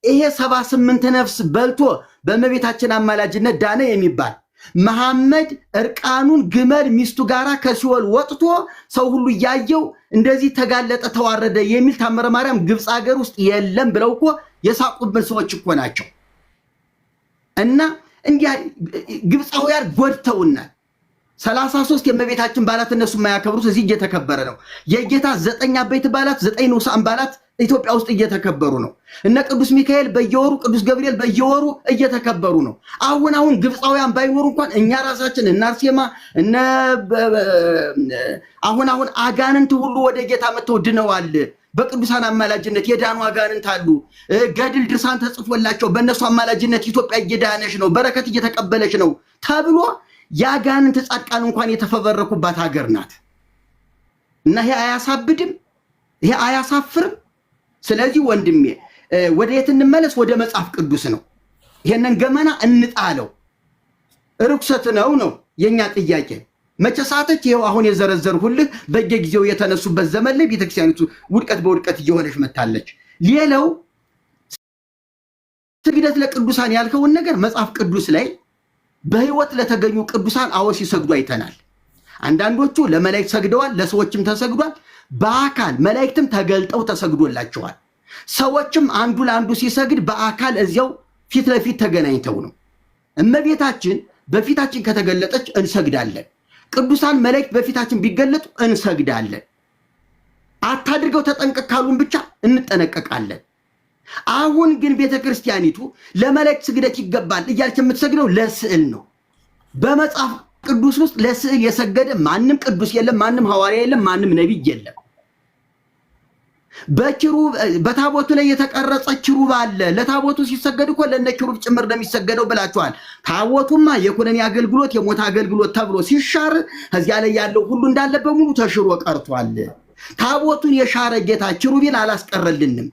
ይሄ 78 ነፍስ በልቶ በእመቤታችን አማላጅነት ዳነ የሚባል መሐመድ እርቃኑን ግመል ሚስቱ ጋራ ከሲኦል ወጥቶ ሰው ሁሉ ያየው እንደዚህ ተጋለጠ ተዋረደ የሚል ታምረ ማርያም ግብፅ ሀገር ውስጥ የለም ብለው እኮ የሳቁብን ሰዎች እኮ ናቸው። እና እንዲያ ግብፃውያን ጎድተውናል። 33 የእመቤታችን በዓላት እነሱ የማያከብሩት እዚህ እየተከበረ ነው። የጌታ 9 አበይት በዓላት 9 ንዑሳን በዓላት ኢትዮጵያ ውስጥ እየተከበሩ ነው። እነ ቅዱስ ሚካኤል በየወሩ ቅዱስ ገብርኤል በየወሩ እየተከበሩ ነው። አሁን ግብፃውያን ባይኖሩ እንኳን እኛ ራሳችን እነ አርሴማ እነ አሁን አጋንንት ሁሉ ወደ ጌታ መጥተው ድነዋል። በቅዱሳን አማላጅነት የዳኑ አጋንንት አሉ። ገድል ድርሳን ተጽፎላቸው በእነሱ አማላጅነት ኢትዮጵያ እየዳነች ነው፣ በረከት እየተቀበለች ነው ተብሎ ያጋንንት ጻድቃን እንኳን የተፈበረኩባት ሀገር ናት። እና ይሄ አያሳብድም? ይሄ አያሳፍርም? ስለዚህ ወንድሜ ወደ የት እንመለስ? ወደ መጽሐፍ ቅዱስ ነው። ይሄንን ገመና እንጣለው። ርኩሰት ነው የኛ ጥያቄ። መቼ ሳተች? ይሄው አሁን የዘረዘርሁልህ በየጊዜው የተነሱበት ዘመን ላይ ቤተክርስቲያኒቱ ውድቀት በውድቀት እየሆነች መታለች። ሌላው ስግደት ለቅዱሳን ያልከውን ነገር መጽሐፍ ቅዱስ ላይ በህይወት ለተገኙ ቅዱሳን አዎ ሲሰግዱ አይተናል። አንዳንዶቹ ለመላእክት ሰግደዋል፣ ለሰዎችም ተሰግዷል። በአካል መላእክትም ተገልጠው ተሰግዶላቸዋል። ሰዎችም አንዱ ለአንዱ ሲሰግድ በአካል እዚያው ፊት ለፊት ተገናኝተው ነው። እመቤታችን በፊታችን ከተገለጠች እንሰግዳለን። ቅዱሳን መላእክት በፊታችን ቢገለጡ እንሰግዳለን። አታድርገው ተጠንቀቅ ካሉን ብቻ እንጠነቀቃለን። አሁን ግን ቤተክርስቲያኒቱ ለመላእክት ስግደት ይገባል እያለች የምትሰግደው ለስዕል ነው። በመጽሐፍ ቅዱስ ውስጥ ለስዕል የሰገደ ማንም ቅዱስ የለም፣ ማንም ሐዋርያ የለም፣ ማንም ነቢይ የለም። በታቦቱ ላይ የተቀረጸ ኪሩብ አለ። ለታቦቱ ሲሰገድ እኮ ለነ ኪሩብ ጭምር እንደሚሰገደው ብላችኋል። ታቦቱማ የኩነኔ አገልግሎት የሞት አገልግሎት ተብሎ ሲሻር እዚያ ላይ ያለው ሁሉ እንዳለ በሙሉ ተሽሮ ቀርቷል። ታቦቱን የሻረ ጌታ ኪሩብን አላስቀረልንም።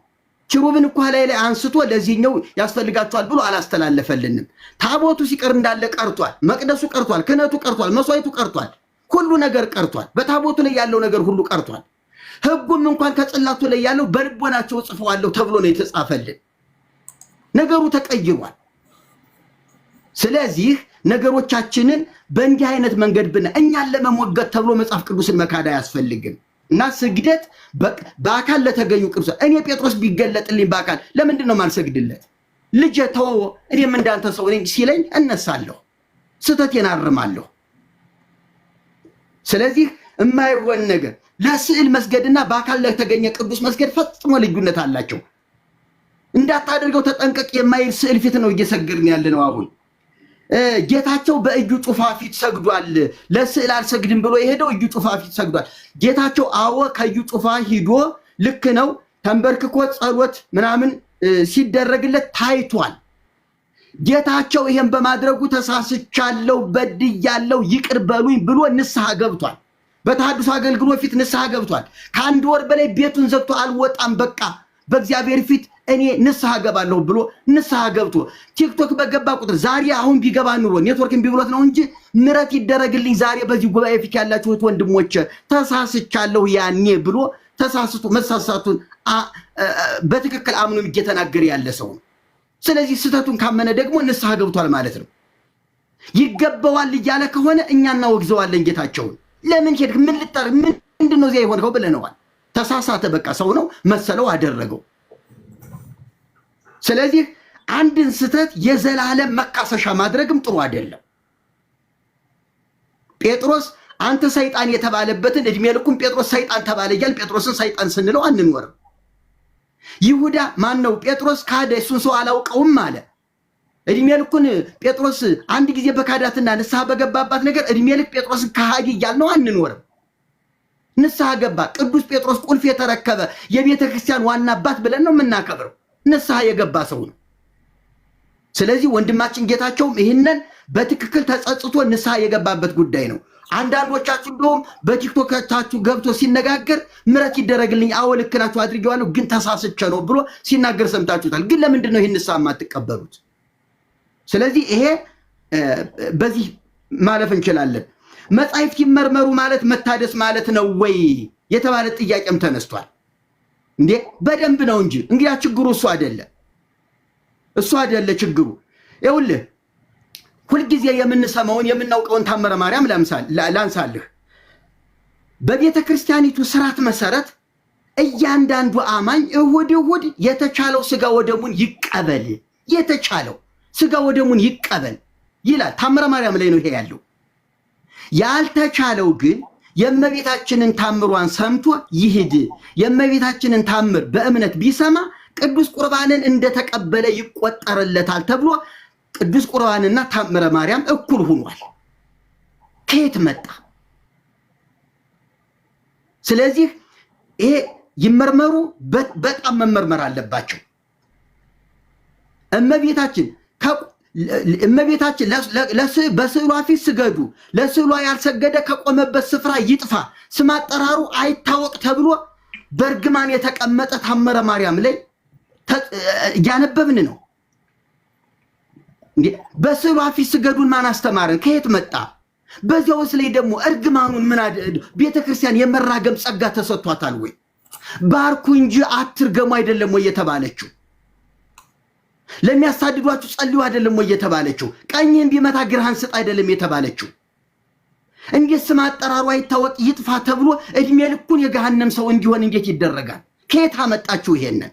ኪሩብን እኮ ላይ አንስቶ ለዚህኛው ያስፈልጋቸዋል ብሎ አላስተላለፈልንም። ታቦቱ ሲቀር እንዳለ ቀርቷል። መቅደሱ ቀርቷል፣ ክህነቱ ቀርቷል፣ መስዋዕቱ ቀርቷል፣ ሁሉ ነገር ቀርቷል። በታቦቱ ላይ ያለው ነገር ሁሉ ቀርቷል። ሕጉም እንኳን ከጽላቱ ላይ ያለው በልቦናቸው ጽፈዋለሁ ተብሎ ነው የተጻፈልን። ነገሩ ተቀይሯል። ስለዚህ ነገሮቻችንን በእንዲህ አይነት መንገድ እኛን ለመሞገት ተብሎ መጽሐፍ ቅዱስን መካድ አያስፈልግም። እና ስግደት በአካል ለተገኙ ቅዱሳን እኔ ጴጥሮስ ቢገለጥልኝ በአካል ለምንድን ነው ማልሰግድለት? ልጄ ተወው እኔም እንዳንተ ሰው ነኝ ሲለኝ እነሳለሁ፣ ስህተቴን አርማለሁ። ስለዚህ የማይሆን ነገር ለስዕል መስገድና በአካል ለተገኘ ቅዱስ መስገድ ፈጽሞ ልዩነት አላቸው። እንዳታደርገው ተጠንቀቅ የማይል ስዕል ፊት ነው እየሰገድን ያለ ነው። አሁን ጌታቸው በእዩ ጩፋ ፊት ሰግዷል። ለስዕል አልሰግድም ብሎ የሄደው እዩ ጩፋ ፊት ሰግዷል። ጌታቸው አዎ ከእዩ ጩፋ ሂዶ ልክ ነው ተንበርክኮ ጸሎት ምናምን ሲደረግለት ታይቷል። ጌታቸው ይሄን በማድረጉ ተሳስቻለሁ፣ በድያለሁ፣ ይቅር በሉኝ ብሎ ንስሐ ገብቷል። በተሐድሶ አገልግሎት ፊት ንስሐ ገብቷል። ከአንድ ወር በላይ ቤቱን ዘግቶ አልወጣም። በቃ በእግዚአብሔር ፊት እኔ ንስሐ ገባለሁ ብሎ ንስሐ ገብቶ ቲክቶክ በገባ ቁጥር ዛሬ አሁን ቢገባ ኑሮ ኔትወርክን ቢብሎት ነው እንጂ ምረት ይደረግልኝ ዛሬ በዚህ ጉባኤ ፊት ያላችሁት ወንድሞቼ ተሳስቻለሁ ያኔ ብሎ ተሳስቶ መሳሳቱን በትክክል አምኖ እየተናገረ ያለ ሰው ነው። ስለዚህ ስህተቱን ካመነ ደግሞ ንስሐ ገብቷል ማለት ነው። ይገባዋል እያለ ከሆነ እኛ እናወግዘዋለን ጌታቸውን። ለምን ሄድክ? ምን ልታር ምንድነው እዚያ የሆነው ብለነዋል። ተሳሳተ፣ በቃ ሰው ነው መሰለው አደረገው። ስለዚህ አንድን ስህተት የዘላለም መካሰሻ ማድረግም ጥሩ አይደለም። ጴጥሮስ አንተ ሰይጣን የተባለበትን እድሜ ልኩን ጴጥሮስ ሰይጣን ተባለ እያል ጴጥሮስን ሰይጣን ስንለው አንኖርም። ይሁዳ ማን ነው? ጴጥሮስ ካደ፣ እሱን ሰው አላውቀውም አለ። እድሜ ልኩን ጴጥሮስ አንድ ጊዜ በካዳትና ንስሐ በገባባት ነገር እድሜ ልክ ጴጥሮስን ከሃዲ እያልነው አንኖርም። ንስሐ ገባ። ቅዱስ ጴጥሮስ ቁልፍ የተረከበ የቤተ ክርስቲያን ዋና አባት ብለን ነው የምናከብረው። ንስሐ የገባ ሰው ነው። ስለዚህ ወንድማችን ጌታቸውም ይህንን በትክክል ተጸጽቶ ንስሐ የገባበት ጉዳይ ነው። አንዳንዶቻችሁ እንደውም በቲክቶካችሁ ገብቶ ሲነጋገር ምረት ይደረግልኝ አዎ ልክ ናችሁ አድርጌዋለሁ ግን ተሳስቼ ነው ብሎ ሲናገር ሰምታችሁታል። ግን ለምንድን ነው ይህን ንስሐ የማትቀበሉት? ስለዚህ ይሄ በዚህ ማለፍ እንችላለን። መጻሕፍት ይመርመሩ ማለት መታደስ ማለት ነው ወይ የተባለ ጥያቄም ተነስቷል። እንዴ በደንብ ነው እንጂ እንግዲያ ችግሩ እሱ አይደለ ችግሩ። ይኸውልህ ሁልጊዜ የምንሰማውን የምናውቀውን ታምረ ማርያም ላንሳልህ። በቤተ ክርስቲያኒቱ ስርዓት መሰረት እያንዳንዱ አማኝ እሁድ የተቻለው ስጋ ወደሙን ይቀበል፣ የተቻለው ስጋ ወደሙን ይቀበል ይላል። ታምረ ማርያም ላይ ነው ይሄ ያለው። ያልተቻለው ግን የእመቤታችንን ታምሯን ሰምቶ ይሂድ። የእመቤታችንን ታምር በእምነት ቢሰማ ቅዱስ ቁርባንን እንደተቀበለ ይቆጠርለታል ተብሎ ቅዱስ ቁርባንና ታምረ ማርያም እኩል ሆኗል። ከየት መጣ? ስለዚህ ይሄ ይመርመሩ፣ በጣም መመርመር አለባቸው። እመቤታችን በስዕሏ ፊት ስገዱ፣ ለስዕሏ ያልሰገደ ከቆመበት ስፍራ ይጥፋ፣ ስም አጠራሩ አይታወቅ ተብሎ በእርግማን የተቀመጠ ታምረ ማርያም ላይ እያነበብን ነው። በስዕሏ ፊት ስገዱን ማን አስተማረን? ከየት መጣ? በዚያውስ ላይ ደግሞ እርግማኑን ምን ቤተክርስቲያን የመራገም ጸጋ ተሰጥቷታል ወይ? ባርኩ እንጂ አትርገሙ አይደለም ወይ የተባለችው? ለሚያሳድዷችሁ ጸልዩ አይደለም ወይ የተባለችው? ቀኝህን ቢመታ ግራህን ስጥ አይደለም የተባለችው? እንዴት ስም አጠራሩ አይታወቅ ይጥፋ ተብሎ እድሜ ልኩን የገሃነም ሰው እንዲሆን እንዴት ይደረጋል? ከየት አመጣችሁ ይሄንን?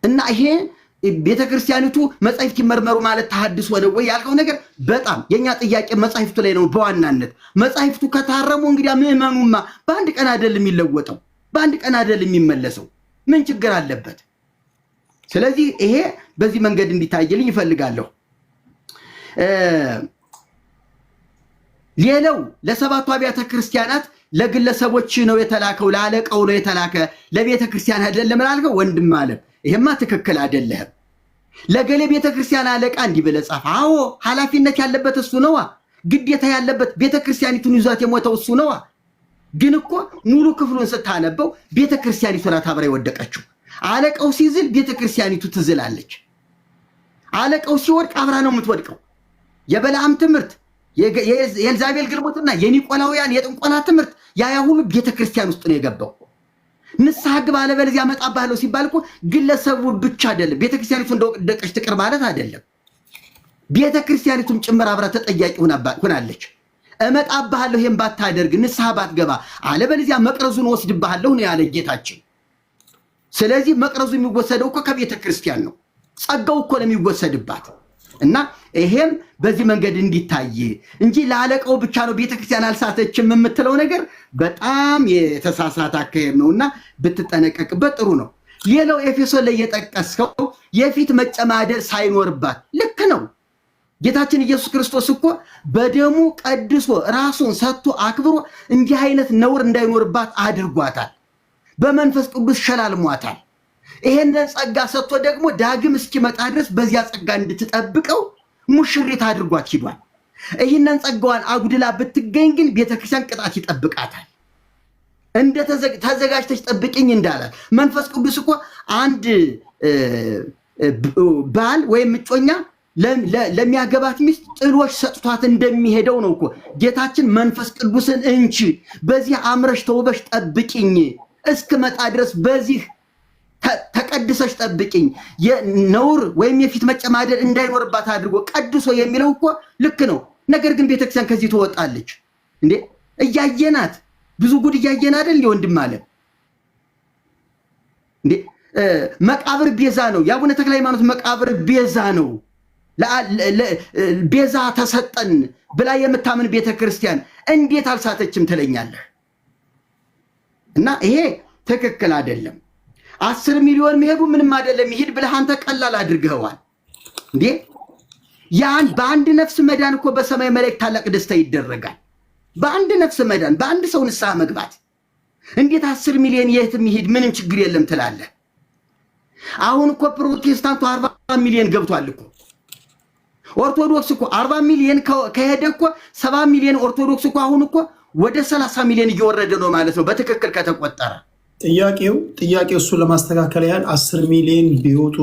እና ይሄ ቤተክርስቲያኒቱ መጻሕፍት ይመርመሩ ማለት ተሐድሶ ነው ወይ ያልከው ነገር በጣም የኛ ጥያቄ መጻሕፍቱ ላይ ነው በዋናነት። መጻሕፍቱ ከታረሙ እንግዲያ ምዕመኑማ በአንድ ቀን አይደለም የሚለወጠው፣ በአንድ ቀን አይደለም የሚመለሰው። ምን ችግር አለበት? ስለዚህ ይሄ በዚህ መንገድ እንዲታይልኝ ይፈልጋለሁ። ሌላው ለሰባቱ አብያተ ክርስቲያናት ለግለሰቦች ነው የተላከው፣ ለአለቃው ነው የተላከ፣ ለቤተ ክርስቲያን አይደለም አልከው ወንድም አለ። ይሄማ ትክክል አይደለም። ለገሌ ቤተ ክርስቲያን አለቃ እንዲህ ብለህ ጻፍ። አዎ ኃላፊነት ያለበት እሱ ነዋ። ግዴታ ያለበት ቤተ ክርስቲያኒቱን ይዟት የሞተው እሱ ነዋ። ግን እኮ ሙሉ ክፍሉን ስታነበው ቤተ ክርስቲያኒቱ ናት አብራ የወደቀችው። አለቃው ሲዝል ቤተ ክርስቲያኒቱ ትዝላለች። አለቃው ሲወድቅ አብራ ነው የምትወድቀው። የበለዓም ትምህርት፣ የኤልዛቤል ግልሙትና፣ የኒቆላውያን የጥንቆላ ትምህርት ያ ሁሉ ቤተ ክርስቲያን ውስጥ ነው የገባው። ንስሐ ግባ አለበለዚያ አመጣብሃለሁ ሲባል እኮ ግለሰቡ ብቻ አይደለም ቤተክርስቲያኒቱ እንደወደቀች ትቅር ማለት አይደለም። ቤተክርስቲያኒቱም ጭምር አብራ ተጠያቂ ሆናለች። እመጣብሃለሁ ይሄን ባታደርግ ንስሐ ባትገባ አለበለዚያ መቅረዙን ወስድብሃለሁ ነው ያለ ጌታችን። ስለዚህ መቅረዙ የሚወሰደው እኮ ከቤተክርስቲያን ነው። ጸጋው እኮ ነው የሚወሰድባት። እና ይሄም በዚህ መንገድ እንዲታይ እንጂ ለአለቃው ብቻ ነው ቤተክርስቲያን አልሳተችም የምትለው ነገር በጣም የተሳሳተ አካሄድ ነውና ብትጠነቀቅበት ጥሩ ነው። ሌላው ኤፌሶን ላይ የጠቀስከው የፊት መጨማደድ ሳይኖርባት ልክ ነው። ጌታችን ኢየሱስ ክርስቶስ እኮ በደሙ ቀድሶ ራሱን ሰጥቶ አክብሮ እንዲህ አይነት ነውር እንዳይኖርባት አድርጓታል። በመንፈስ ቅዱስ ሸላልሟታል። ይሄንን ጸጋ ሰጥቶ ደግሞ ዳግም እስኪመጣ ድረስ በዚያ ጸጋ እንድትጠብቀው ሙሽሪት አድርጓት ሂዷል። ይህንን ጸጋዋን አጉድላ ብትገኝ ግን ቤተክርስቲያን ቅጣት ይጠብቃታል። እንደ ተዘጋጅተሽ ጠብቅኝ እንዳላት መንፈስ ቅዱስ እኮ አንድ ባል ወይም እጮኛ ለሚያገባት ሚስት ጥሎሽ ሰጥቷት እንደሚሄደው ነው እኮ ጌታችን መንፈስ ቅዱስን እንቺ በዚህ አምረሽ ተውበሽ ጠብቅኝ እስክመጣ ድረስ በዚህ ተቀድሰሽ ጠብቅኝ የነውር ወይም የፊት መጨማደድ እንዳይኖርባት አድርጎ ቀድሶ የሚለው እኮ ልክ ነው። ነገር ግን ቤተክርስቲያን ከዚህ ትወጣለች እንዴ? እያየናት ብዙ ጉድ እያየን አይደል? ወንድም አለ እንዴ መቃብር ቤዛ ነው። የአቡነ ተክለ ሃይማኖት መቃብር ቤዛ ነው። ቤዛ ተሰጠን ብላ የምታምን ቤተክርስቲያን እንዴት አልሳተችም ትለኛለህ? እና ይሄ ትክክል አይደለም። 10 ሚሊዮን መሄዱ ምንም አይደለም ይሄድ ብለህ አንተ ቀላል አድርገዋል እንዴ? ያን በአንድ ነፍስ መዳን እኮ በሰማይ መላእክት ታላቅ ደስታ ይደረጋል። በአንድ ነፍስ መዳን፣ በአንድ ሰው ንስሐ መግባት እንዴት 10 ሚሊዮን የትም ይሄድ ምንም ችግር የለም ትላለህ? አሁን እኮ ፕሮቴስታንቱ 40 ሚሊዮን ገብቷል እኮ። ኦርቶዶክስ እኮ 40 ሚሊዮን ከሄደ እኮ 70 ሚሊዮን ኦርቶዶክስ እኮ አሁን እኮ ወደ 30 ሚሊዮን እየወረደ ነው ማለት ነው በትክክል ከተቆጠረ። ጥያቄው እሱን ለማስተካከል ያህል 10 ሚሊዮን ቢወጡ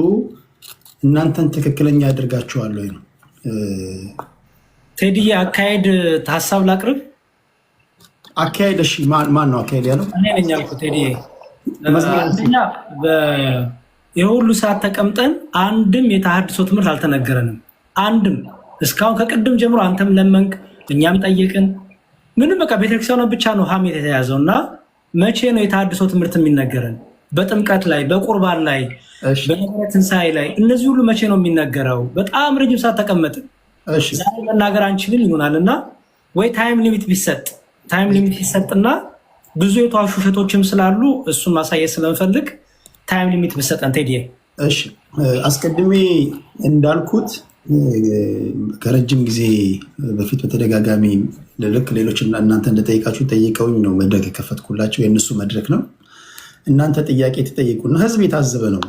እናንተን ትክክለኛ ያደርጋችኋል ወይ ነው? ቴዲ አካሄድ ሀሳብ ላቅርብ። አካሄድ እሺ፣ ማን ነው አካሄድ ያለው? እኔ ነኝ ያልኩት። ቴዲ አንደኛ የሁሉ ሰዓት ተቀምጠን አንድም የተሐድሶ ትምህርት አልተነገረንም። አንድም እስካሁን ከቅድም ጀምሮ አንተም ለመንክ እኛም ጠየቅን። ምንም በቃ ቤተክርስቲያኗ ብቻ ነው ሀሜት የተያዘው እና መቼ ነው የተሐድሶ ትምህርት የሚነገረን? በጥምቀት ላይ፣ በቁርባን ላይ፣ በነገረ ትንሣኤ ላይ እነዚህ ሁሉ መቼ ነው የሚነገረው? በጣም ረጅም ሰዓት ተቀመጥን። ዛሬ መናገር አንችልም ይሆናል እና ወይ ታይም ሊሚት ቢሰጥና ብዙ የተዋሹ ውሸቶችም ስላሉ እሱን ማሳየት ስለምፈልግ ታይም ሊሚት ቢሰጠን። ቴዲ እሺ፣ አስቀድሜ እንዳልኩት ከረጅም ጊዜ በፊት በተደጋጋሚ ልክ ሌሎች እናንተ እንደጠይቃችሁ ጠይቀውኝ ነው መድረክ የከፈትኩላቸው። የእነሱ መድረክ ነው። እናንተ ጥያቄ ተጠይቁና ህዝብ የታዘበ ነው።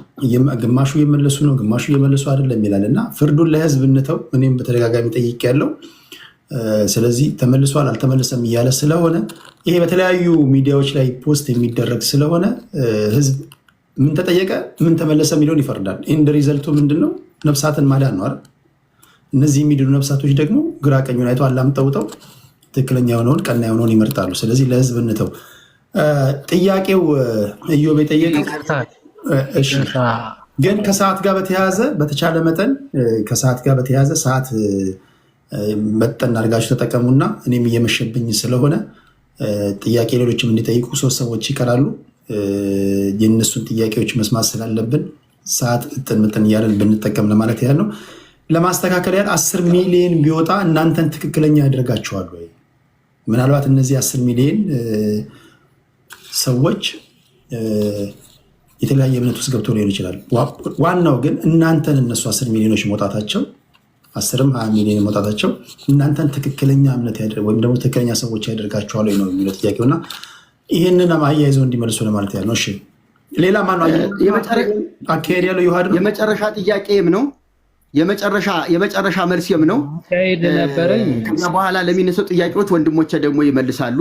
ግማሹ እየመለሱ ነው፣ ግማሹ እየመለሱ አይደለም ይላል እና ፍርዱን ለህዝብ እንተው። እኔም በተደጋጋሚ ጠይቅ ያለው ስለዚህ ተመልሷል አልተመለሰም እያለ ስለሆነ ይሄ በተለያዩ ሚዲያዎች ላይ ፖስት የሚደረግ ስለሆነ ህዝብ ምን ተጠየቀ ምን ተመለሰ የሚለውን ይፈርዳል። ኢንድ ሪዘልቱ ምንድን ነው? ነፍሳትን ማዳን ነው አይደል? እነዚህ የሚድኑ ነፍሳቶች ደግሞ ግራ ቀኙን አይተው አላምጠውጠው ትክክለኛ የሆነውን ቀና የሆነውን ይመርጣሉ። ስለዚህ ለህዝብ እንተው። ጥያቄው እዮብ የጠየቀው ግን ከሰዓት ጋር በተያያዘ በተቻለ መጠን ከሰዓት ጋር በተያያዘ ሰዓት መጠን አድርጋችሁ ተጠቀሙና እኔም እየመሸብኝ ስለሆነ ጥያቄ ሌሎችም እንዲጠይቁ 3 ሰዎች ይቀራሉ። የእነሱን ጥያቄዎች መስማት ስላለብን ሰዓት ምጥን እያለን ብንጠቀም ለማለት ያህል ነው። ለማስተካከል ያህል 10 ሚሊዮን ቢወጣ እናንተን ትክክለኛ ያደርጋችኋል ወይ? ምናልባት እነዚህ 10 ሚሊዮን ሰዎች የተለያየ እምነት ውስጥ ገብቶ ሊሆን ይችላል። ዋናው ግን እናንተን እነሱ 10 ሚሊዮኖች መውጣታቸው 10ም 20 ሚሊዮን መውጣታቸው እናንተን ትክክለኛ እምነት ወይም ደግሞ ትክክለኛ ሰዎች ያደርጋችኋል ወይ ነው የሚለው ጥያቄውና ይህንን አያይዘው እንዲመልሱ ለማለት ያህል ነው። እሺ ሌላ ማነው አካሄድ ያለው? ይሁዳ ነው የመጨረሻ ጥያቄም ነው የመጨረሻ መልስም ነው። ከዛ በኋላ ለሚነሱ ጥያቄዎች ወንድሞቼ ደግሞ ይመልሳሉ።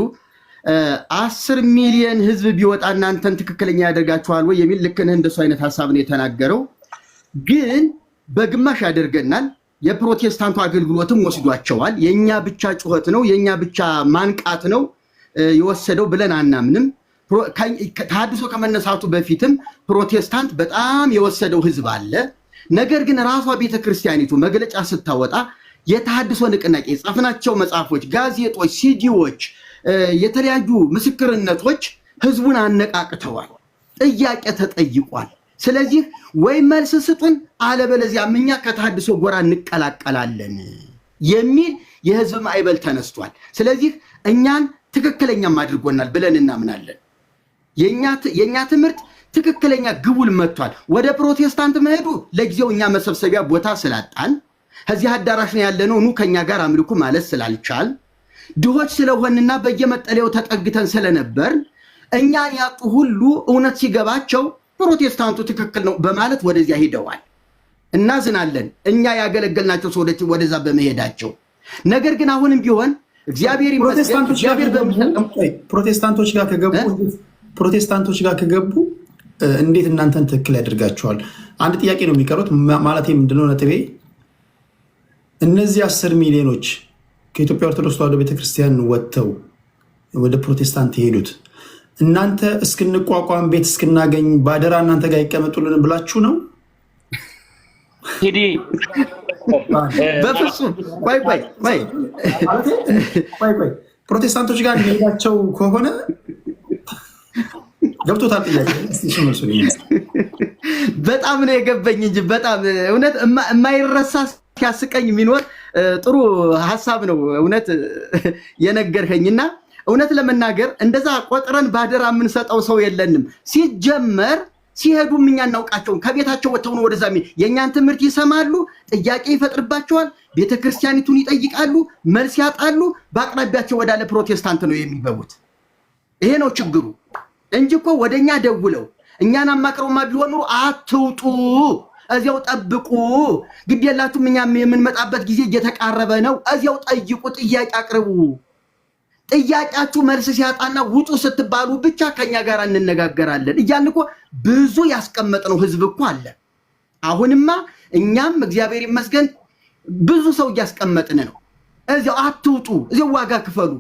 10 ሚሊዮን ህዝብ ቢወጣ እናንተን ትክክለኛ ያደርጋችኋል ወይ የሚል ልክ ነህ። እንደሱ አይነት ሀሳብ ነው የተናገረው። ግን በግማሽ ያደርገናል። የፕሮቴስታንቱ አገልግሎትም ወስዷቸዋል። የኛ ብቻ ጩኸት ነው የኛ ብቻ ማንቃት ነው የወሰደው ብለን አናምንም። ተሐድሶ ከመነሳቱ በፊትም ፕሮቴስታንት በጣም የወሰደው ህዝብ አለ። ነገር ግን ራሷ ቤተክርስቲያኒቱ መግለጫ ስታወጣ የተሐድሶ ንቅናቄ የጻፍናቸው መጽሐፎች፣ ጋዜጦች፣ ሲዲዎች፣ የተለያዩ ምስክርነቶች ህዝቡን አነቃቅተዋል። ጥያቄ ተጠይቋል። ስለዚህ ወይ መልስ ስጡን አለበለዚያም እኛ ከተሐድሶ ጎራ እንቀላቀላለን የሚል የህዝብ ማዕበል ተነስቷል። ስለዚህ እኛን ትክክለኛም አድርጎናል ብለን እናምናለን። የኛ ትምህርት ትክክለኛ ግቡል መጥቷል። ወደ ፕሮቴስታንት መሄዱ ለጊዜው እኛ መሰብሰቢያ ቦታ ስላጣን ከዚህ አዳራሽ ነው ያለነው ኑ ከኛ ጋር አምልኩ ማለት ስላልቻል ድሆች ስለሆንና በየመጠለያው ተጠግተን ስለነበር እኛን ያጡ ሁሉ እውነት ሲገባቸው ፕሮቴስታንቱ ትክክል ነው በማለት ወደዚያ ሄደዋል። እናዝናለን እኛ ያገለገልናቸው ሰዎች ወደዛ በመሄዳቸው። ነገር ግን አሁንም ቢሆን እግዚአብሔር ይመስገን ፕሮቴስታንቶች ጋር ከገቡ እንዴት እናንተን ትክክል ያደርጋችኋል? አንድ ጥያቄ ነው የሚቀሩት። ማለት ምንድነው ነጥቤ? እነዚህ 10 ሚሊዮኖች ከኢትዮጵያ ኦርቶዶክስ ተዋሕዶ ቤተክርስቲያን ወጥተው ወደ ፕሮቴስታንት የሄዱት እናንተ እስክንቋቋም ቤት እስክናገኝ ባደራ እናንተ ጋር ይቀመጡልን ብላችሁ ነው? እንግዲህ በፍጹም ቆይ ፕሮቴስታንቶች ጋር የሚሄዳቸው ከሆነ ገብቶታል ጥያቄ። በጣም ነው የገበኝ እንጂ በጣም እውነት የማይረሳ ሲያስቀኝ የሚኖር ጥሩ ሐሳብ ነው እውነት የነገርከኝና እውነት ለመናገር እንደዛ ቆጥረን ባደራ የምንሰጠው ሰው የለንም። ሲጀመር ሲሄዱም እኛ እናውቃቸውን ከቤታቸው ወጥተው ነው ወደዛ የእኛን ትምህርት ይሰማሉ፣ ጥያቄ ይፈጥርባቸዋል፣ ቤተክርስቲያኒቱን ይጠይቃሉ፣ መልስ ያጣሉ። በአቅራቢያቸው ወዳለ ፕሮቴስታንት ነው የሚገቡት። ይሄ ነው ችግሩ እንጂ እኮ ወደኛ ደውለው እኛን አማክረውማ ቢሆን ኑሮ አትውጡ፣ እዚያው ጠብቁ፣ ግድ የላችሁም እኛም የምንመጣበት ጊዜ እየተቃረበ ነው፣ እዚያው ጠይቁ፣ ጥያቄ አቅርቡ። ጥያቄያችሁ መልስ ሲያጣና ውጡ ስትባሉ ብቻ ከኛ ጋር እንነጋገራለን እያልን እኮ ብዙ ያስቀመጥነው ህዝብ እኮ አለ። አሁንማ እኛም እግዚአብሔር ይመስገን ብዙ ሰው እያስቀመጥን ነው። እዚያው አትውጡ፣ እዚያው ዋጋ ክፈሉ፣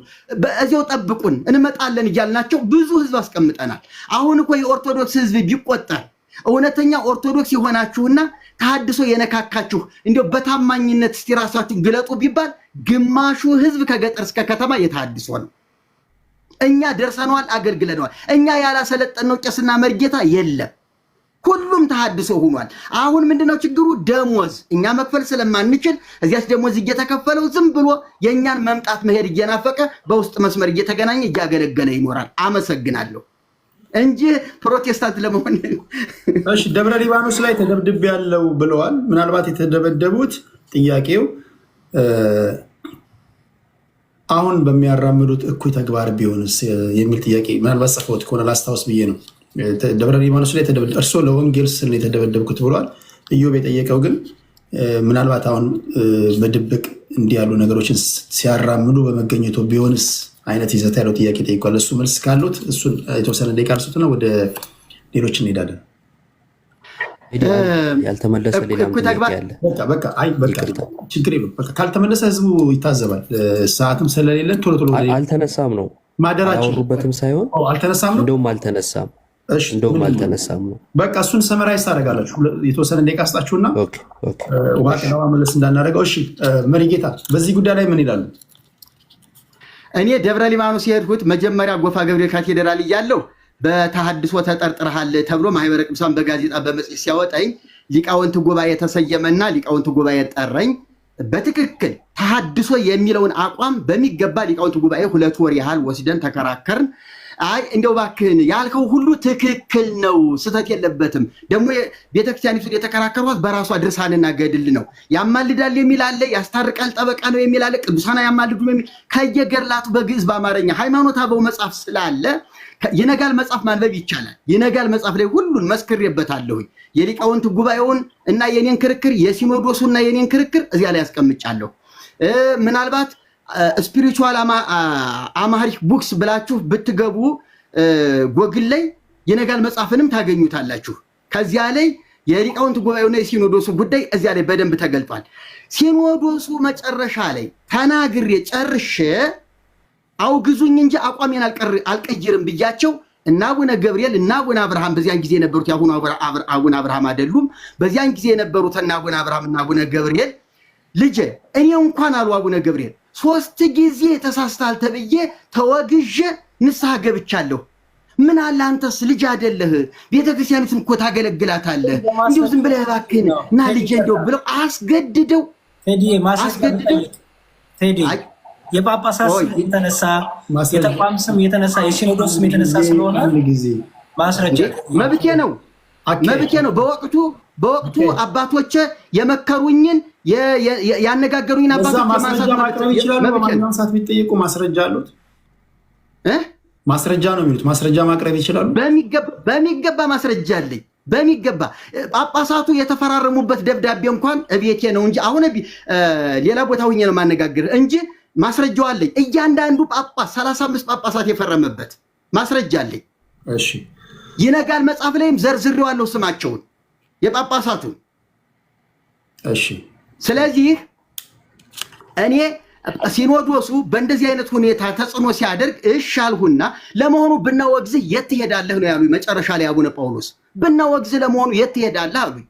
እዚያው ጠብቁን እንመጣለን እያልናቸው ብዙ ህዝብ አስቀምጠናል። አሁን እኮ የኦርቶዶክስ ህዝብ ቢቆጠር እውነተኛ ኦርቶዶክስ የሆናችሁና ተሐድሶ የነካካችሁ እንዲያው በታማኝነት እስቲ ራሳችሁን ግለጡ ቢባል ግማሹ ህዝብ ከገጠር እስከ ከተማ የተሐድሶ ነው። እኛ ደርሰናል፣ አገልግለናል። እኛ ያላሰለጠነው ቄስና መርጌታ የለም፣ ሁሉም ተሐድሶ ሆኗል። አሁን ምንድነው ችግሩ? ደሞዝ እኛ መክፈል ስለማንችል እዚያስ ደሞዝ እየተከፈለው ዝም ብሎ የእኛን መምጣት መሄድ እየናፈቀ በውስጥ መስመር እየተገናኘ እያገለገለ ይኖራል። አመሰግናለሁ እንጂ ፕሮቴስታንት ለመሆን እሺ። ደብረ ሊባኖስ ላይ ተደብድብ ያለው ብለዋል። ምናልባት የተደበደቡት ጥያቄው አሁን በሚያራምዱት እኩይ ተግባር ቢሆንስ የሚል ጥያቄ ምናልባት ጽፎት ከሆነ ላስታውስ ብዬ ነው። ደብረ ሊባኖስ ላይ እርሶ ለወንጌል ስል የተደበደብኩት ብለዋል። ኢዮብ የጠየቀው ግን ምናልባት አሁን በድብቅ እንዲህ ያሉ ነገሮችን ሲያራምዱ በመገኘቱ ቢሆንስ አይነት ይዘት ያለው ጥያቄ ጠይቋል። እሱ መልስ ካሉት እሱን የተወሰነ ደቂቃ አልሱትና ወደ ሌሎች እንሄዳለን። ያልተመለሰ ሌላም ጥያቄ አለ። ችግር የለም። ካልተመለሰ ህዝቡ ይታዘባል። ሰዓትም ስለሌለን ቶሎ አልተነሳም ነው ማደራቸው ያወሩበትም ሳይሆን አልተነሳም ነው እንደውም አልተነሳም እንደውም አልተነሳም ነው። በቃ እሱን ሰመራይዝ ታደርጋላችሁ። የተወሰነ ደቂቃ ስጣችሁና ውሃ ቀለዋ መለስ እንዳናደርገው። እሺ መሪጌታ በዚህ ጉዳይ ላይ ምን ይላሉ? እኔ ደብረ ሊባኖስ የሄድኩት መጀመሪያ ጎፋ ገብርኤል ካቴድራል እያለሁ በተሐድሶ ተጠርጥረሃል ተብሎ ማህበረ ቅዱሳን በጋዜጣ በመጽሔት ሲያወጣኝ ሊቃውንት ጉባኤ ተሰየመና ሊቃውንት ጉባኤ ጠራኝ። በትክክል ተሐድሶ የሚለውን አቋም በሚገባ ሊቃውንት ጉባኤ 2 ወር ያህል ወስደን ተከራከርን። አይ እንደው እባክህን ያልከው ሁሉ ትክክል ነው፣ ስህተት የለበትም። ደግሞ ቤተክርስቲያኒቱን የተከራከሯት በራሷ ድርሳንና ገድል ነው። ያማልዳል የሚል አለ፣ ያስታርቃል ጠበቃ ነው የሚል አለ፣ ቅዱሳን ያማልዱም የሚል ከየገድላቱ በግዕዝ በአማርኛ ሃይማኖት አበው መጽሐፍ ስላለ የነጋል መጽሐፍ ማንበብ ይቻላል። የነጋል መጽሐፍ ላይ ሁሉን መስክሬበታለሁኝ። የሊቃውንት ጉባኤውን እና የኔን ክርክር፣ የሲኖዶሱና የኔን ክርክር እዚያ ላይ ያስቀምጫለሁ። ምናልባት ስፒሪቹዋል አማሪክ ቡክስ ብላችሁ ብትገቡ ጎግል ላይ የነጋል መጽሐፍንም ታገኙታላችሁ። ከዚያ ላይ የሊቃውንት ጉባኤውና የሲኖዶሱ ጉዳይ እዚያ ላይ በደንብ ተገልጧል። ሲኖዶሱ መጨረሻ ላይ ተናግሬ ጨርሼ አውግዙኝ እንጂ አቋሜን አልቀይርም ብያቸው እና አቡነ ገብርኤል እና አቡነ አብርሃም በዚያን ጊዜ የነበሩት የአሁኑ አቡነ አብርሃም አይደሉም። በዚያን ጊዜ የነበሩት እና አቡነ አብርሃም እና አቡነ ገብርኤል ልጄ እኔ እንኳን አሉ አቡነ ገብርኤል 3 ጊዜ ተሳስተሃል ተብዬ ተወግዤ ንስሐ ገብቻለሁ። ምን አለ አንተስ ልጅ አይደለህ? ቤተክርስቲያኒቱን እኮ ታገለግላታለህ። እንዲሁ ዝም ብለህ እባክህን እና ልጄ እንደው ብለው አስገድደው የጳጳሳት ስም የተነሳ የተቋም ስም የተነሳ የሲኖዶስ ስም የተነሳ ስለሆነ ማስረጃ መብቴ ነው። በወቅቱ አባቶች የመከሩኝን ያነጋገሩኝን አባቶች ማንሳት ቢጠየቁ ማስረጃ አሉት። ማስረጃ ነው የሚሉት። ማስረጃ ማቅረብ ይችላሉ። በሚገባ ማስረጃ አለኝ። በሚገባ ጳጳሳቱ የተፈራረሙበት ደብዳቤ እንኳን እቤቴ ነው እንጂ አሁን ሌላ ቦታ ሁኜ ነው ማነጋገር እንጂ ማስረጃው አለኝ። እያንዳንዱ ጳጳስ 35 ጳጳሳት የፈረመበት ማስረጃ አለኝ። እሺ ይነጋል መጽሐፍ ላይም ዘርዝሬዋለሁ ስማቸውን የጳጳሳቱን። እሺ ስለዚህ እኔ ሲኖዶሱ በእንደዚህ አይነት ሁኔታ ተጽዕኖ ሲያደርግ እሻልሁና ለመሆኑ ብናወግዝህ የት ትሄዳለህ ነው ያሉኝ። መጨረሻ ላይ አቡነ ጳውሎስ ብናወግዝህ ለመሆኑ የት ትሄዳለህ አሉኝ።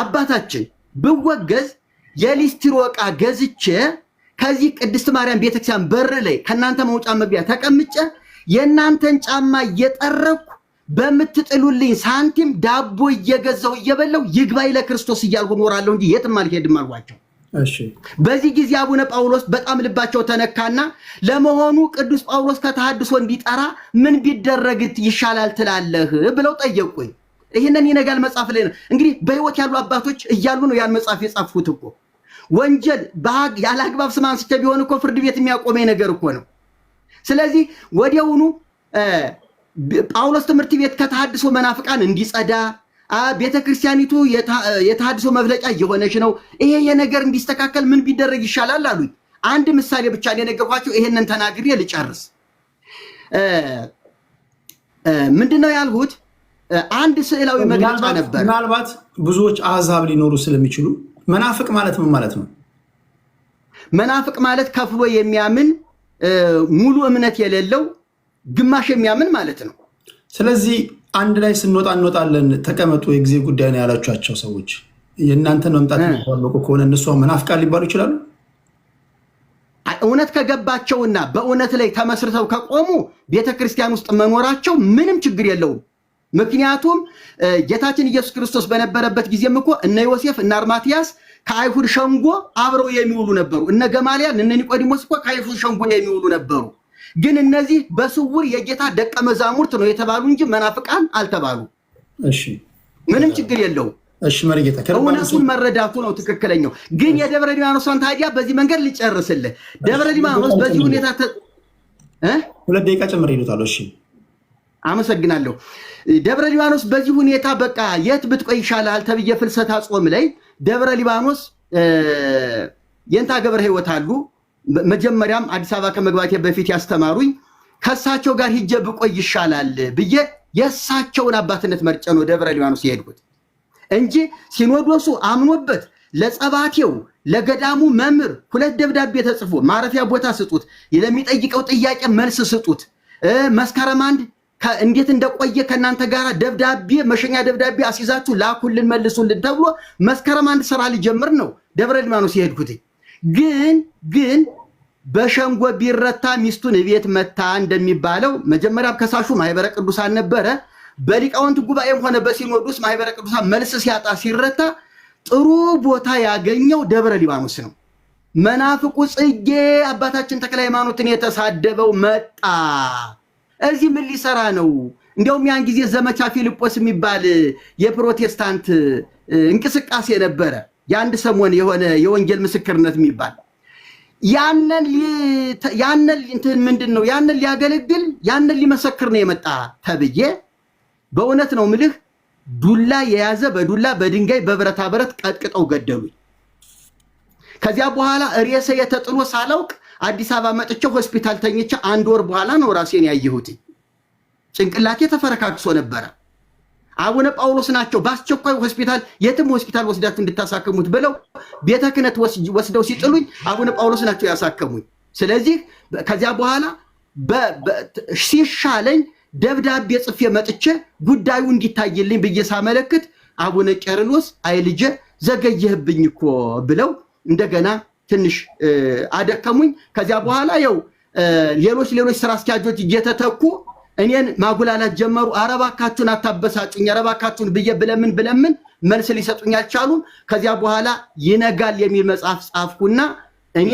አባታችን ብወገዝ የሊስትሮ ዕቃ ገዝቼ ከዚህ ቅድስት ማርያም ቤተክርስቲያን በር ላይ ከእናንተ መውጫ መግቢያ ተቀምጬ የእናንተን ጫማ እየጠረኩ በምትጥሉልኝ ሳንቲም ዳቦ እየገዛሁ እየበላሁ ይግባኝ ለክርስቶስ እያልኩ እኖራለሁ እንጂ የትም አልሄድም አልኳቸው። በዚህ ጊዜ አቡነ ጳውሎስ በጣም ልባቸው ተነካና ለመሆኑ ቅዱስ ጳውሎስ ከተሐድሶ እንዲጠራ ምን ቢደረግ ይሻላል ትላለህ ብለው ጠየቁኝ። ይህንን ይነጋል መጽሐፍ ላይ ነው እንግዲህ በህይወት ያሉ አባቶች እያሉ ነው ያን መጽሐፍ የጻፉት እኮ። ወንጀል ያለ አግባብ ስም አንስቼ ቢሆን እኮ ፍርድ ቤት የሚያቆመኝ ነገር እኮ ነው። ስለዚህ ወዲያውኑ ጳውሎስ ትምህርት ቤት ከተሐድሶ መናፍቃን እንዲጸዳ ቤተክርስቲያኒቱ የተሐድሶ መፍለጫ እየሆነች ነው፣ ይሄ የነገር እንዲስተካከል ምን ቢደረግ ይሻላል አሉኝ። አንድ ምሳሌ ብቻ ነው የነገርኳቸው። ይሄንን ተናግሬ ልጨርስ። ምንድነው ያልሁት? አንድ ስዕላዊ መግለጫ ነበር። ምናልባት ብዙዎች አሕዛብ ሊኖሩ ስለሚችሉ መናፍቅ ማለት ምን ማለት ነው? መናፍቅ ማለት ከፍሎ የሚያምን ሙሉ እምነት የሌለው ግማሽ የሚያምን ማለት ነው። ስለዚህ አንድ ላይ ስንወጣ እንወጣለን ተቀመጡ የጊዜ ጉዳይ ነው ያላችኋቸው ሰዎች የእናንተን መምጣት የሚጠባበቁ ከሆነ እነሱ መናፍቃን ሊባሉ ይችላሉ? እውነት ከገባቸውና በእውነት ላይ ተመስርተው ከቆሙ ቤተክርስቲያን ውስጥ መኖራቸው ምንም ችግር የለውም። ምክንያቱም ጌታችን ኢየሱስ ክርስቶስ በነበረበት ጊዜም እኮ እነ ዮሴፍ እና አርማትያስ ከአይሁድ ሸንጎ አብረው የሚውሉ ነበሩ። እነ ገማልያል እነ ኒቆዲሞስ እኮ ከአይሁድ ሸንጎ የሚውሉ ነበሩ። ግን እነዚህ በስውር የጌታ ደቀ መዛሙርት ነው የተባሉ እንጂ መናፍቃን አልተባሉ። እሺ ምንም ችግር የለውም። እሺ መሪጌታ እውነቱን መረዳቱ ነው ትክክለኛው። ግን የደብረ ሊባኖስን ታዲያ በዚህ መንገድ ልጨርስልህ። ደብረ ሊባኖስ በዚህ ሁኔታ 2 ደቂቃ ጨምር ይሉታል። እሺ አመሰግናለሁ። ደብረ ሊባኖስ በዚህ ሁኔታ በቃ የት ብትቆይ ይሻላል ተብዬ ፍልሰታ ጾም ላይ ደብረ ሊባኖስ የእንታ ገብረ ሕይወት አሉ። መጀመሪያም አዲስ አበባ ከመግባቴ በፊት ያስተማሩኝ ከእሳቸው ጋር ሂጄ ብቆይ ይሻላል ብዬ የእሳቸውን አባትነት መርጬ ነው ደብረ ሊባኖስ የሄድኩት እንጂ ሲኖዶሱ አምኖበት ለጸባቴው ለገዳሙ መምህር 2 ደብዳቤ ተጽፎ ማረፊያ ቦታ ስጡት፣ ለሚጠይቀው ጥያቄ መልስ ስጡት፣ መስከረም 1 እንዴት እንደቆየ ከናንተ ጋር ደብዳቤ መሸኛ ደብዳቤ አስይዛችሁ ላኩልን መልሱልን ተብሎ መስከረም 1 ስራ ሊጀምር ነው ደብረ ሊባኖስ የሄድኩት። ግን በሸንጎ ቢረታ ሚስቱን እቤት መታ እንደሚባለው መጀመሪያም ከሳሹ ማህበረ ቅዱሳን ነበረ። በሊቃውንት ጉባኤም ሆነ በሲኖዶስ ማህበረ ቅዱሳን መልስ ሲያጣ ሲረታ ጥሩ ቦታ ያገኘው ደብረ ሊባኖስ ነው። መናፍቁ ጽጌ አባታችን ተክለ ሃይማኖትን የተሳደበው መጣ። እዚህ ምን ሊሰራ ነው? እንዲያውም ያን ጊዜ ዘመቻ ፊልጶስ የሚባል የፕሮቴስታንት እንቅስቃሴ ነበረ። የአንድ ሰሞን የሆነ የወንጌል ምስክርነት የሚባል ያንን እንትን ምንድነው ያንን ሊያገለግል ያንን ሊመሰክር ነው የመጣ ተብዬ በእውነት ነው ምልህ ዱላ የያዘ በዱላ በድንጋይ በብረታ ብረት ቀጥቅጠው ገደሉኝ። ከዚያ በኋላ ሬሳ የተጥሎ ሳላውቅ አዲስ አበባ መጥቼ ሆስፒታል ተኝቼ 1 ወር በኋላ ነው ራሴን ያየሁት። ጭንቅላቴ ተፈረካክሶ ነበረ። አቡነ ጳውሎስ ናቸው በአስቸኳይ ሆስፒታል የትም ሆስፒታል ወስዳችሁ እንድታሳክሙት ብለው ቤተ ክህነት ወስደው ሲጥሉኝ አቡነ ጳውሎስ ናቸው ያሳከሙኝ። ስለዚህ ከዚያ በኋላ ሲሻለኝ ደብዳቤ ጽፌ መጥቼ ጉዳዩ እንዲታይልኝ ብዬ ሳመለክት አቡነ ቄርሎስ አይ ልጄ ዘገየህብኝ እኮ ብለው እንደገና ትንሽ አደከሙኝ። ከዚያ በኋላ ያው ሌሎች ስራ አስኪያጆች እየተተኩ እኔን ማጉላላት ጀመሩ። አረባካችሁን አታበሳጩኝ፣ አረባካችሁን ብዬ ብለምን መልስ ሊሰጡኝ አልቻሉም። ከዚያ በኋላ ይነጋል የሚል መጽሐፍ ጻፍኩና እኔ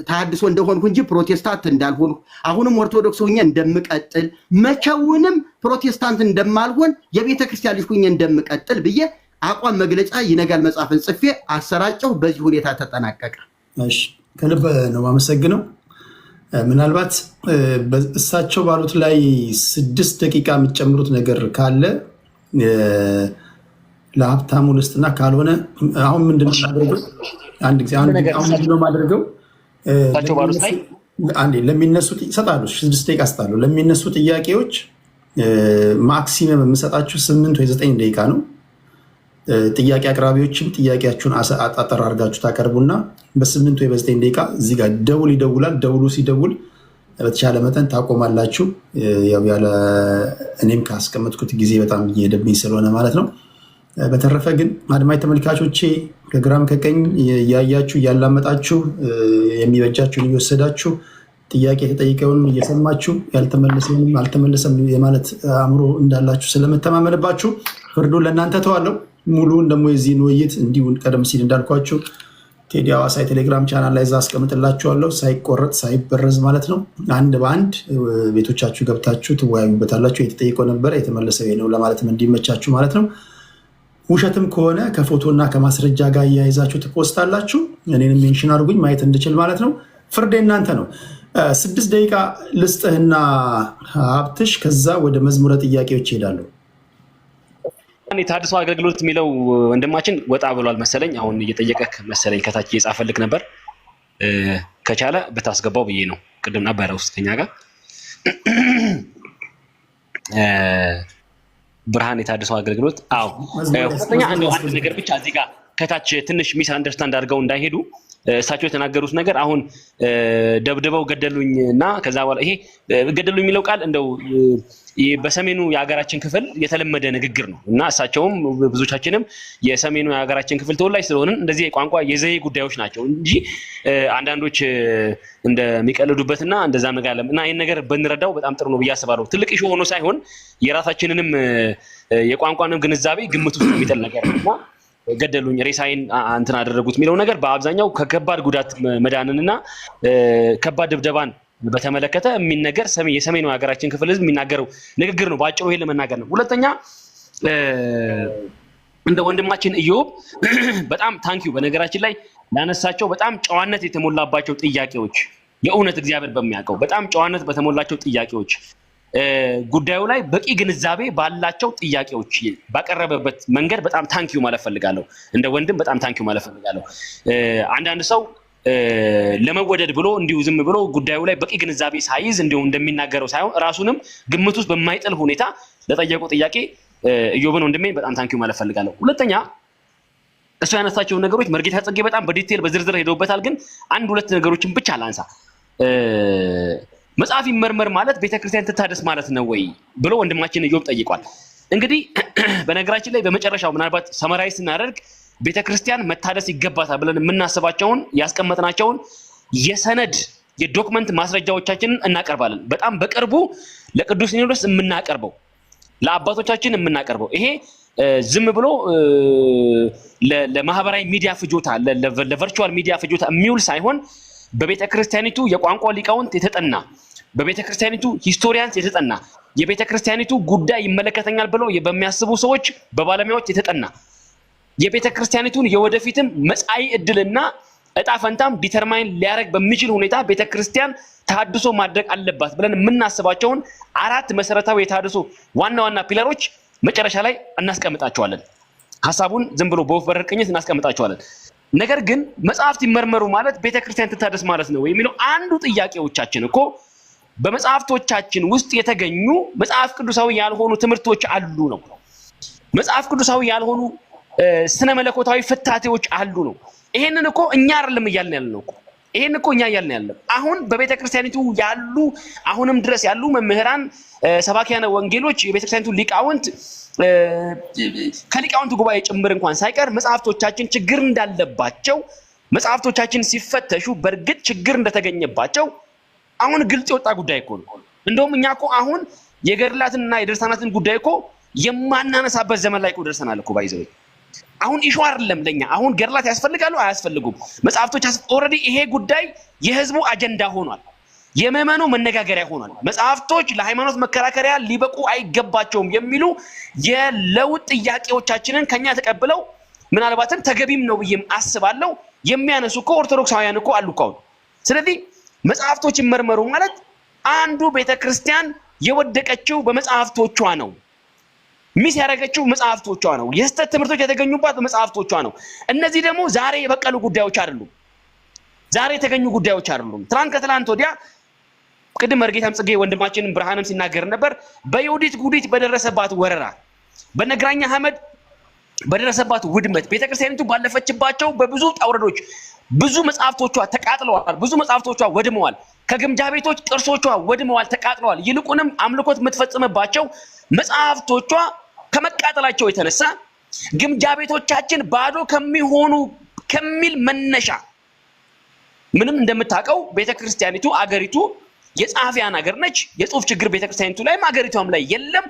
ተሐድሶ እንደሆንኩ እንጂ ፕሮቴስታንት እንዳልሆንኩ አሁንም ኦርቶዶክስ ሆኜ እንደምቀጥል መቼውንም ፕሮቴስታንት እንደማልሆን የቤተ ክርስቲያን ልጅ ሆኜ እንደምቀጥል ብዬ አቋም መግለጫ ይነጋል መጽሐፍን ጽፌ አሰራጨው። በዚህ ሁኔታ ተጠናቀቀ። እሺ ከልብ ነው የማመሰግነው። ምናልባት እሳቸው ባሉት ላይ 6 ደቂቃ የምትጨምሩት ነገር ካለ ለሀብታሙ ልስጥና ካልሆነ አሁን ምንድነው ማድረገው? አንድ ጊዜ ምንድነው ማድረገው? ለሚነሱ ይሰጣሉ 6 ደቂቃ ስጣሉ። ለሚነሱ ጥያቄዎች ማክሲመም የምሰጣችሁ 8 ወይ 9 ደቂቃ ነው። ጥያቄ አቅራቢዎችም ጥያቄያችሁን አጠር አድርጋችሁ ታቀርቡና በ8 ወይ በ9 ደቂቃ እዚህ ጋር ደውል ይደውላል። ደውሉ ሲደውል በተቻለ መጠን ታቆማላችሁ። ያው ያለ እኔም ካስቀመጥኩት ጊዜ በጣም እየሄደብኝ ስለሆነ ማለት ነው። በተረፈ ግን አድማጭ ተመልካቾቼ ከግራም ከቀኝ እያያችሁ እያላመጣችሁ የሚበጃችሁን እየወሰዳችሁ ጥያቄ የተጠየቀውን እየሰማችሁ ያልተመለሰንም አልተመለሰም የማለት አእምሮ እንዳላችሁ ስለምተማመንባችሁ ፍርዱን ለእናንተ ተዋለው። ሙሉውን ደግሞ የዚህን ውይይት እንዲሁ ቀደም ሲል እንዳልኳችሁ ቴዲ ሐዋሳ የቴሌግራም ቻናል ላይ እዛ አስቀምጥላችኋለሁ። ሳይቆረጥ ሳይበረዝ ማለት ነው። አንድ በአንድ ቤቶቻችሁ ገብታችሁ ትወያዩበታላችሁ። የተጠየቀው ነበረ የተመለሰ ነው ለማለትም እንዲመቻችሁ ማለት ነው። ውሸትም ከሆነ ከፎቶና ከማስረጃ ጋር እያይዛችሁ ትፖስታላችሁ። እኔንም ሜንሽን አድርጉኝ ማየት እንድችል ማለት ነው። ፍርድ እናንተ ነው። 6 ደቂቃ ልስጥህና ሀብትሽ፣ ከዛ ወደ መዝሙረ ጥያቄዎች ይሄዳሉ። የተሐድሶ አገልግሎት የሚለው ወንድማችን ወጣ ብሏል መሰለኝ። አሁን እየጠየቀክ መሰለኝ ከታች እየጻፈልክ ነበር። ከቻለ ብታስገባው ብዬ ነው። ቅድም ነበረ ውስጥ ከኛ ጋር ብርሃን የተሐድሶ አገልግሎት። አዎ ሁለተኛ አንድ ነገር ብቻ እዚህ ጋር ከታች ትንሽ ሚስ አንደርስታንድ አድርገው እንዳይሄዱ እሳቸው የተናገሩት ነገር አሁን ደብድበው ገደሉኝ እና ከዛ በኋላ ይሄ ገደሉኝ የሚለው ቃል እንደው በሰሜኑ የሀገራችን ክፍል የተለመደ ንግግር ነው እና እሳቸውም ብዙዎቻችንም የሰሜኑ የሀገራችን ክፍል ተወላጅ ስለሆንን እንደዚህ የቋንቋ የዘዬ ጉዳዮች ናቸው እንጂ አንዳንዶች እንደሚቀልዱበትና እንደዛ መጋለም እና ይህን ነገር ብንረዳው በጣም ጥሩ ነው ብዬ አስባለሁ። ትልቅ ኢሹ ሆኖ ሳይሆን የራሳችንንም የቋንቋንም ግንዛቤ ግምት ውስጥ የሚጥል ነገር ነውና ገደሉኝ ሬሳይን እንትን አደረጉት የሚለው ነገር በአብዛኛው ከከባድ ጉዳት መዳንንና ከባድ ድብደባን በተመለከተ የሚነገር የሰሜኑ ሀገራችን ክፍል ህዝብ የሚናገረው ንግግር ነው። በአጭሩ ይሄ ለመናገር ነው። ሁለተኛ እንደ ወንድማችን ኢዮብ በጣም ታንኪዩ በነገራችን ላይ ያነሳቸው በጣም ጨዋነት የተሞላባቸው ጥያቄዎች፣ የእውነት እግዚአብሔር በሚያውቀው በጣም ጨዋነት በተሞላቸው ጥያቄዎች ጉዳዩ ላይ በቂ ግንዛቤ ባላቸው ጥያቄዎች ባቀረበበት መንገድ በጣም ታንኪዩ ማለት ፈልጋለሁ። እንደ ወንድም በጣም ታንኪዩ ማለት ፈልጋለሁ። አንዳንድ ሰው ለመወደድ ብሎ እንዲሁ ዝም ብሎ ጉዳዩ ላይ በቂ ግንዛቤ ሳይዝ እንዲሁ እንደሚናገረው ሳይሆን ራሱንም ግምት ውስጥ በማይጥል ሁኔታ ለጠየቁ ጥያቄ ኢዮብን ወንድሜ በጣም ታንኪዩ ማለት ፈልጋለሁ። ሁለተኛ እሱ ያነሳቸውን ነገሮች መርጌታ ጽጌ በጣም በዲቴል በዝርዝር ሄደውበታል። ግን 1-2 ነገሮችን ብቻ ላንሳ። መጽሐፍ ይመርመር ማለት ቤተክርስቲያን ትታደስ ማለት ነው ወይ ብሎ ወንድማችን ኢዮብ ጠይቋል። እንግዲህ በነገራችን ላይ በመጨረሻው ምናልባት ሰመራይዝ ስናደርግ ቤተክርስቲያን መታደስ ይገባታል ብለን የምናስባቸውን ያስቀመጥናቸውን የሰነድ የዶክመንት ማስረጃዎቻችንን እናቀርባለን። በጣም በቅርቡ ለቅዱስ ሲኖዶስ የምናቀርበው ለአባቶቻችን የምናቀርበው ይሄ ዝም ብሎ ለማህበራዊ ሚዲያ ፍጆታ ለቨርቹዋል ሚዲያ ፍጆታ የሚውል ሳይሆን በቤተክርስቲያኒቱ የቋንቋ ሊቃውንት የተጠና በቤተክርስቲያኒቱ ሂስቶሪያንስ የተጠና የቤተክርስቲያኒቱ ጉዳይ ይመለከተኛል ብለው በሚያስቡ ሰዎች በባለሙያዎች የተጠና የቤተክርስቲያኒቱን የወደፊትም መጻኢ ዕድልና እጣ ፈንታም ዲተርማይን ሊያደርግ በሚችል ሁኔታ ቤተክርስቲያን ተሐድሶ ማድረግ አለባት ብለን የምናስባቸውን 4 መሰረታዊ የተሐድሶ ዋና ዋና ፒለሮች መጨረሻ ላይ እናስቀምጣቸዋለን። ሐሳቡን ዝም ብሎ በወፍ በረር ቅኝት እናስቀምጣቸዋለን። ነገር ግን መጽሐፍት ይመርመሩ ማለት ቤተክርስቲያን ትታደስ ማለት ነው የሚለው አንዱ ጥያቄዎቻችን እኮ በመጽሐፍቶቻችን ውስጥ የተገኙ መጽሐፍ ቅዱሳዊ ያልሆኑ ትምህርቶች አሉ ነው። መጽሐፍ ቅዱሳዊ ያልሆኑ ስነ መለኮታዊ ፍታቴዎች አሉ ነው። ይሄንን እኮ እኛ አይደለም እያልን ያለነው እኮ ይሄን እኮ እኛ እያልን ያለነው አሁን በቤተክርስቲያኒቱ ያሉ አሁንም ድረስ ያሉ መምህራን ሰባኪያነ ወንጌሎች የቤተክርስቲያኒቱ ሊቃውንት ከሊቃውንቱ ጉባኤ ጭምር እንኳን ሳይቀር መጽሐፍቶቻችን ችግር እንዳለባቸው መጽሐፍቶቻችን ሲፈተሹ በእርግጥ ችግር እንደተገኘባቸው አሁን ግልጽ የወጣ ጉዳይ እኮ ነው። እንደውም እኛ እኮ አሁን የገድላትንና የድርሳናትን ጉዳይ እኮ የማናነሳበት ዘመን ላይ እኮ ደርሰናል እኮ ባይዘው አሁን ኢሹ አይደለም ለኛ አሁን ገድላት ያስፈልጋሉ አያስፈልጉም መጽሐፍቶች ኦሬዲ ይሄ ጉዳይ የህዝቡ አጀንዳ ሆኗል። የመመኑ መነጋገሪያ ሆኗል። መጽሐፍቶች ለሃይማኖት መከራከሪያ ሊበቁ አይገባቸውም የሚሉ የለውጥ ጥያቄዎቻችንን ከኛ ተቀብለው ምናልባትም ተገቢም ነው ብዬም አስባለሁ የሚያነሱ እኮ ኦርቶዶክሳውያን እኮ አሉ እኮ። ስለዚህ መጽሐፍቶች ይመርመሩ ማለት አንዱ ቤተክርስቲያን የወደቀችው በመጽሐፍቶቿ ነው። ሚስ ያደረገችው መጽሐፍቶቿ ነው። የስተት ትምህርቶች የተገኙባት መጽሐፍቶቿ ነው። እነዚህ ደግሞ ዛሬ የበቀሉ ጉዳዮች አይደሉም። ዛሬ የተገኙ ጉዳዮች አይደሉም። ትናንት ከትላንት ወዲያ ቅድም መርጌታም ጽጌ ወንድማችንን ብርሃንም ሲናገር ነበር። በይሁዲት ጉዲት በደረሰባት ወረራ በነግራኛ አህመድ በደረሰባት ውድመት ቤተክርስቲያኒቱ ባለፈችባቸው በብዙ ጣውረዶች ብዙ መጽሐፍቶቿ ተቃጥለዋል። ብዙ መጽሐፍቶቿ ወድመዋል። ከግምጃ ቤቶች ቅርሶቿ ወድመዋል፣ ተቃጥለዋል። ይልቁንም አምልኮት የምትፈጽምባቸው መጽሐፍቶቿ ከመቃጠላቸው የተነሳ ግምጃ ቤቶቻችን ባዶ ከሚሆኑ ከሚል መነሻ ምንም እንደምታውቀው ቤተክርስቲያኒቱ አገሪቱ የጻፊያን ሀገር ነች። የጽሁፍ ችግር ቤተክርስቲያኒቱ ላይም አገሪቷም ላይ የለም።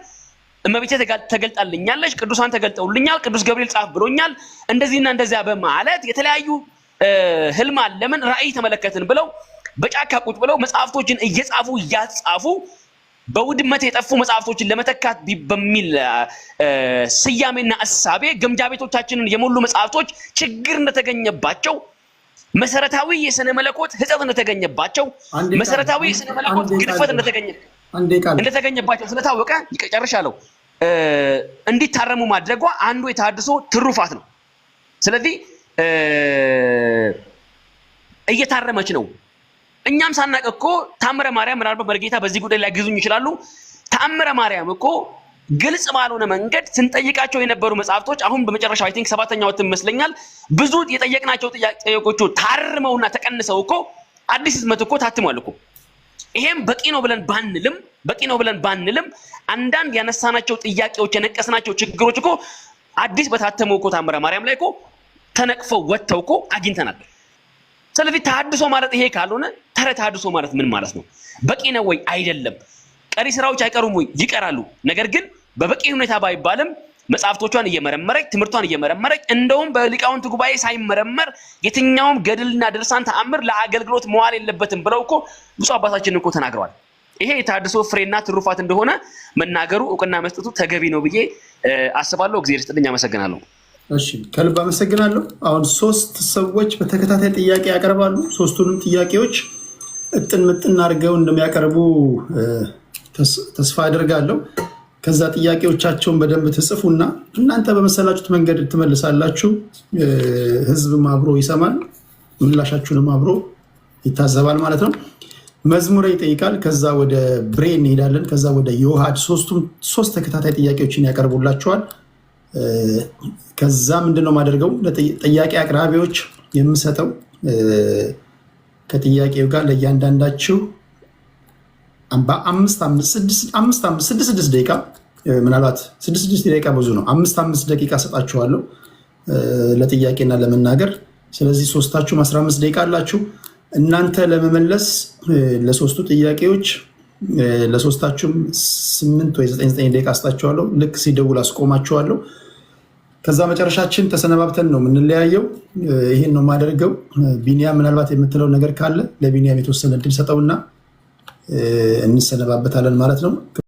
እመቤቴ ተገልጣልኛለች፣ ቅዱሳን ተገልጠውልኛል፣ ቅዱስ ገብርኤል ጻፍ ብሎኛል፣ እንደዚህና እንደዚያ በማለት የተለያዩ ህልም አለምን ራእይ ተመለከትን ብለው በጫካ ቁጭ ብለው መጽሐፍቶችን እየጻፉ እያጻፉ በውድመት የጠፉ መጽሐፍቶችን ለመተካት በሚል ስያሜና እሳቤ ግምጃ ቤቶቻችንን የሞሉ መጽሐፍቶች ችግር እንደተገኘባቸው መሰረታዊ የስነ መለኮት ህጸት እንደተገኘባቸው መሰረታዊ የስነ መለኮት ግድፈት እንደተገኘባቸው ስለታወቀ ይጨርሻለሁ እንዲታረሙ ማድረጓ አንዱ የተሐድሶ ትሩፋት ነው። ስለዚህ እየታረመች ነው። እኛም ሳናቅ እኮ ተአምረ ማርያም ምናልባት መርጌታ በዚህ ጉዳይ ላይ ግዙኝ ይችላሉ። ተአምረ ማርያም እኮ ግልጽ ባልሆነ መንገድ ስንጠይቃቸው የነበሩ መጽሐፍቶች አሁን በመጨረሻው አይ ቲንክ 7ኛው እትም ይመስለኛል ብዙ የጠየቅናቸው ጥያቄዎቹ ታርመውና ተቀንሰው እኮ አዲስ ህትመት እኮ ታትሟል እኮ። ይሄም በቂ ነው ብለን ባንልም አንዳንድ ያነሳናቸው ጥያቄዎች የነቀስናቸው ችግሮች እኮ አዲስ በታተመው እኮ ተአምረ ማርያም ላይ እኮ ተነቅፈው ወጥተው እኮ አግኝተናል። ስለዚህ ተሐድሶ ማለት ይሄ ካልሆነ ተረት ተሐድሶ ማለት ምን ማለት ነው? በቂ ነው ወይ? አይደለም። ቀሪ ስራዎች አይቀሩም ወይ? ይቀራሉ። ነገር ግን በበቂ ሁኔታ ባይባልም መጽሐፍቶቿን እየመረመረች ትምህርቷን እየመረመረች እንደውም በሊቃውንት ጉባኤ ሳይመረመር የትኛውም ገድልና ድርሳን ተአምር ለአገልግሎት መዋል የለበትም ብለው እኮ ብፁዕ አባታችን እኮ ተናግረዋል። ይሄ የተሐድሶ ፍሬና ትሩፋት እንደሆነ መናገሩ እውቅና መስጠቱ ተገቢ ነው ብዬ አስባለሁ። እግዚአብሔር ይስጥልኝ። አመሰግናለሁ። እሺ ከልብ አመሰግናለሁ። አሁን 3 ሰዎች በተከታታይ ጥያቄ ያቀርባሉ። 3ቱንም ጥያቄዎች እጥን ምጥን አድርገው እንደሚያቀርቡ ተስፋ አድርጋለሁ። ከዛ ጥያቄዎቻቸውን በደንብ ትጽፉና እናንተ በመሰላችሁት መንገድ ትመልሳላችሁ። ህዝብም አብሮ ይሰማል፣ ምላሻችሁንም አብሮ ይታዘባል ማለት ነው። መዝሙረ ይጠይቃል። ከዛ ወደ ብሬ እንሄዳለን። ከዛ ወደ ዮሐድ 3 ተከታታይ ጥያቄዎችን ያቀርቡላቸዋል። ከዛ ምንድነው ማደርገው ለጥያቄ አቅራቢዎች የምሰጠው ከጥያቄው ጋር ለእያንዳንዳችሁ በ5-5 ደቂቃ ምናልባት 6 ደቂቃ ብዙ ነው። 5 ደቂቃ ሰጣችኋለሁ ለጥያቄና ለመናገር። ስለዚህ ሶስታችሁም 15 ደቂቃ አላችሁ። እናንተ ለመመለስ ለሶስቱ ጥያቄዎች ለሶስታችሁም 8 ወይ 9 ደቂቃ አስጣችኋለሁ። ልክ ሲደውል አስቆማችኋለሁ። ከዛ መጨረሻችን ተሰነባብተን ነው የምንለያየው። ይሄን ነው የማደርገው። ቢኒያም ምናልባት የምትለው ነገር ካለ ለቢኒያም የተወሰነ እድል ሰጠውና እንሰነባበታለን ማለት ነው።